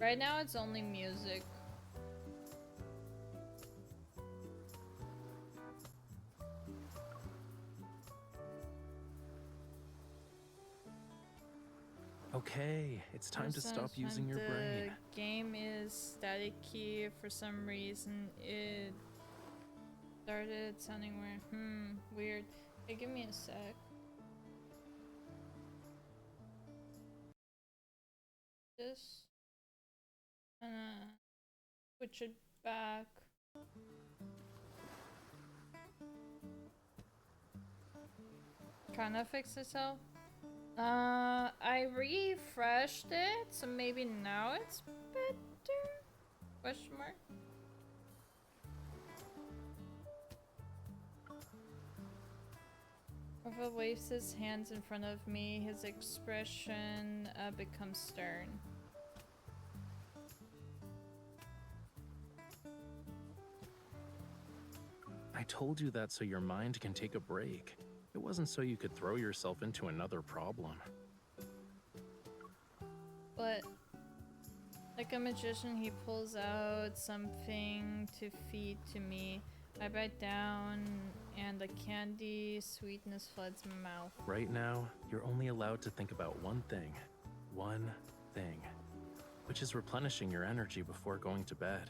Right now it's only music. Okay, it's time to stop using your brain. The game is static key for some reason. It started sounding weird. Weird. Hey, give me a sec. This. Switch it back. kind of fix itself. I refreshed it, so maybe now it's better? Question mark? Rafael waves his hands in front of me. His expression becomes stern. I told you that so your mind can take a break. It wasn't so you could throw yourself into another problem. But like a magician, he pulls out something to feed to me. I bite down and the candy sweetness floods my mouth. Right now, you're only allowed to think about one thing. One thing. Which is replenishing your energy before going to bed.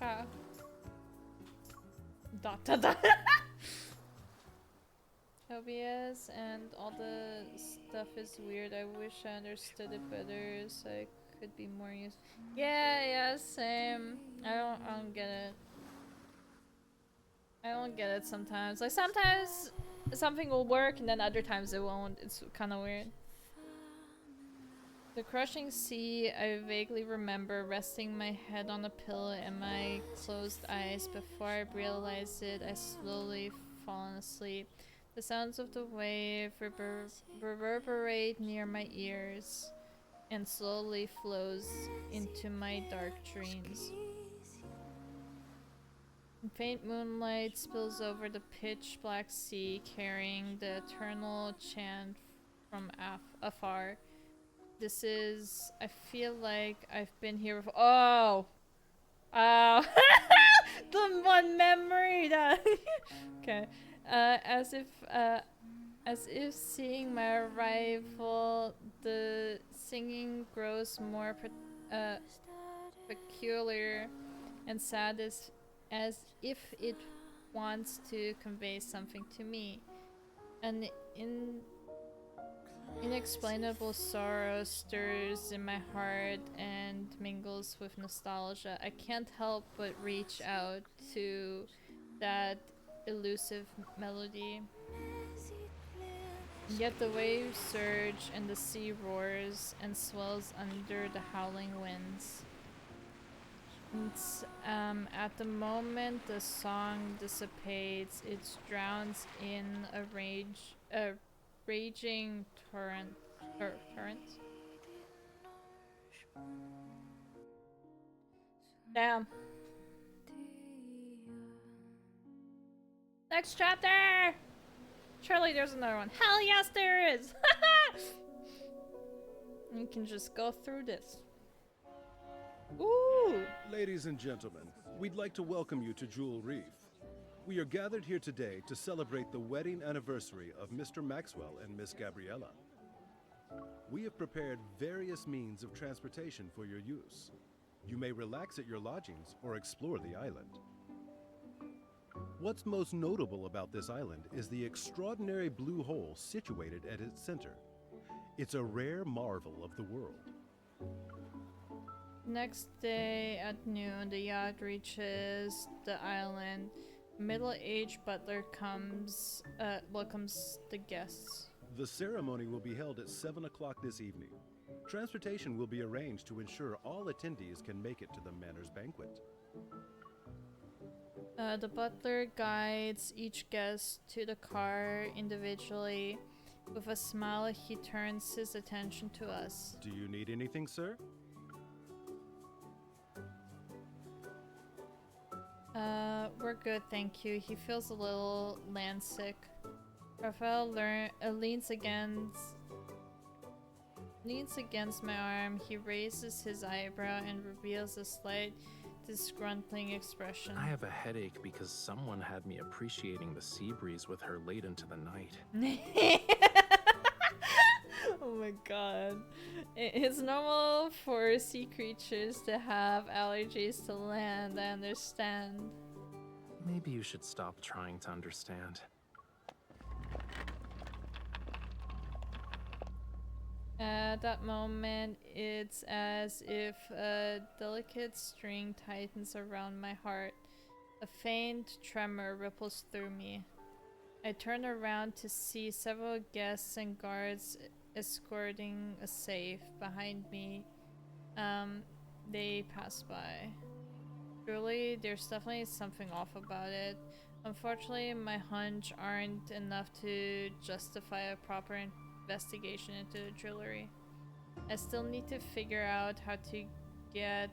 Ah. Dot dot dot. OBS and all the stuff is weird. I wish I understood it better so I could be more useful. Yeah, same. I don't get it. I don't get it sometimes. Like sometimes something will work and then other times it won't. It's kind of weird. The crushing sea, I vaguely remember resting my head on a pillow and my closed eyes. Before I realized it, I slowly fallen asleep. The sounds of the wave reverberate near my ears and slowly flows into my dark dreams. Faint moonlight spills over the pitch black sea, carrying the eternal chant from afar. This is... I feel like I've been here before. Oh! Oh! The one memory that... Okay. As if seeing my arrival, the singing grows more peculiar and sad as if it wants to convey something to me. An inexplainable sorrow stirs in my heart and mingles with nostalgia. I can't help but reach out to that elusive melody. Yet the waves surge and the sea roars and swells under the howling winds. And, at the moment the song dissipates, it drowns in a raging torrent. Damn. Next chapter! Surely there's another one. Hell yes there is! You can just go through this. Ooh! Ladies and gentlemen, we'd like to welcome you to Jewel Reef. We are gathered here today to celebrate the wedding anniversary of Mr. Maxwell and Miss Gabriella. We have prepared various means of transportation for your use. You may relax at your lodgings or explore the island. What's most notable about this island is the extraordinary blue hole situated at its center. It's a rare marvel of the world. Next day at noon, the yacht reaches the island. Middle-aged butler welcomes the guests. The ceremony will be held at 7 o'clock this evening. Transportation will be arranged to ensure all attendees can make it to the manor's banquet. The butler guides each guest to the car individually. With a smile, he turns his attention to us. Do you need anything, sir? We're good, thank you. He feels a little land sick. Raphael leans against my arm. He raises his eyebrow and reveals a slight disgruntling expression. I have a headache because someone had me appreciating the sea breeze with her late into the night. Oh my god. It's normal for sea creatures to have allergies to land, I understand. Maybe you should stop trying to understand. At that moment, it's as if a delicate string tightens around my heart. A faint tremor ripples through me. I I turn around to see several guests and guards escorting a safe. Behind me, they pass by. Surely, there's definitely something off about it. Unfortunately, my hunch aren't enough to justify a proper investigation into the jewelry. I still need to figure out how to get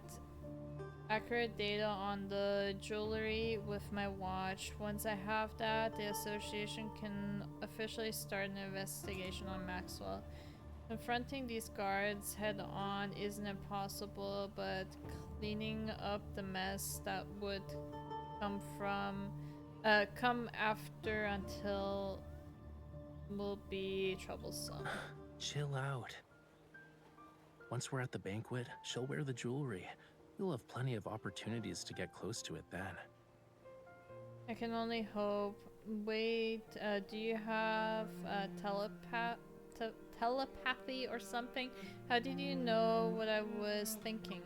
accurate data on the jewelry with my watch. Once I have that, the association can officially start an investigation on Maxwell. Confronting these guards head-on isn't impossible, but cleaning up the mess that would come after until will be troublesome. Chill out. Once we're at the banquet, she'll wear the jewelry. You'll have plenty of opportunities to get close to it then. I can only hope. Wait, do you have telepathy or something? How did you know what I was thinking?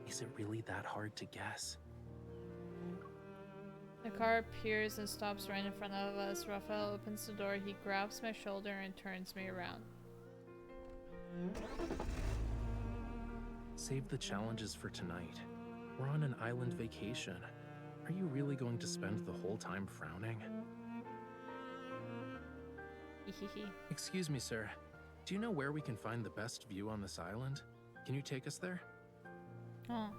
Is it really that hard to guess? The car appears and stops right in front of us. Raphael opens the door, he grabs my shoulder and turns me around. Save the challenges for tonight. We're on an island vacation. Are you really going to spend the whole time frowning? Excuse me, sir. Do you know where we can find the best view on this island? Can you take us there? Oh.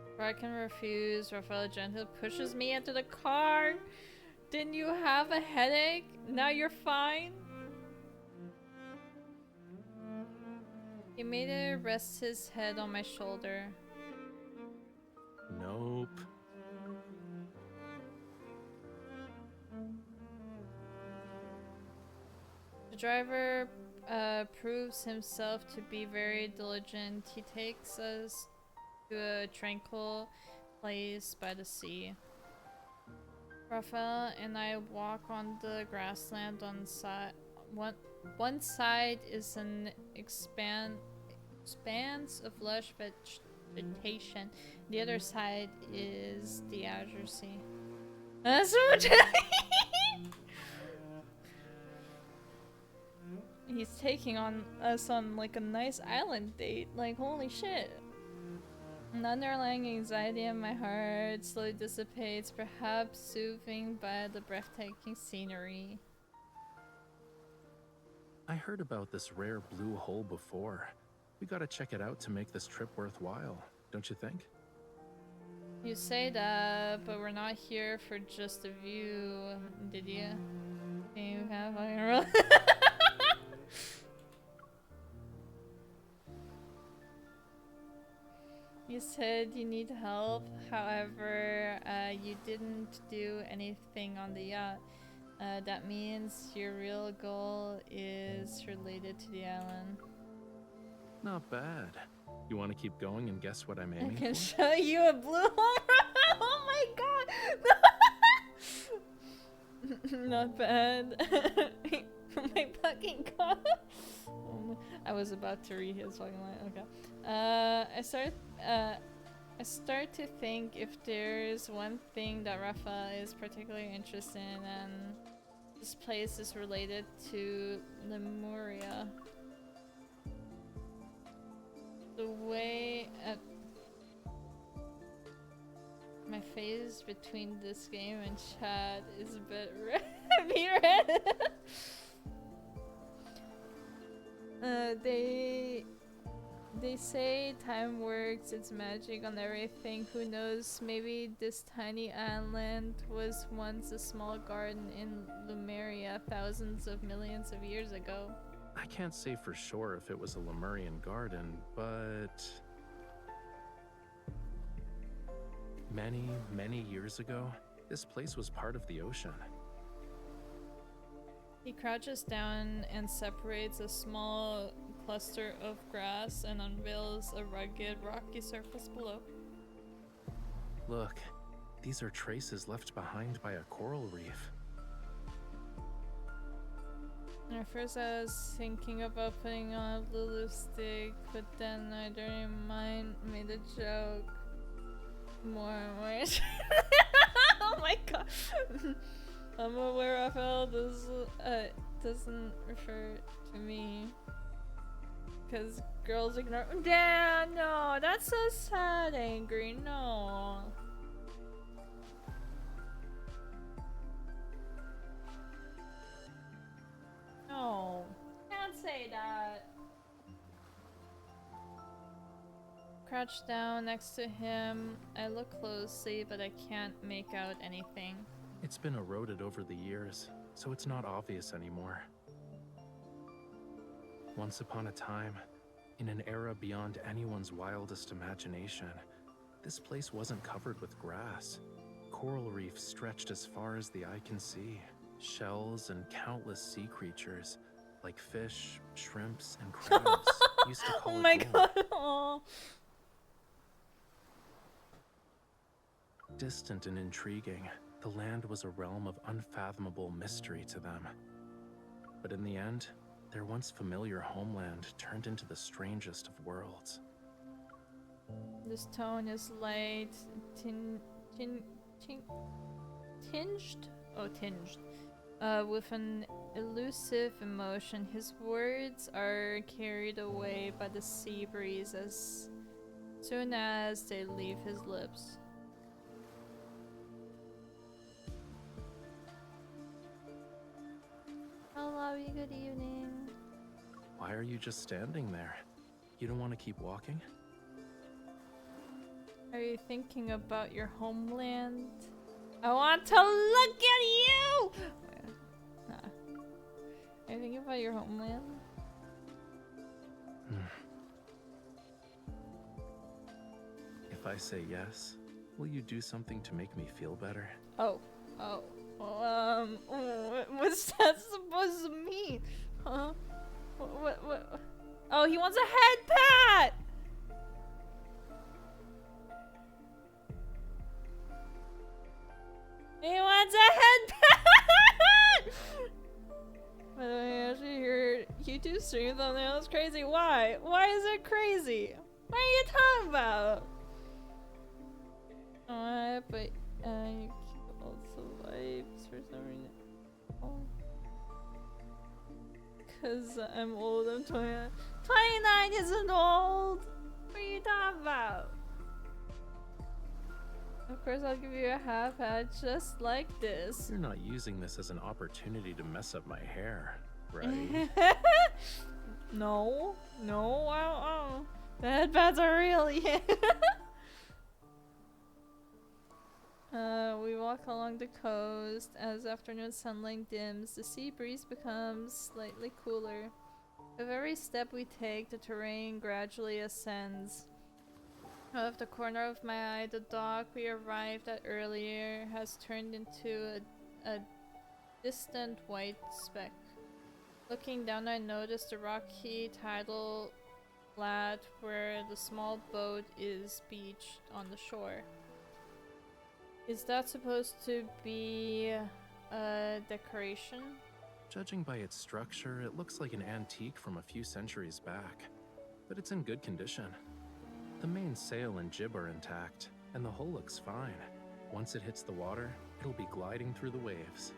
Before I can refuse, Raphael gently pushes me into the car. Didn't you have a headache? Now you're fine? He made her rest his head on my shoulder. Nope. The driver proves himself to be very diligent. He takes us to a tranquil place by the sea. Raphael and I walk on the grassland on one side is an expanse of lush vegetation. The other side is the Azure Sea. That's so much. He's taking us on like a nice island date. Like, holy shit. An underlying anxiety in my heart slowly dissipates, perhaps soothing by the breathtaking scenery. I heard about this rare blue hole before. We gotta check it out to make this trip worthwhile, don't you think? You say that, but we're not here for just a view, did you? You have fucking real. You said you need help, however, you didn't do anything on the yacht. That means your real goal is related to the island. Not bad. You want to keep going and guess what I'm aiming I can for? show you a blue hole. Oh my god! Not bad. My fucking god. I was about to read his fucking line. Okay. I start to think if there's one thing that Rafa is particularly interested in, and this place is related to Lemuria. The way my phase between this game and chat is a bit red. They say time works its magic on everything. Who knows, maybe this tiny island was once a small garden in Lemuria thousands of millions of years ago. I can't say for sure if it was a Lemurian garden, but many, many years ago, this place was part of the ocean. He crouches down and separates a small cluster of grass and unveils a rugged, rocky surface below. Look, these are traces left behind by a coral reef. At first I was thinking about putting on a blue lipstick, but then my dirty mind made a joke. More and more. Oh my god. I'm aware Raphael doesn't refer to me. Because girls ignore- Damn, no, that's so sad, Angry, no. No, can't say that. Crouch down next to him. I look closely, but I can't make out anything. It's been eroded over the years, so it's not obvious anymore. Once upon a time, in an era beyond anyone's wildest imagination, this place wasn't covered with grass. Coral reefs stretched as far as the eye can see. Shells and countless sea creatures, like fish, shrimps, and crabs, used to call Oh it my home. god. Aw. Distant and intriguing, the land was a realm of unfathomable mystery to them. But in the end, their once familiar homeland turned into the strangest of worlds. This tone is light, tinged? Oh, tinged. With an elusive emotion. His words are carried away by the sea breeze as soon as they leave his lips. Hello, good evening. Why are you just standing there? You don't want to keep walking? Are you thinking about your homeland? I want to look at you! Nah. Are you thinking about your homeland? If I say yes, will you do something to make me feel better? Oh. What's that supposed to mean? Huh? What? Oh, he wants a head pat! He wants a head pat! By the way, I actually heard YouTube stream thumbnail is crazy. Why? Why is it crazy? What are you talking about? Alright, but you keep also vibes for some reason. Oh. Cause I'm old, I'm 29. 29 isn't old! What are you talking about? Of course I'll give you a half hat just like this. You're not using this as an opportunity to mess up my hair, right? No, I don't. The headbands are real, yeah. We walk along the coast. As afternoon sunlight dims, the sea breeze becomes slightly cooler. With every step we take, the terrain gradually ascends. Out of the corner of my eye, the dock we arrived at earlier has turned into a distant white speck. Looking down, I noticed the rocky tidal flat where the small boat is beached on the shore. Is that supposed to be a decoration? Judging by its structure, it looks like an antique from a few centuries back, but it's in good condition. The main sail and jib are intact, and the hull looks fine. Once it hits the water, it'll be gliding through the waves.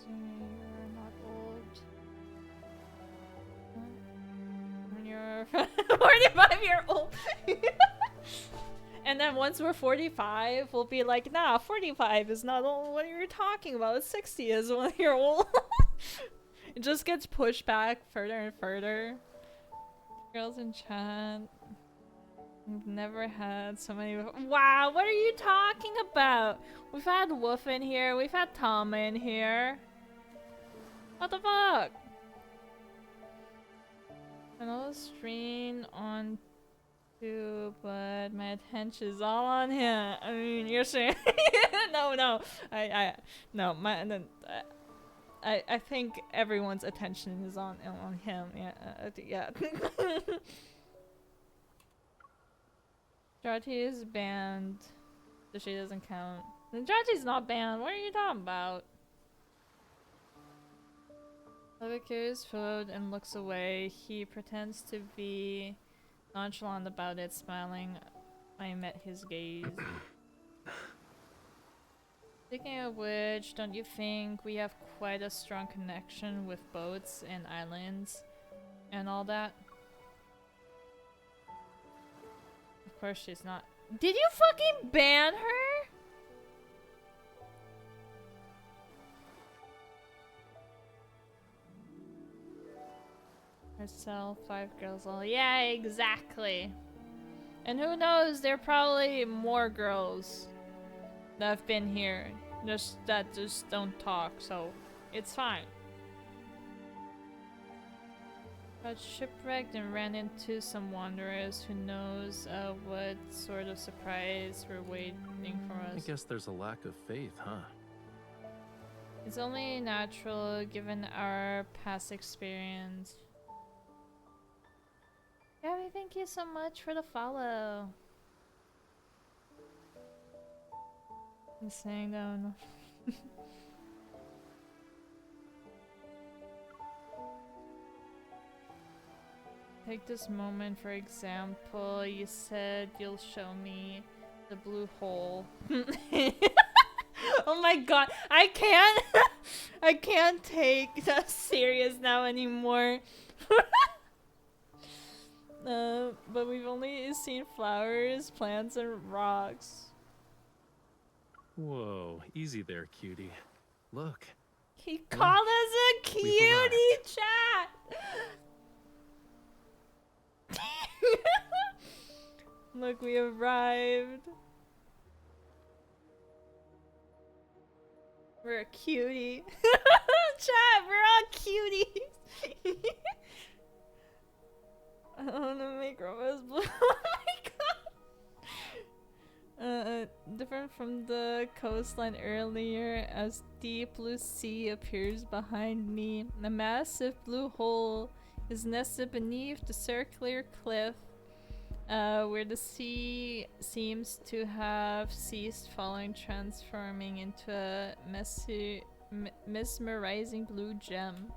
You're not old. When you're 45-year-old. And then once we're 45, we'll be like, nah, 45 is not old. What are you talking about? 60 is when you're old. It just gets pushed back further and further. Girls in chat. We've never had so many. Wow, what are you talking about? We've had Wolf in here. We've had Tom in here. What the fuck? I know stream on too, but my attention is all on him. I mean, you're saying no. I think everyone's attention is on him. Yeah. Jati is banned, so she doesn't count. Jati's not banned. What are you talking about? Levick carries food and looks away. He pretends to be nonchalant about it, smiling. I met his gaze. Speaking of which, don't you think we have quite a strong connection with boats and islands and all that? Of course she's not. Did you fucking ban her? Herself, 5 girls all. Yeah, exactly. And who knows, there are probably more girls that have been here. That just don't talk, so it's fine. Got shipwrecked and ran into some wanderers. Who knows what sort of surprise were waiting for us. I guess there's a lack of faith, huh? It's only natural given our past experience. Gabby, thank you so much for the follow. I'm saying down. Take this moment for example. You said you'll show me the blue hole. Oh my god, I can't I can't take that serious now anymore. But we've only seen flowers, plants, and rocks. Whoa, easy there, cutie. Look. He called us a cutie, chat! Look, we arrived. We're a cutie. Chat, we're all cuties. I want to make Roma's blue. Oh my god. Different from the coastline earlier, as deep blue sea appears behind me. A massive blue hole is nested beneath the circular cliff, where the sea seems to have ceased falling, transforming into a mesmerizing blue gem.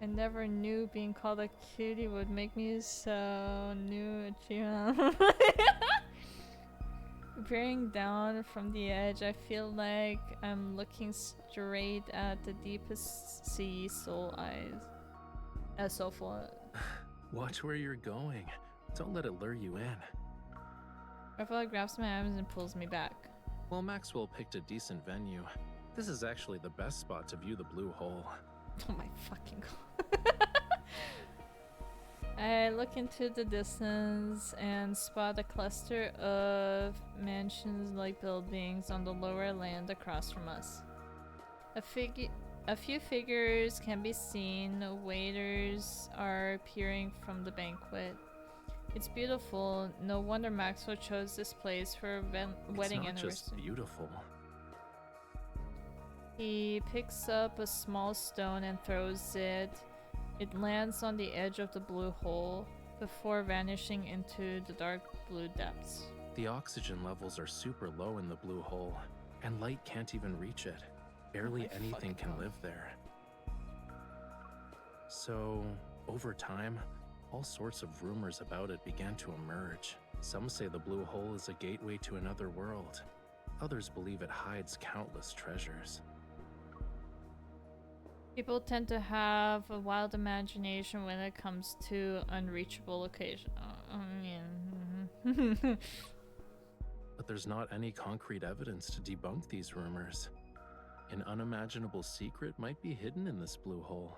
I never knew being called a cutie would make me so new. Peering down from the edge, I feel like I'm looking straight at the deepest sea soul eyes. Soulful. Watch where you're going. Don't let it lure you in. Raphael grabs my arms and pulls me back. Well, Maxwell picked a decent venue. This is actually the best spot to view the blue hole. Oh my fucking god. I look into the distance and spot a cluster of mansions-like buildings on the lower land across from us. A few figures can be seen. Waiters are peering from the banquet. It's beautiful. No wonder Maxwell chose this place for a wedding anniversary. It's not just beautiful. He picks up a small stone and throws it. It lands on the edge of the blue hole before vanishing into the dark blue depths. The oxygen levels are super low in the blue hole, and light can't even reach it. Barely anything can live there. So, over time, all sorts of rumors about it began to emerge. Some say the blue hole is a gateway to another world. Others believe it hides countless treasures. People tend to have a wild imagination when it comes to unreachable location. But there's not any concrete evidence to debunk these rumors. An unimaginable secret might be hidden in this blue hole.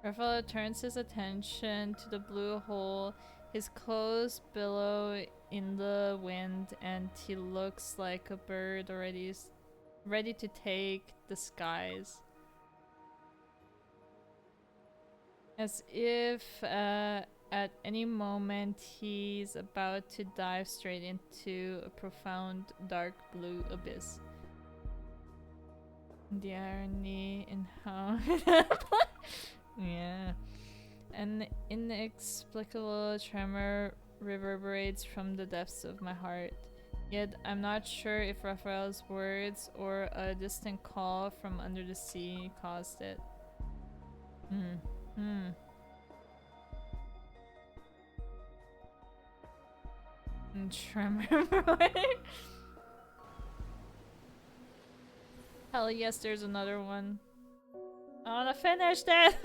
Raphael turns his attention to the blue hole. His clothes billow in the wind, and he looks like a bird already ready to take the skies. As if at any moment he's about to dive straight into a profound dark blue abyss. The irony in how yeah. An inexplicable tremor reverberates from the depths of my heart. Yet I'm not sure if Raphael's words or a distant call from under the sea caused it. And Tremor Boy. Hell yes, there's another one. I wanna finish that.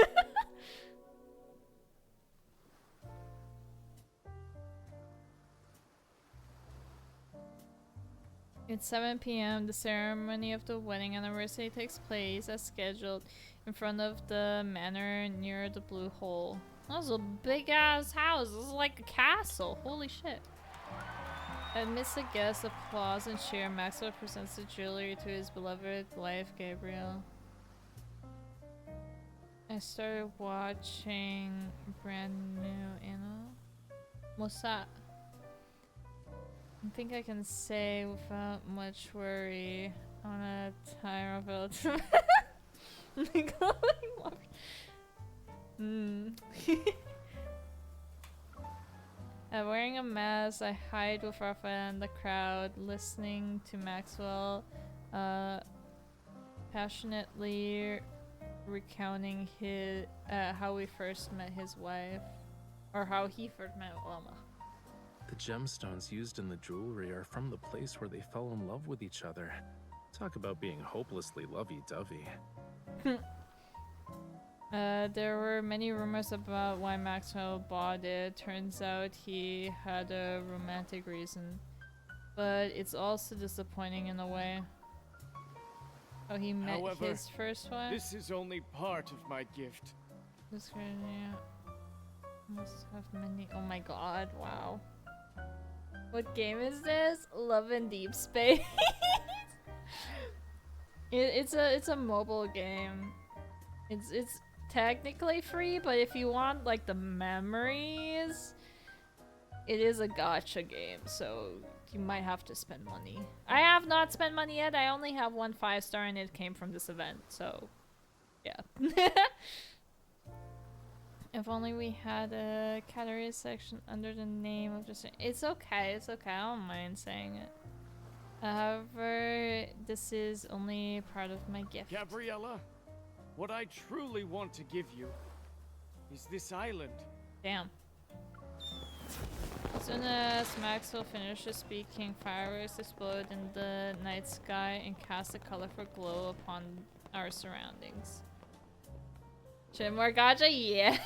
It's 7 p.m. The ceremony of the wedding anniversary takes place as scheduled in front of the manor near the Blue Hole. That was a big ass house. This is like a castle. Holy shit. Amidst the guests' applause and cheer, Maxwell presents the jewelry to his beloved wife, Gabrielle. I started watching brand new Anna. What's that? I think I can say without much worry on a time of it. Wearing a mask, I hide with Raphael in the crowd, listening to Maxwell passionately recounting his how we first met his wife, or how he first met Wilma. The gemstones used in the jewelry are from the place where they fell in love with each other. Talk about being hopelessly lovey-dovey. There were many rumors about why Maxwell bought it. Turns out he had a romantic reason. But it's also disappointing in a way. Oh, he met However, his first wife? This is only part of my gift. This guy, yeah. Must have many. Oh my god, wow. What game is this? Love and Deepspace. It's a mobile game. It's technically free, but if you want like the memories, it is a gacha game, so you might have to spend money. I have not spent money yet. I only have 1 5-star and it came from this event, so yeah. If only we had a category section under the name of the... It's okay, it's okay. I don't mind saying it. However, this is only part of my gift. Gabriella, what I truly want to give you is this island. Damn. As soon as Maxwell finishes speaking, fireworks explode in the night sky and cast a colorful glow upon our surroundings. Should more gacha? Yeah.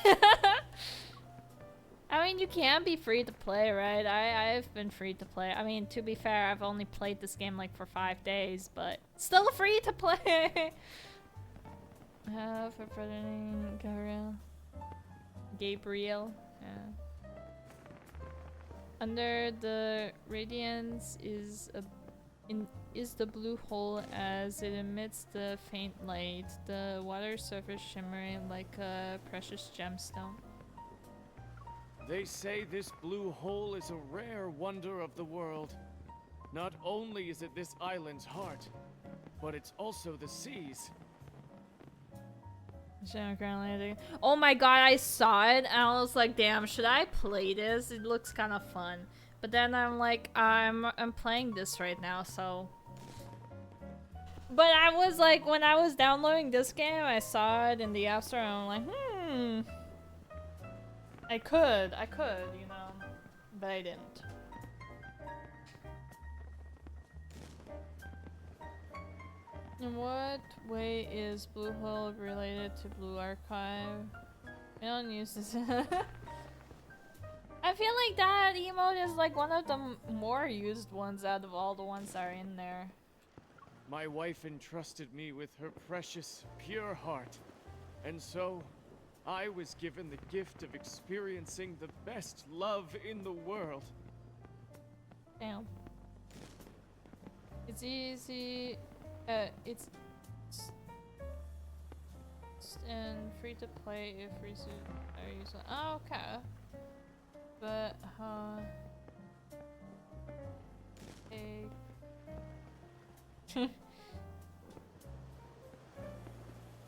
I mean, you can be free to play, right? I've been free to play. I mean, to be fair, I've only played this game like for 5 days, but still free to play. For presenting Gabriel. Yeah. Under the radiance is the blue hole as it emits the faint light, the water surface shimmering like a precious gemstone. They say this blue hole is a rare wonder of the world. Not only is it this island's heart, but it's also the sea's. Oh my god, I saw it and I was like, damn, should I play this? It looks kind of fun. But then I'm like, I'm playing this right now, so... But I was like, when I was downloading this game, I saw it in the App Store and I'm like, I could, you know, but I didn't. In what way is Blue Hole related to Blue Archive? I don't use this. I feel like that emote is like one of the more used ones out of all the ones that are in there. My wife entrusted me with her precious, pure heart. And so, I was given the gift of experiencing the best love in the world. Damn. It's easy. It's and free to play if resume are used. Oh, okay. But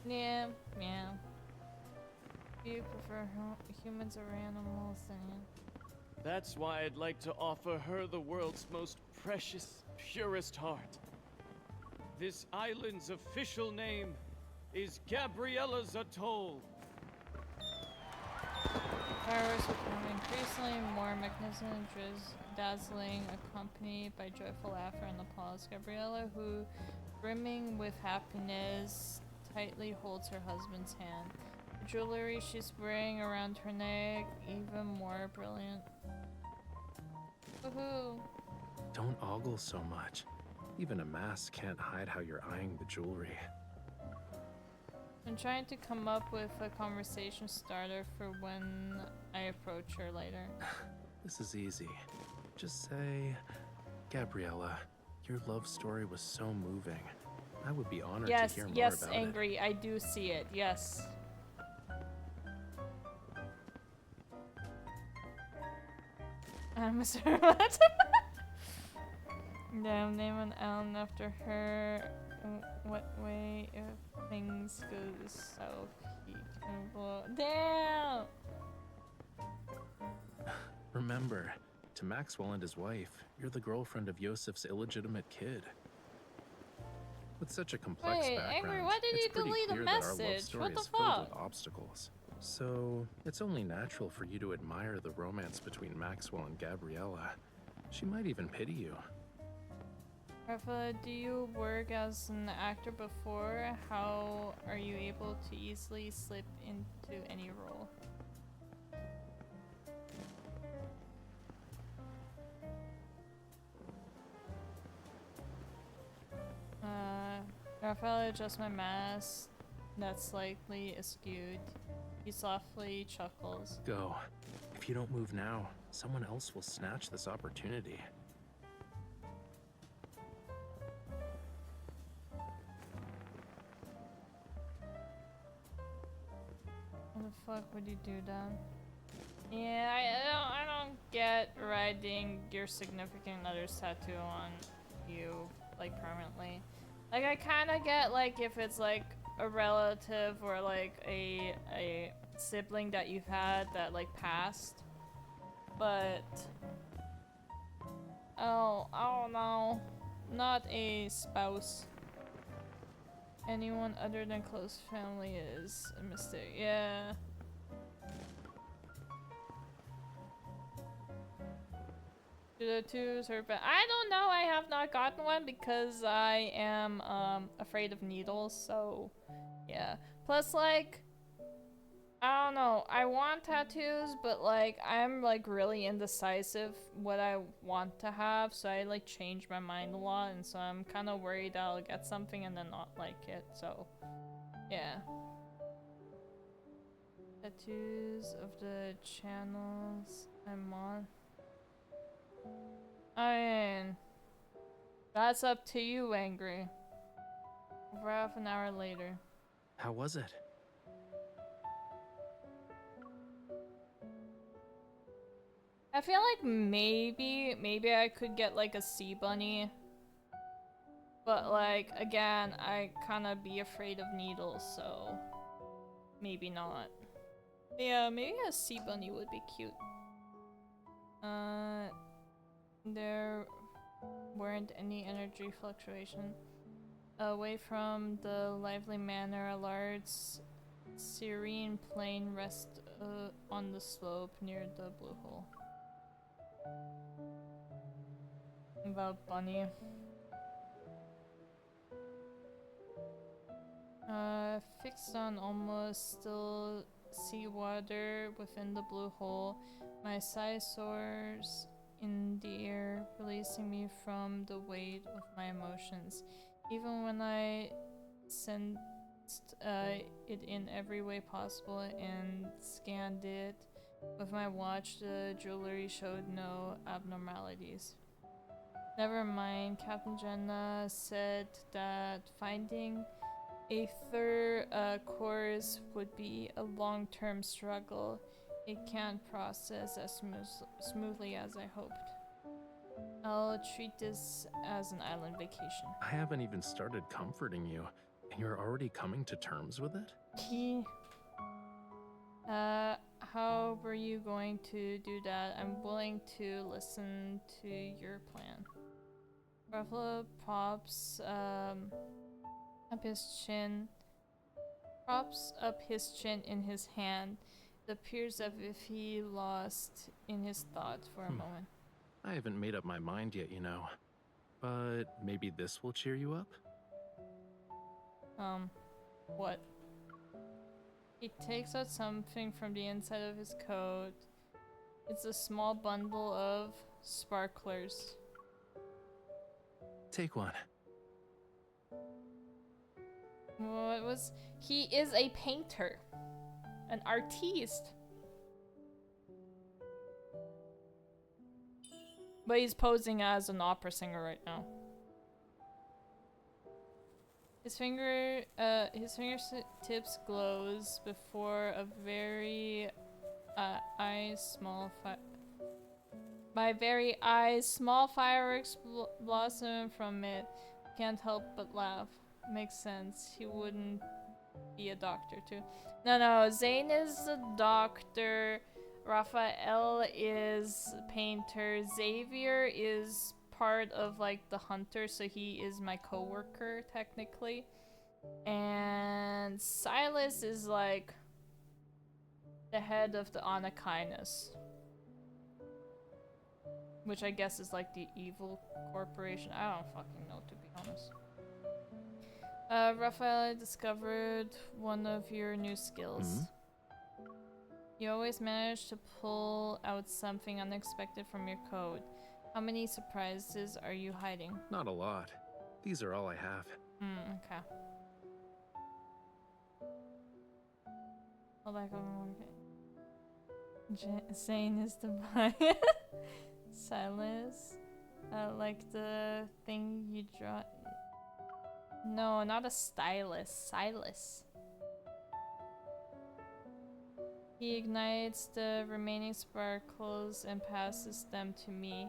yeah. Do you prefer humans or animals? That's why I'd like to offer her the world's most precious, purest heart. This island's official name is Gabriella's Atoll. Fireworks become increasingly more magnificent, dazzling, accompanied by joyful laughter and applause. Gabriella, who, brimming with happiness, tightly holds her husband's hand. The jewelry she's wearing around her neck, even more brilliant. Woohoo! Don't ogle so much. Even a mask can't hide how you're eyeing the jewelry. I'm trying to come up with a conversation starter for when I approach her later. This is easy. Just say, Gabriella, your love story was so moving. I would be honored to hear more about it. Yes, angry. I do see it. Yes. I'm sorry, what? Damn, name an island after her. What way if things go south? He can blow. Damn! Remember, to Maxwell and his wife, you're the girlfriend of Yosef's illegitimate kid. With such a complex background, Angry, why did it's you pretty delete a clear that our love message? story What the is filled fuck? with obstacles. So, it's only natural for you to admire the romance between Maxwell and Gabriella. She might even pity you. Rafa, do you work as an actor before? How are you able to easily slip into any role? Raphael, adjust my mask. That's slightly askewed. He softly chuckles. Go. If you don't move now, someone else will snatch this opportunity. What the fuck would you do, Dan? Yeah, I don't get writing your significant other's tattoo on you, like, permanently. Like, I kinda get, like, if it's, like, a relative or, like, a sibling that you've had that, like, passed. But... oh, I don't know. Not a spouse. Anyone other than close family is a mistake. Yeah. Tattoos are bad. I don't know. I have not gotten one because I am afraid of needles. So, yeah. Plus, like, I don't know. I want tattoos, but like I'm like really indecisive what I want to have. So I like change my mind a lot, and so I'm kind of worried I'll get something and then not like it. So, yeah. Tattoos of the channels I'm on. I mean, that's up to you, Angry. Over half an hour later. How was it? I feel like maybe I could get like a sea bunny. But like, again, I kinda be afraid of needles, so maybe not. Yeah, maybe a sea bunny would be cute. There weren't any energy fluctuation. Away from the lively manor, a large serene plain rests on the slope near the blue hole. About bunny. Fixed on almost still seawater within the blue hole, my sigh soars in the air, releasing me from the weight of my emotions. Even when I sensed it in every way possible and scanned it with my watch, the jewelry showed no abnormalities. Never mind, Captain Jenna said that finding a third course would be a long-term struggle. It can't process as smoothly as I hoped. I'll treat this as an island vacation. I haven't even started comforting you, and you're already coming to terms with it? How were you going to do that? I'm willing to listen to your plan. Ruffalo props up his chin in his hand, It appears as if he lost in his thought for a moment. I haven't made up my mind yet, you know. But maybe this will cheer you up? What? He takes out something from the inside of his coat. It's a small bundle of sparklers. Take one. What was... He is a painter. An artiste. But he's posing as an opera singer right now. His fingertips glows before a very my very eyes, small fireworks blossom from it. Can't help but laugh. Makes sense. He wouldn't be a doctor too. No, Zane is a doctor. Raphael is a painter. Xavier is part of like the hunter, so he is my co-worker technically. And Silas is like the head of the Anakinus, which I guess is like the evil corporation. I don't fucking know, to be honest. Raphael, I discovered one of your new skills. You always manage to pull out something unexpected from your code. How many surprises are you hiding? Not a lot. These are all I have. Okay. Hold back on Zane is the buy. Silas. Like the thing you draw. No, not a stylus. Silas. He ignites the remaining sparkles and passes them to me.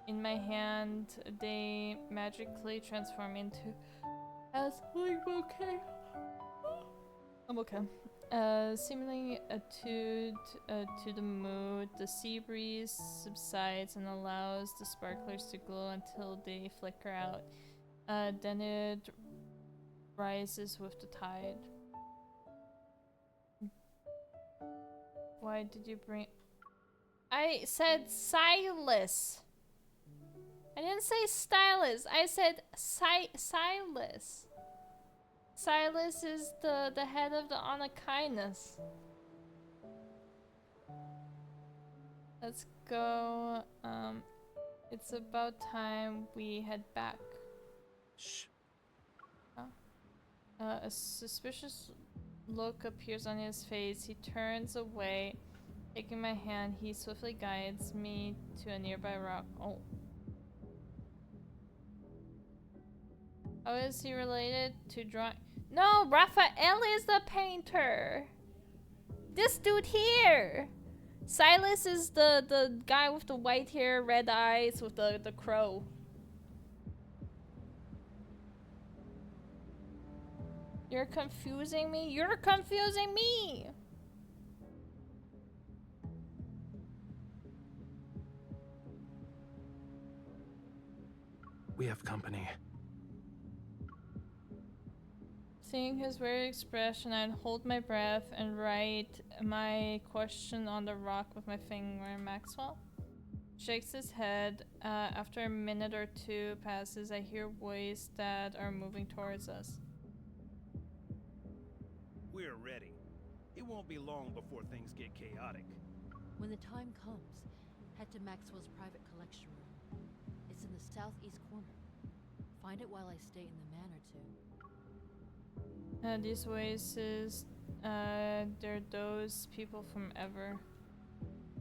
In my hand, they magically transform into a sweet bouquet. I'm okay. Seemingly attuned to the mood, the sea breeze subsides and allows the sparklers to glow until they flicker out. Then it rises with the tide. Why did you bring... I said Silas. I didn't say stylus. I said Silas. Silas is the head of the Anakinus. Let's go. It's about time we head back. Shh. A suspicious look appears on his face. He turns away. Taking my hand, he swiftly guides me to a nearby rock. Oh. How is he related to drawing? No, Raphael is the painter. This dude here. Silas is the guy with the white hair, red eyes, with the crow. You're confusing me? You're confusing me! We have company. Seeing his weird expression, I'd hold my breath and write my question on the rock with my finger. Maxwell shakes his head. After a minute or two passes, I hear voices that are moving towards us. We're ready. It won't be long before things get chaotic. When the time comes, head to Maxwell's private collection room. It's in the southeast corner. Find it while I stay in the manor too. These voices, they're those people from Ever.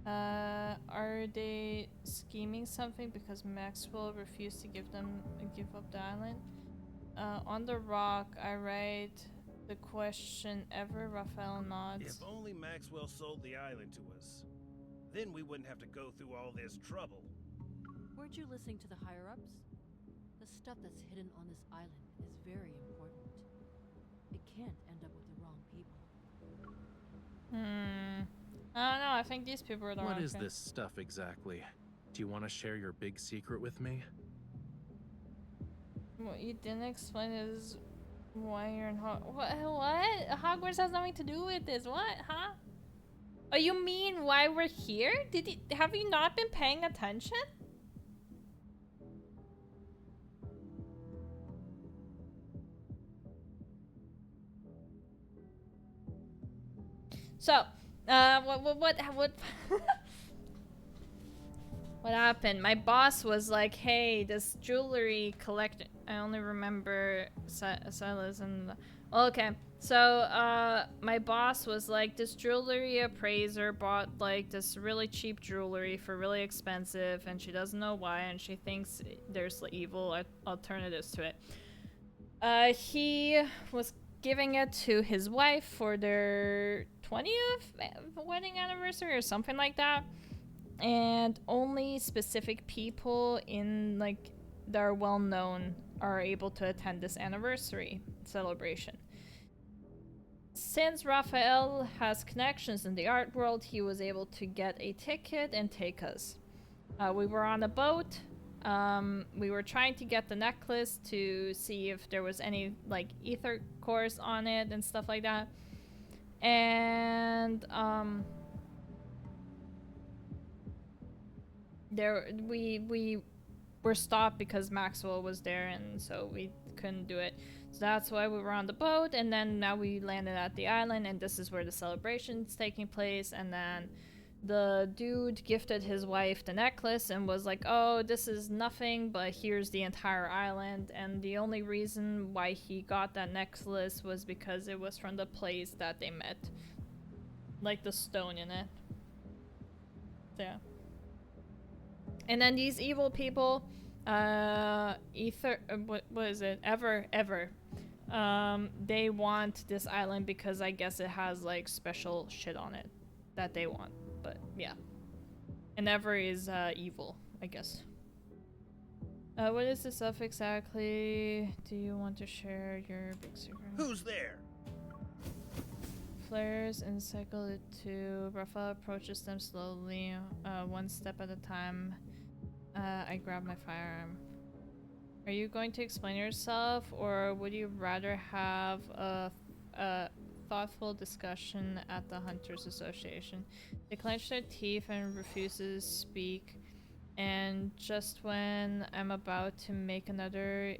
Are they scheming something because Maxwell refused to give up the island? On the rock, I write the question Ever. Raphael nods. If only Maxwell sold the island to us. Then we wouldn't have to go through all this trouble. Weren't you listening to the higher-ups? The stuff that's hidden on this island is very important. It can't end up with the wrong people. I don't know, I think these people are the wrong What is people. this stuff exactly? Do you want to share your big secret with me? What you didn't explain is why you're in Hogwarts. What? Hogwarts has nothing to do with this. What? Huh? Oh, you mean why we're here? Have you not been paying attention? So, what what happened? My boss was like, "Hey, this jewelry collector." I only remember Silas and. Okay, so my boss was like, this jewelry appraiser bought like this really cheap jewelry for really expensive, and she doesn't know why, and she thinks there's evil alternatives to it. He was giving it to his wife for their 20th wedding anniversary or something like that, and only specific people in like that are well known are able to attend this anniversary celebration. Since Raphael has connections in the art world, he was able to get a ticket and take us. We were on a boat. We were trying to get the necklace to see if there was any like ether cores on it and stuff like that. And we were stopped because Maxwell was there, and so we couldn't do it. So that's why we were on the boat, and then now we landed at the island, and this is where the celebration's taking place. And then the dude gifted his wife the necklace and was like, oh, this is nothing, but here's the entire island. And the only reason why he got that necklace was because it was from the place that they met. Like the stone in it. Yeah. And then these evil people, what is it? Ever. They want this island because I guess it has like special shit on it that they want. But yeah. And Ever is evil, I guess. What is this stuff exactly? Do you want to share your big secret? Who's there? Flares and cycle it to. Raphael approaches them slowly, one step at a time. I grab my firearm. Are you going to explain yourself, or would you rather have a thoughtful discussion at the Hunters Association? They clench their teeth and refuse to speak, and just when I'm about to make another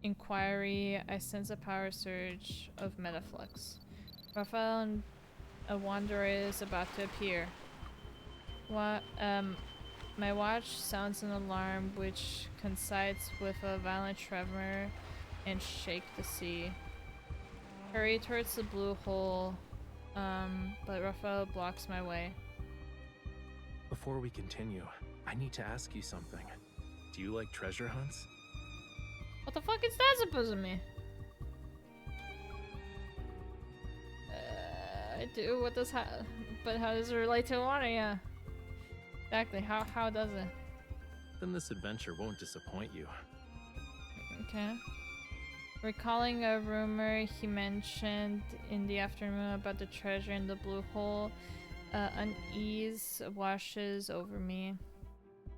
inquiry, I sense a power surge of metaflux. Raphael and a wanderer is about to appear. What? My watch sounds an alarm, which coincides with a violent tremor and shake the sea. Hurry towards the blue hole, but Raphael blocks my way. Before we continue, I need to ask you something. Do you like treasure hunts? What the fuck is that supposed to mean? I do. What does but how does it relate to water? Yeah. Exactly. How does it? Then this adventure won't disappoint you. Okay. Recalling a rumor he mentioned in the afternoon about the treasure in the blue hole, unease washes over me.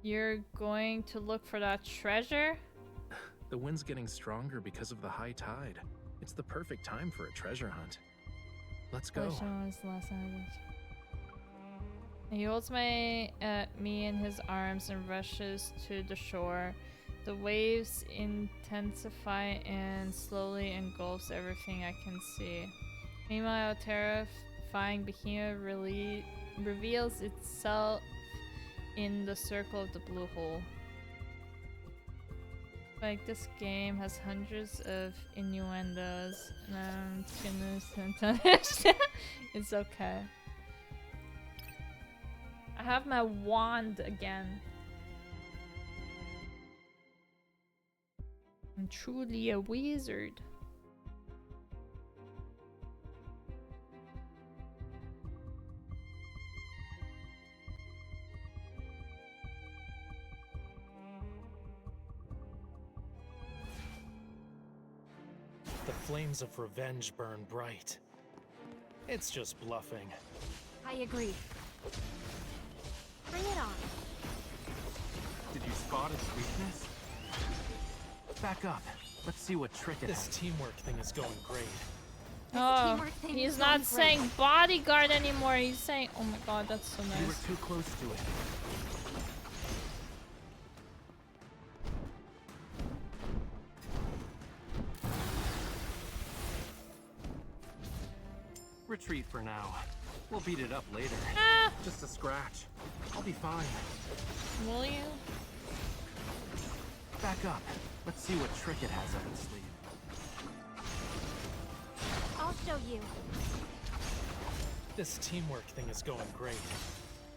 You're going to look for that treasure? The wind's getting stronger because of the high tide. It's the perfect time for a treasure hunt. Let's go. He holds me in his arms and rushes to the shore. The waves intensify and slowly engulfs everything I can see. Meanwhile, a terrifying behemoth reveals itself in the circle of the blue hole. Like, this game has hundreds of innuendos, and I'm gonna it's okay. I have my wand again. I'm truly a wizard. The flames of revenge burn bright. It's just bluffing. I agree. Bring it on. Did you spot its weakness? Back up. Let's see what trick it has. This teamwork thing is going great. Oh, teamwork thing he's is not going saying great. bodyguard anymore. He's saying, oh my god, that's so nice. You were too close to it. Retreat for now. We'll beat it up later. Ah. Just a scratch. I'll be fine. Will you? Back up. Let's see what trick it has up its sleeve. I'll show you. This teamwork thing is going great.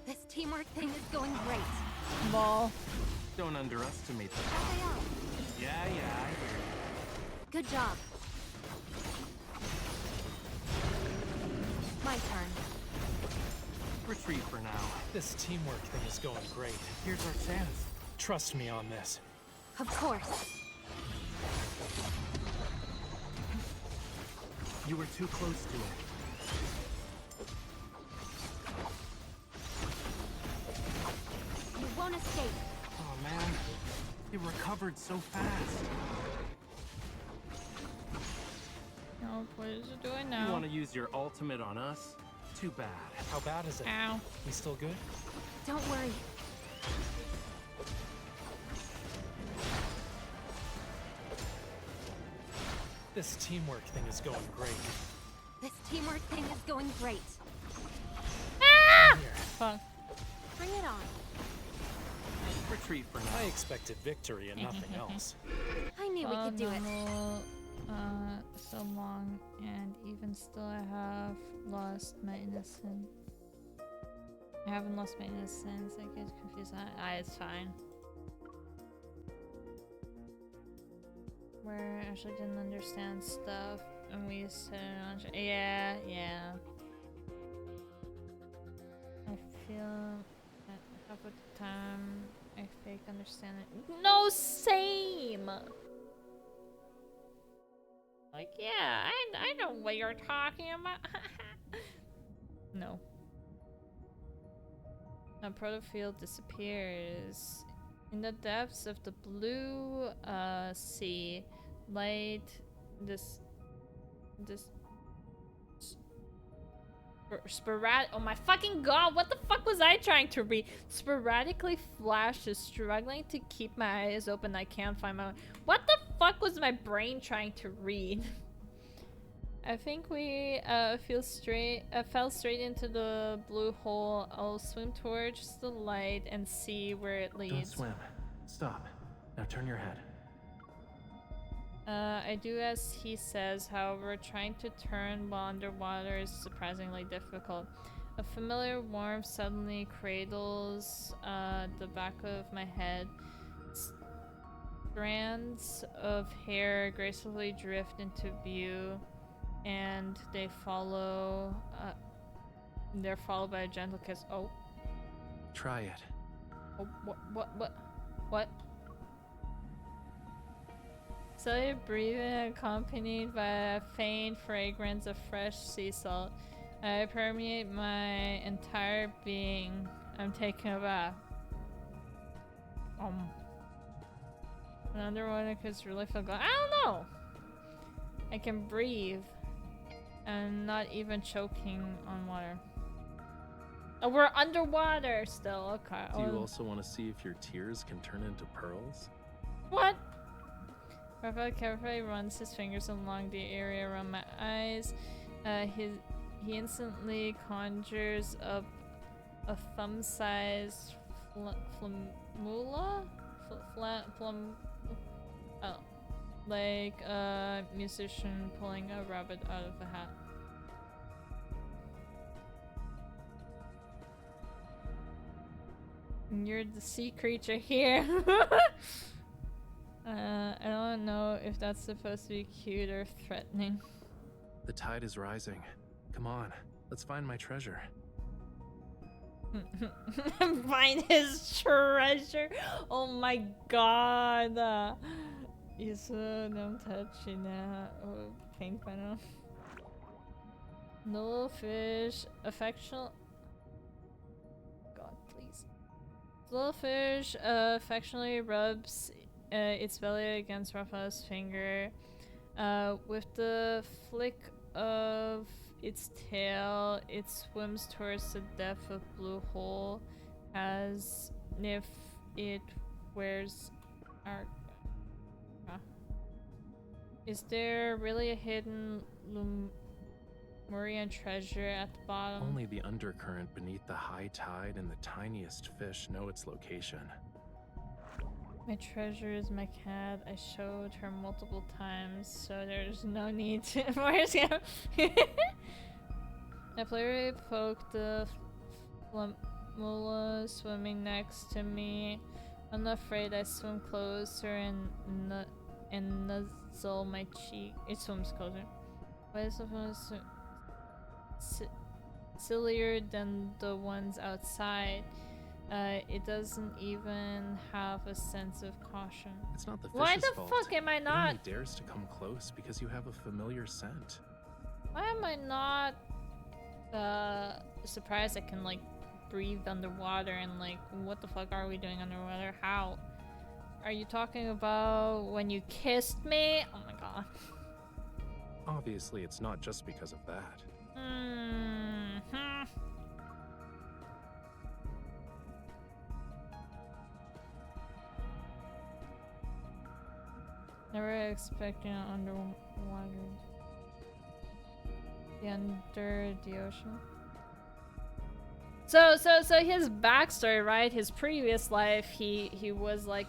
This teamwork thing is going great. Ball. Don't underestimate them. Raphael, Yeah, I hear you. good job. My turn. Retreat for now. This teamwork thing is going great. Here's our chance. Trust me on this. Of course. You were too close to it. You won't escape. Oh man, it recovered so fast. Oh, what is it doing You now? want to use your ultimate on us? Too bad. How bad is it? Ow. We still good? Don't worry. This teamwork thing is going great. This teamwork thing is going great. Ah! Fuck. Bring it on. Retreat for now. I expected victory and nothing else. I knew we could do it. So long, and even still I have lost my innocence. I haven't lost my innocence. I get confused. It's fine. Where I actually didn't understand stuff, and we said, yeah. I feel that half of the time I fake understand it. No, same. Like, yeah, I know what you're talking about. No. A protofield disappears. In the depths of the blue sea, light, sporadic. Oh my fucking god, what the fuck was I trying to read? Sporadically flashes, struggling to keep my eyes open. I can't find my. What the fuck was my brain trying to read? I think we fell straight into the blue hole. I'll swim towards the light and see where it leads. Don't swim. Stop. Now turn your head. I do as he says, however, trying to turn while underwater is surprisingly difficult. A familiar warmth suddenly cradles the back of my head. Strands of hair gracefully drift into view, and they follow. They're followed by a gentle kiss. Oh. Try it. Oh, what? Slowly breathing, accompanied by a faint fragrance of fresh sea salt. I permeate my entire being. I'm taking a bath. An underwater kiss really feel good. I don't know. I can breathe. And not even choking on water. Oh, we're underwater still. Okay. Do you also want to see if your tears can turn into pearls? What? Raphael carefully runs his fingers along the area around my eyes. He instantly conjures up a thumb-sized flamula? Like a musician pulling a rabbit out of a hat. You're the sea creature here. I don't know if that's supposed to be cute or threatening. The tide is rising. Come on, let's find my treasure. Find his treasure. Oh my god. Isso não touch na paint by now. The little fish affectionately. God, please. The little fish affectionately rubs its belly against Raphael's finger. With the flick of its tail, it swims towards the depth of blue hole as if it wears arc. Is there really a hidden Lemurian treasure at the bottom? Only the undercurrent beneath the high tide and the tiniest fish know its location. My treasure is my cat. I showed her multiple times, so there's no need to. Where's he? I playfully poked the Flamula swimming next to me. Unafraid, I swim closer and nuzzle my cheek. It swims closer. Why is the one sillier than the ones outside? It doesn't even have a sense of caution. It's not the fish's Why the fault. fuck am I It not? only dares to come close because you have a familiar scent. Why am I not surprised I can like breathe underwater and like what the fuck are we doing underwater? How? Are you talking about when you kissed me? Oh my god. Obviously, it's not just because of that. Never expecting underwater. Under the ocean. So his backstory, right? His previous life, he was like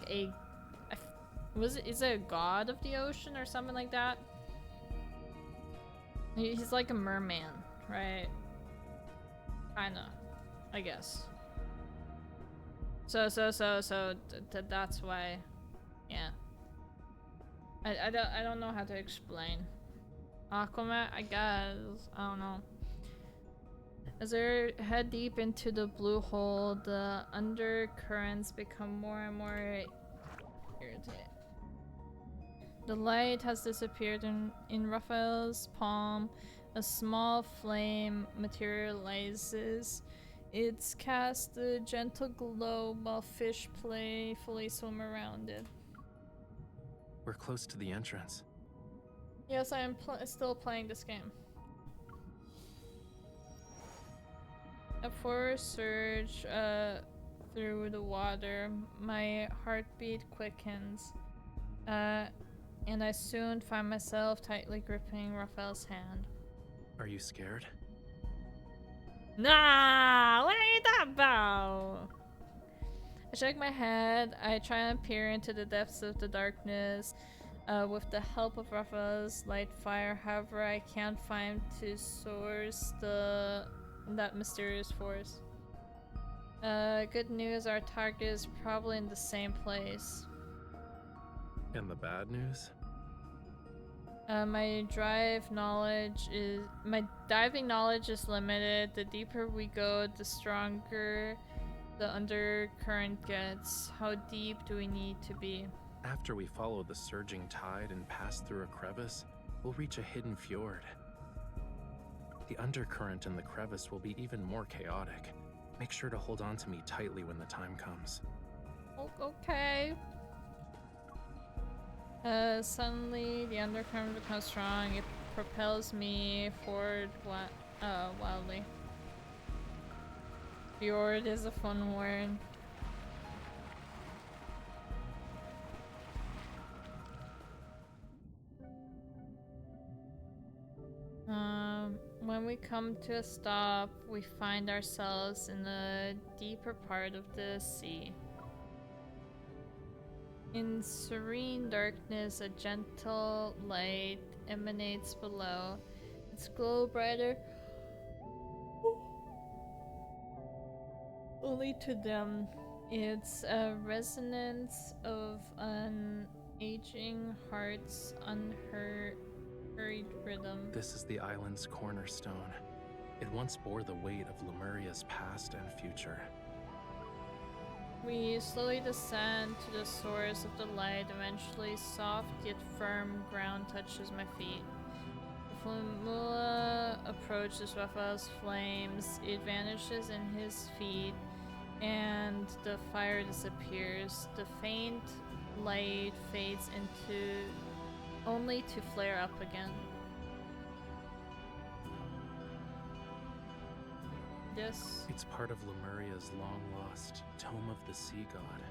is it a god of the ocean or something like that? He's like a merman, right? Kinda, I guess. So that's why, yeah. I don't know how to explain. Aquaman, I guess. I don't know. As I head deep into the blue hole, the undercurrents become more and more irritating. The light has disappeared in Raphael's palm. A small flame materializes. It's cast a gentle glow while fish playfully swim around it. We're close to the entrance. Yes, I am still playing this game. A forward surge through the water. My heartbeat quickens. And I soon find myself tightly gripping Raphael's hand. Are you scared? Nah! What are you talking about? I shake my head. I try and peer into the depths of the darkness. With the help of Raphael's light fire, however, I can't find to source that mysterious force. Good news, our target is probably in the same place. And the bad news? My diving knowledge is limited. The deeper we go, the stronger the undercurrent gets. How deep do we need to be? After we follow the surging tide and pass through a crevice, we'll reach a hidden fjord. The undercurrent in the crevice will be even more chaotic. Make sure to hold on to me tightly when the time comes. Okay. Suddenly, the undercurrent becomes strong. It propels me forward wildly. Fjord is a fun word. When we come to a stop, we find ourselves in a deeper part of the sea. In serene darkness, a gentle light emanates below. Its glow brighter only to them. It's a resonance of an aging heart's unhurried rhythm. This is the island's cornerstone. It once bore the weight of Lemuria's past and future. We slowly descend to the source of the light. Eventually, soft yet firm ground touches my feet. The Flamula approaches Raphael's flames. It vanishes in his feet, and the fire disappears. The faint light fades into only to flare up again. Yes. It's part of Lemuria's long-lost Tome of the Sea God.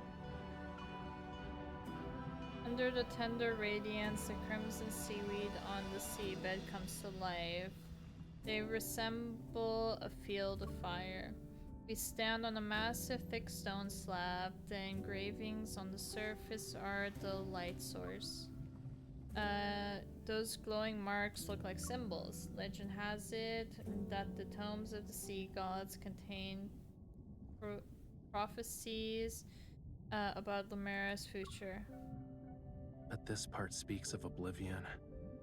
Under the tender radiance, the crimson seaweed on the seabed comes to life. They resemble a field of fire. We stand on a massive thick stone slab. The engravings on the surface are the light source. Those glowing marks look like symbols. Legend has it that the tomes of the sea gods contain prophecies about Lemuria's future. But this part speaks of oblivion,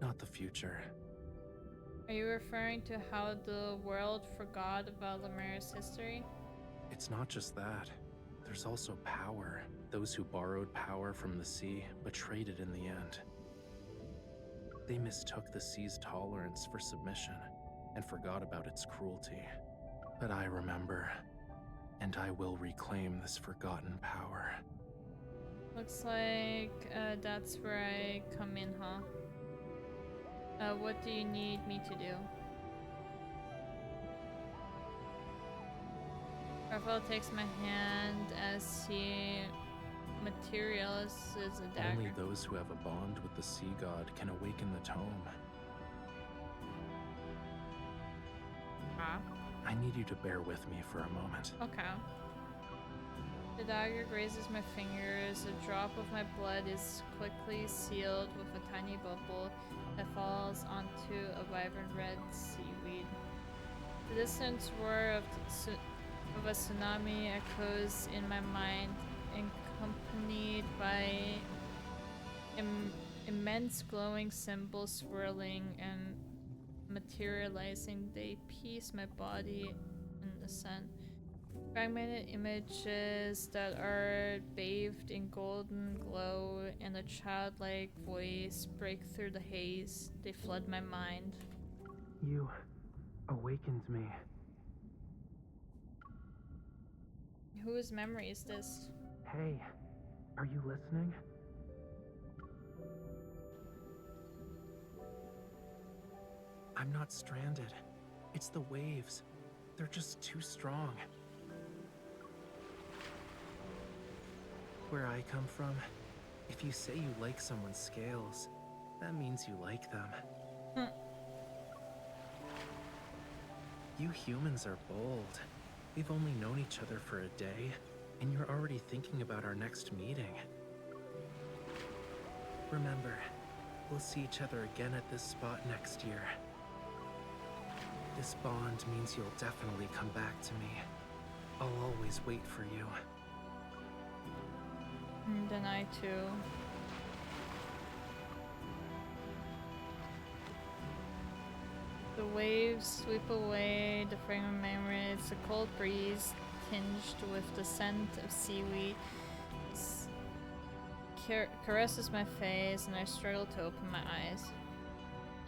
not the future. Are you referring to how the world forgot about Lemuria's history? It's not just that. There's also power. Those who borrowed power from the sea, but traded in the end. They mistook the sea's tolerance for submission, and forgot about its cruelty. But I remember, and I will reclaim this forgotten power. Looks like that's where I come in, huh? What do you need me to do? Raphael takes my hand as he materializes a dagger. Only those who have a bond with the sea god can awaken the tome. I need you to bear with me for a moment. Okay. The dagger grazes my fingers. A drop of my blood is quickly sealed with a tiny bubble that falls onto a vibrant red seaweed. The distant roar of a tsunami echoes in my mind, accompanied by immense glowing symbols swirling and materializing. They piece my body in the sun. Fragmented images that are bathed in golden glow and a childlike voice break through the haze. They flood my mind. You awakened me. Whose memory is this? Hey, are you listening? I'm not stranded. It's the waves. They're just too strong. Where I come from, if you say you like someone's scales, that means you like them. You humans are bold. We've only known each other for a day, and you're already thinking about our next meeting. Remember, we'll see each other again at this spot next year. This bond means you'll definitely come back to me. I'll always wait for you. And then I too. The waves sweep away the fragrant memories. The cold breeze tinged with the scent of seaweed caresses my face, and I struggle to open my eyes.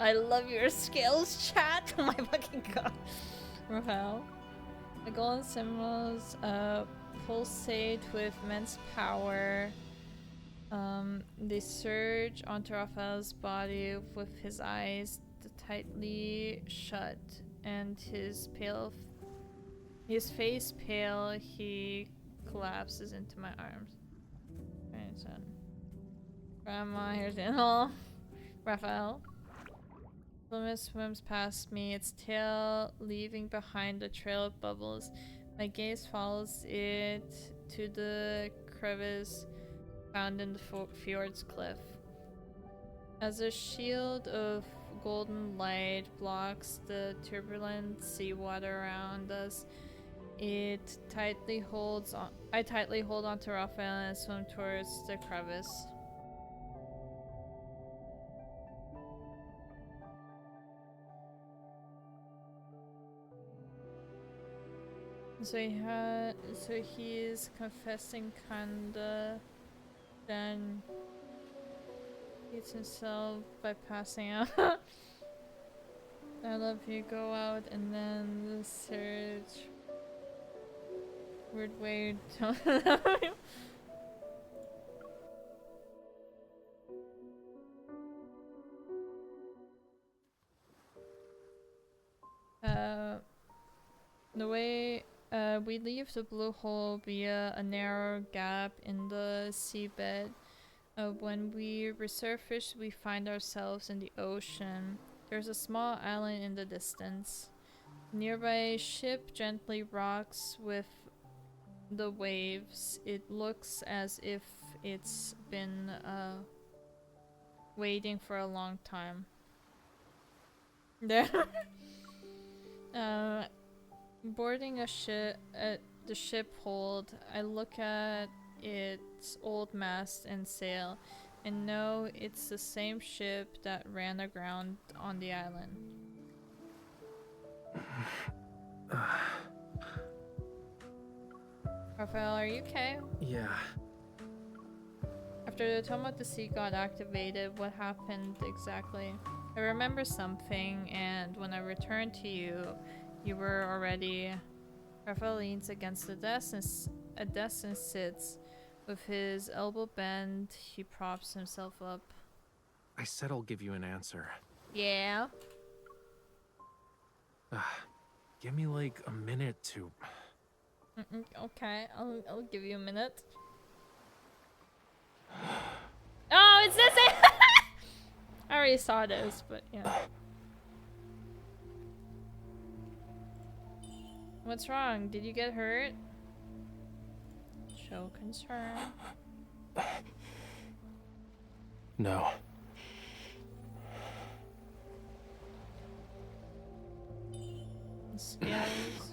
I love your scales, chat! Oh my fucking god. Raphael. The golden symbols pulsate with immense power. They surge onto Raphael's body with his eyes tightly shut and his face pale. He collapses into my arms. Right, so Grandma, here's the animal. Raphael. Plymouth swims past me, its tail leaving behind a trail of bubbles. My gaze follows it to the crevice found in the fjord's cliff. As a shield of golden light blocks the turbulent seawater around us, I tightly hold on to Raphael and swim towards the crevice. So he's confessing kinda, then eats himself by passing out. I love you, go out, and then the surge. Weird way to The way we leave the blue hole via a narrow gap in the seabed. When we resurface, we find ourselves in the ocean. There's a small island in the distance. A nearby ship gently rocks with the waves. It looks as if it's been waiting for a long time. There. Boarding a ship at the ship hold, I look at its old mast and sail and know it's the same ship that ran aground on the island. Raphael, are you okay? Yeah. After the Tome of the Sea got activated, what happened exactly? I remember something, and when I returned to you, you were already... Raphael leans against the desk and sits. With his elbow bent, he props himself up. I said I'll give you an answer. Yeah? Give me like a minute to... Okay, I'll give you a minute. Oh, it's this! I already saw this, but yeah. What's wrong? Did you get hurt? Show concern. No. Scales.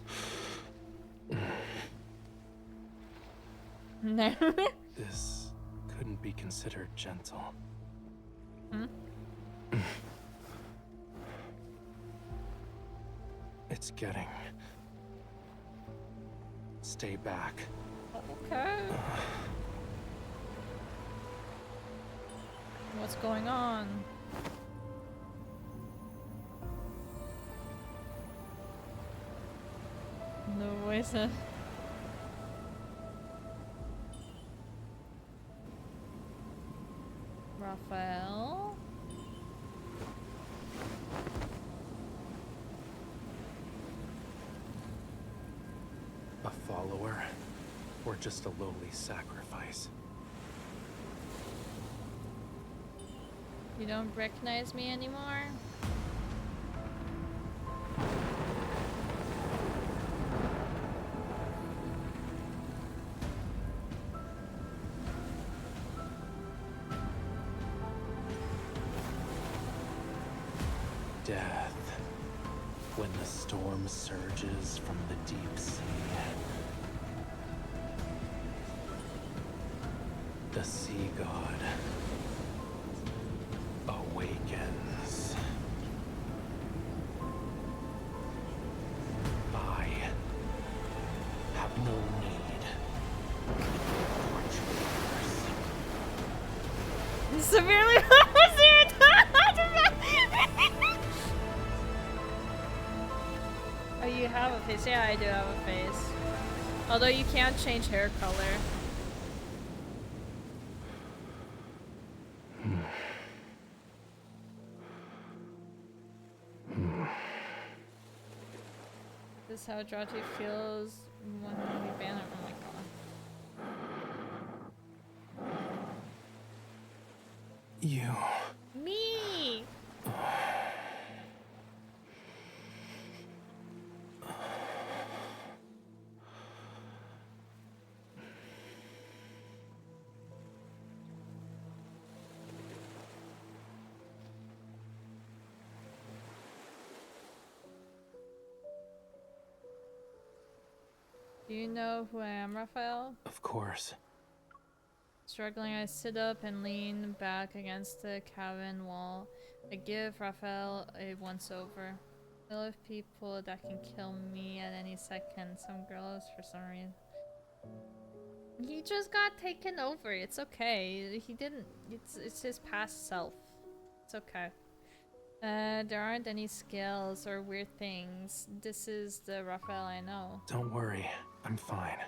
No. This couldn't be considered gentle. Hmm? It's getting... Stay back. Okay. What's going on? No voice. Raphael? A follower? Or just a lowly sacrifice? You don't recognize me anymore? Death. When the storm surges from the deep sea. The sea god awakens. I have no need for dreamers. Severely Oh, you have a face. Yeah, I do have a face. Although you can't change hair color. This is how Drati feels when we ban it. Oh my god. You. Me! Do you know who I am, Raphael? Of course. Struggling, I sit up and lean back against the cabin wall. I give Raphael a once-over. I love people that can kill me at any second. Some girls, for some reason. He just got taken over. It's okay. He didn't. It's his past self. It's okay. There aren't any scales or weird things. This is the Raphael I know. Don't worry. I'm fine.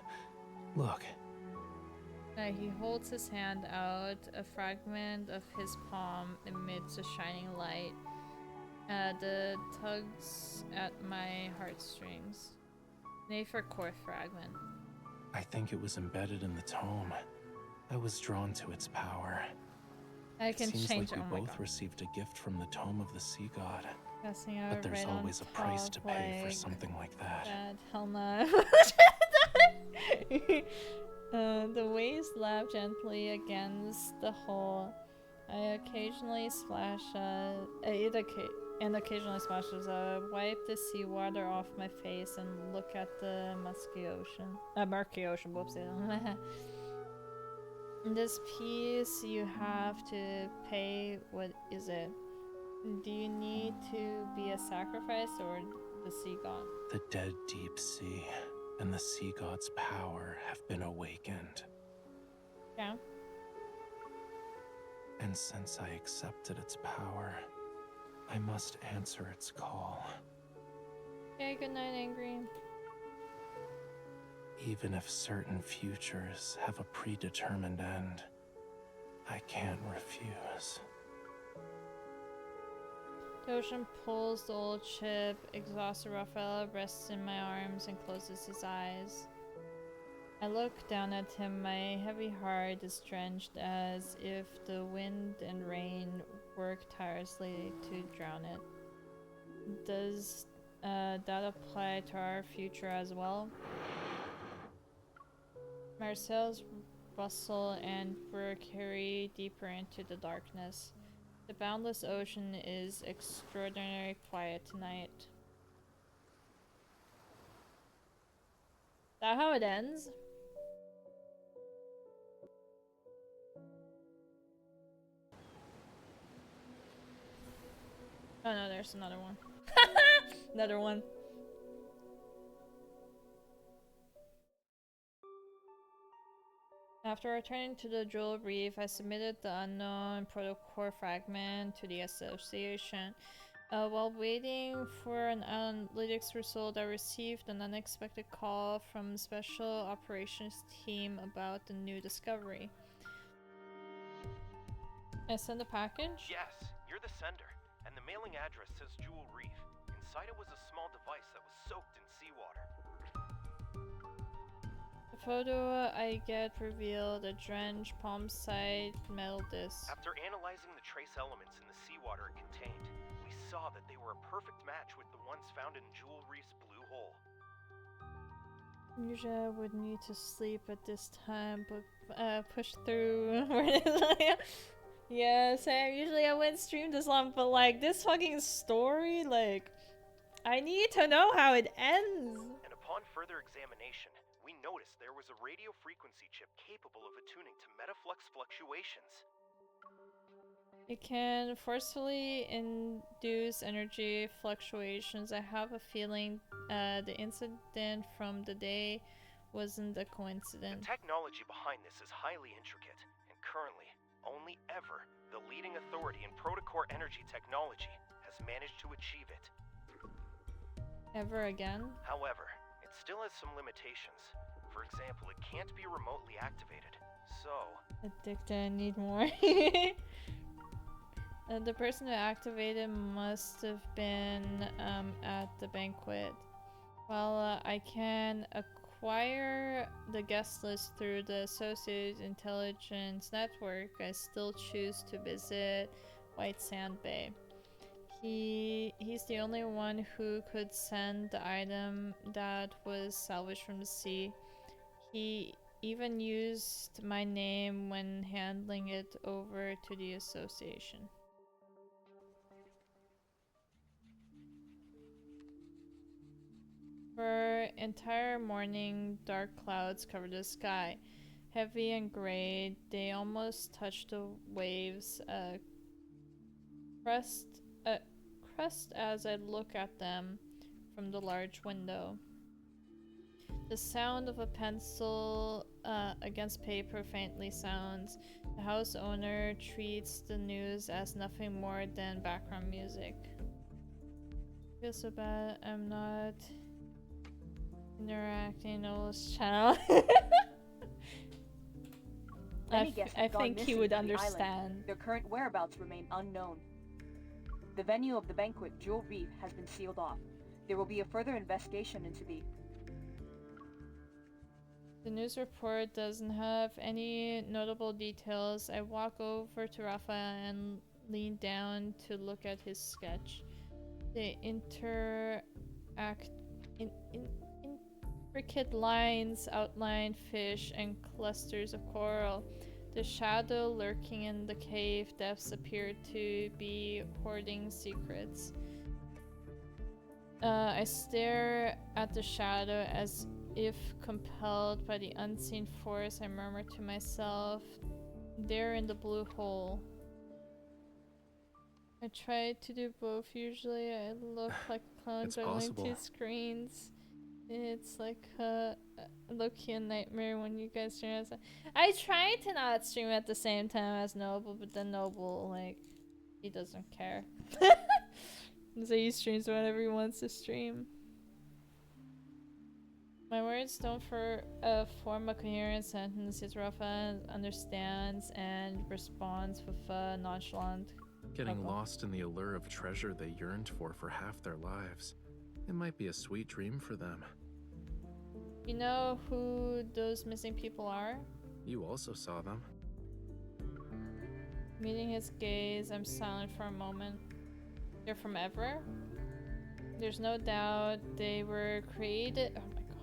Look. He holds his hand out. A fragment of his palm emits a shining light. The tugs at my heartstrings. Need for core fragment. I think it was embedded in the tome. I was drawn to its power. I can Seems change. like Oh we my both god. received a gift from the tome of the sea god. Guessing I But would there's write on always a price top, to pay for like, something like that. Hell no. The waves lap gently against the hull. I occasionally splash, and occasionally splashes. Wipe the seawater off my face and look at the murky ocean. Whoopsie. In this piece, you have to pay. What is it? Do you need to be a sacrifice or the sea god? The dead deep sea and the sea god's power have been awakened. Yeah. And since I accepted its power, I must answer its call. Okay, good night, Angry. Even if certain futures have a predetermined end, I can't refuse. The ocean pulls the old ship. Exhausted Raphael rests in my arms and closes his eyes. I look down at him. My heavy heart is drenched as if the wind and rain work tirelessly to drown it. Does that apply to our future as well? My sails rustle and we're carried deeper into the darkness. The boundless ocean is extraordinarily quiet tonight. Is that how it ends? Oh no, there's another one. Another one. After returning to the Jewel Reef, I submitted the unknown protocore fragment to the association. While waiting for an analytics result, I received an unexpected call from the Special Operations Team about the new discovery. I sent a package? Yes, you're the sender, and the mailing address says Jewel Reef. Inside it was a small device that was soaked in seawater. The photo I get revealed a drenched palm-side metal disc. After analyzing the trace elements in the seawater it contained, we saw that they were a perfect match with the ones found in Jewel Reef's blue hole. Usually I would need to sleep at this time, but push through. Yeah, Sam, usually I wouldn't stream this long, but like this fucking story, like I need to know how it ends. And upon further examination, we noticed there was a radio frequency chip capable of attuning to metaflux fluctuations. It can forcefully induce energy fluctuations. I have a feeling the incident from the day wasn't a coincidence. The technology behind this is highly intricate, and currently, only ever, the leading authority in protocore energy technology has managed to achieve it. Ever again? However, it still has some limitations. For example, it can't be remotely activated. So... Addicted, I need more. The person who activated must have been at the banquet. While I can acquire the guest list through the Associated Intelligence Network, I still choose to visit White Sand Bay. He's the only one who could send the item that was salvaged from the sea. He even used my name when handling it over to the association. For entire morning, dark clouds covered the sky. Heavy and gray, they almost touched the waves. Crest as I look at them from the large window. The sound of a pencil against paper faintly sounds. The house owner treats the news as nothing more than background music. I feel so bad I'm not interacting on this channel. I think he would understand. Their current whereabouts remain unknown. The venue of the banquet, Jewel Reef, has been sealed off. There will be a further investigation into the The news report doesn't have any notable details. I walk over to Raphael and lean down to look at his sketch. The intricate lines outline fish and clusters of coral. The shadow lurking in the cave depths appear to be hoarding secrets. I stare at the shadow as if compelled by the unseen force. I murmur to myself, "There in the blue hole." I try to do both. Usually I look like a clown juggling two screens. It's like low-key a nightmare when you guys stream as I try to not stream at the same time as Noble, but then Noble, like, he doesn't care. So he streams whenever he wants to stream. My words don't form a coherent sentence, yet Rafa understands and responds with a nonchalant Getting lost in the allure of treasure they yearned for half their lives. It might be a sweet dream for them. You know who those missing people are? You also saw them. Meeting his gaze, I'm silent for a moment. They're from Ever? There's no doubt they were created. Oh my god.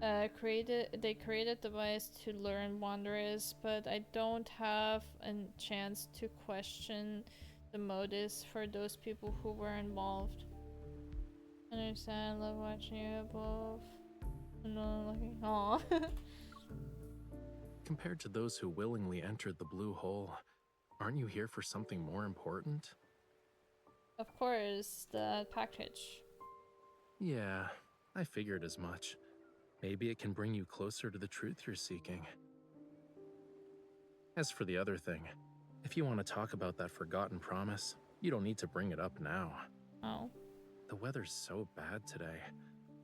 They created the device to learn Wanderers, but I don't have a chance to question the motives for those people who were involved. I understand, I love watching you both. No, looking. Aww. Compared to those who willingly entered the blue hole, aren't you here for something more important? Of course, the package. Yeah, I figured as much. Maybe it can bring you closer to the truth you're seeking. As for the other thing, if you want to talk about that forgotten promise, you don't need to bring it up now. Oh. The weather's so bad today,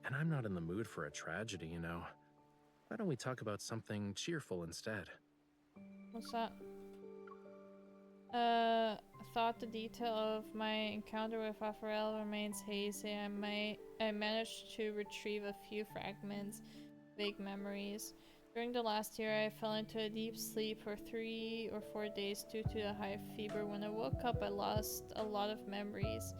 and I'm not in the mood for a tragedy, you know. Why don't we talk about something cheerful instead? What's that? I thought the detail of my encounter with Raphael remains hazy. I managed to retrieve a few fragments, vague memories. During the last year, I fell into a deep sleep for 3 or 4 days due to a high fever. When I woke up, I lost a lot of memories,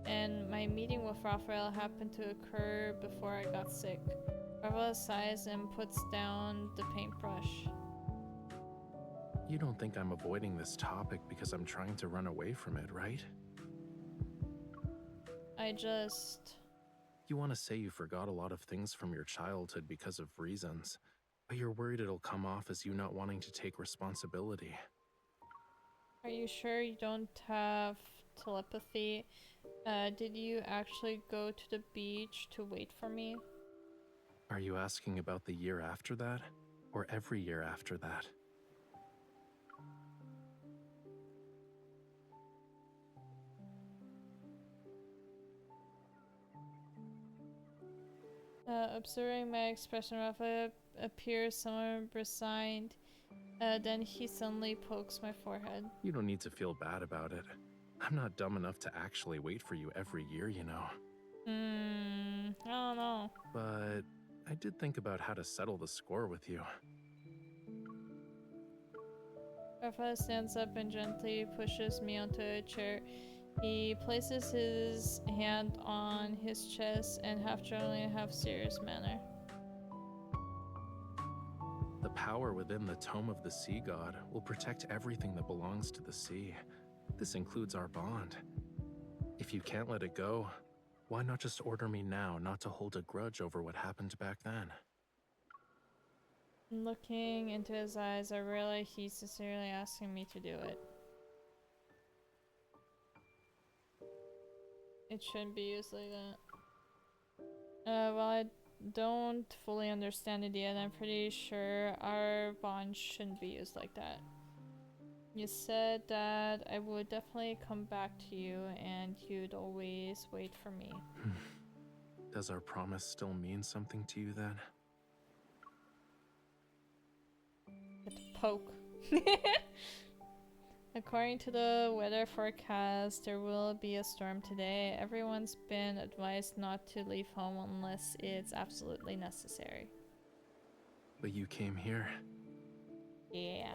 and my meeting with Raphael happened to occur before I got sick. Raphael sighs and puts down the paintbrush. You don't think I'm avoiding this topic because I'm trying to run away from it, right? You want to say you forgot a lot of things from your childhood because of reasons, but you're worried it'll come off as you not wanting to take responsibility. Are you sure you don't have telepathy? Did you actually go to the beach to wait for me? Are you asking about the year after that, or every year after that? Observing my expression, Raphael appears somewhat resigned. Then he suddenly pokes my forehead. You don't need to feel bad about it. I'm not dumb enough to actually wait for you every year, you know. I don't know. But I did think about how to settle the score with you. Raphael stands up and gently pushes me onto a chair. He places his hand on his chest in half jokingly, half serious manner. The power within the Tome of the Sea God will protect everything that belongs to the sea. This includes our bond. If you can't let it go, why not just order me now not to hold a grudge over what happened back then? Looking into his eyes, I realize he's sincerely asking me to do it. It shouldn't be used like that. Well, I don't fully understand it yet. I'm pretty sure our bond shouldn't be used like that. You said that I would definitely come back to you and you'd always wait for me. Does our promise still mean something to you then? Get to poke. According to the weather forecast, there will be a storm today. Everyone's been advised not to leave home unless it's absolutely necessary. But you came here. Yeah.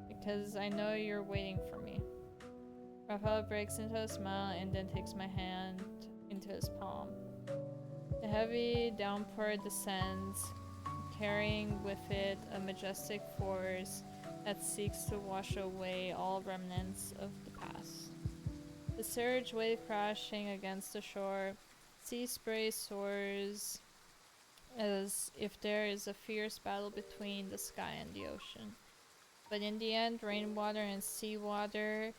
Because I know you're waiting for me. Raphael breaks into a smile and then takes my hand into his palm. The heavy downpour descends, carrying with it a majestic force that seeks to wash away all remnants of the past. The surge wave crashing against the shore, sea spray soars as if there is a fierce battle between the sky and the ocean. But in the end, rainwater and seawater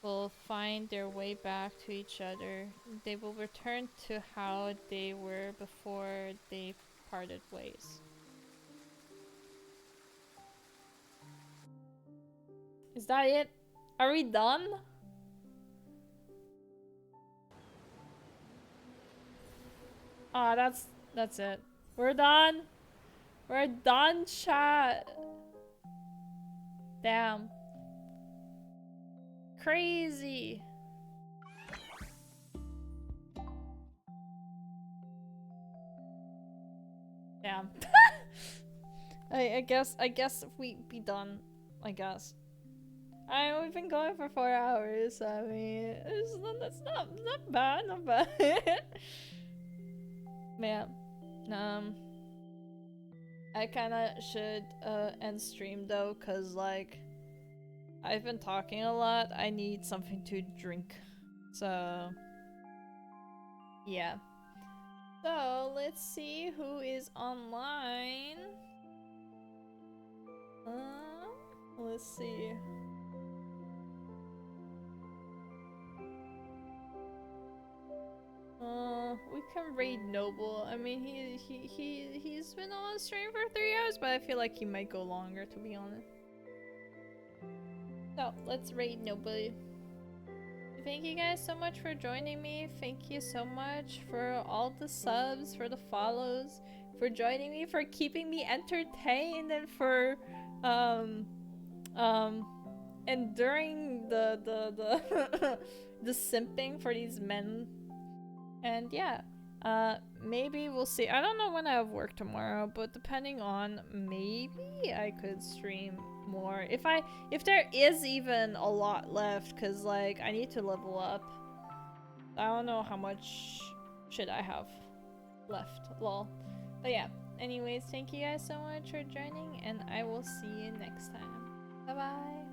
will find their way back to each other. They will return to how they were before they parted ways. Is that it? Are we done? Ah, that's it. We're done. We're done, chat. Damn. Crazy. Damn. I guess we be done. I guess. We've been going for 4 hours. I mean, that's not bad, not bad. Man, I kind of should end stream though, cause like I've been talking a lot. I need something to drink, so yeah. So let's see who is online. Let's see. We can raid Noble. I mean, he's been on stream for 3 hours, but I feel like he might go longer, to be honest. So let's raid Noble. Thank you guys so much for joining me. Thank you so much for all the subs, for the follows, for joining me, for keeping me entertained, and for enduring the the simping for these men. And yeah, maybe we'll see. I don't know when I have work tomorrow, but depending on, maybe I could stream more if there is even a lot left, because like I need to level up. I don't know how much should I have left, lol. But yeah, anyways, thank you guys so much for joining, and I will see you next time. Bye bye.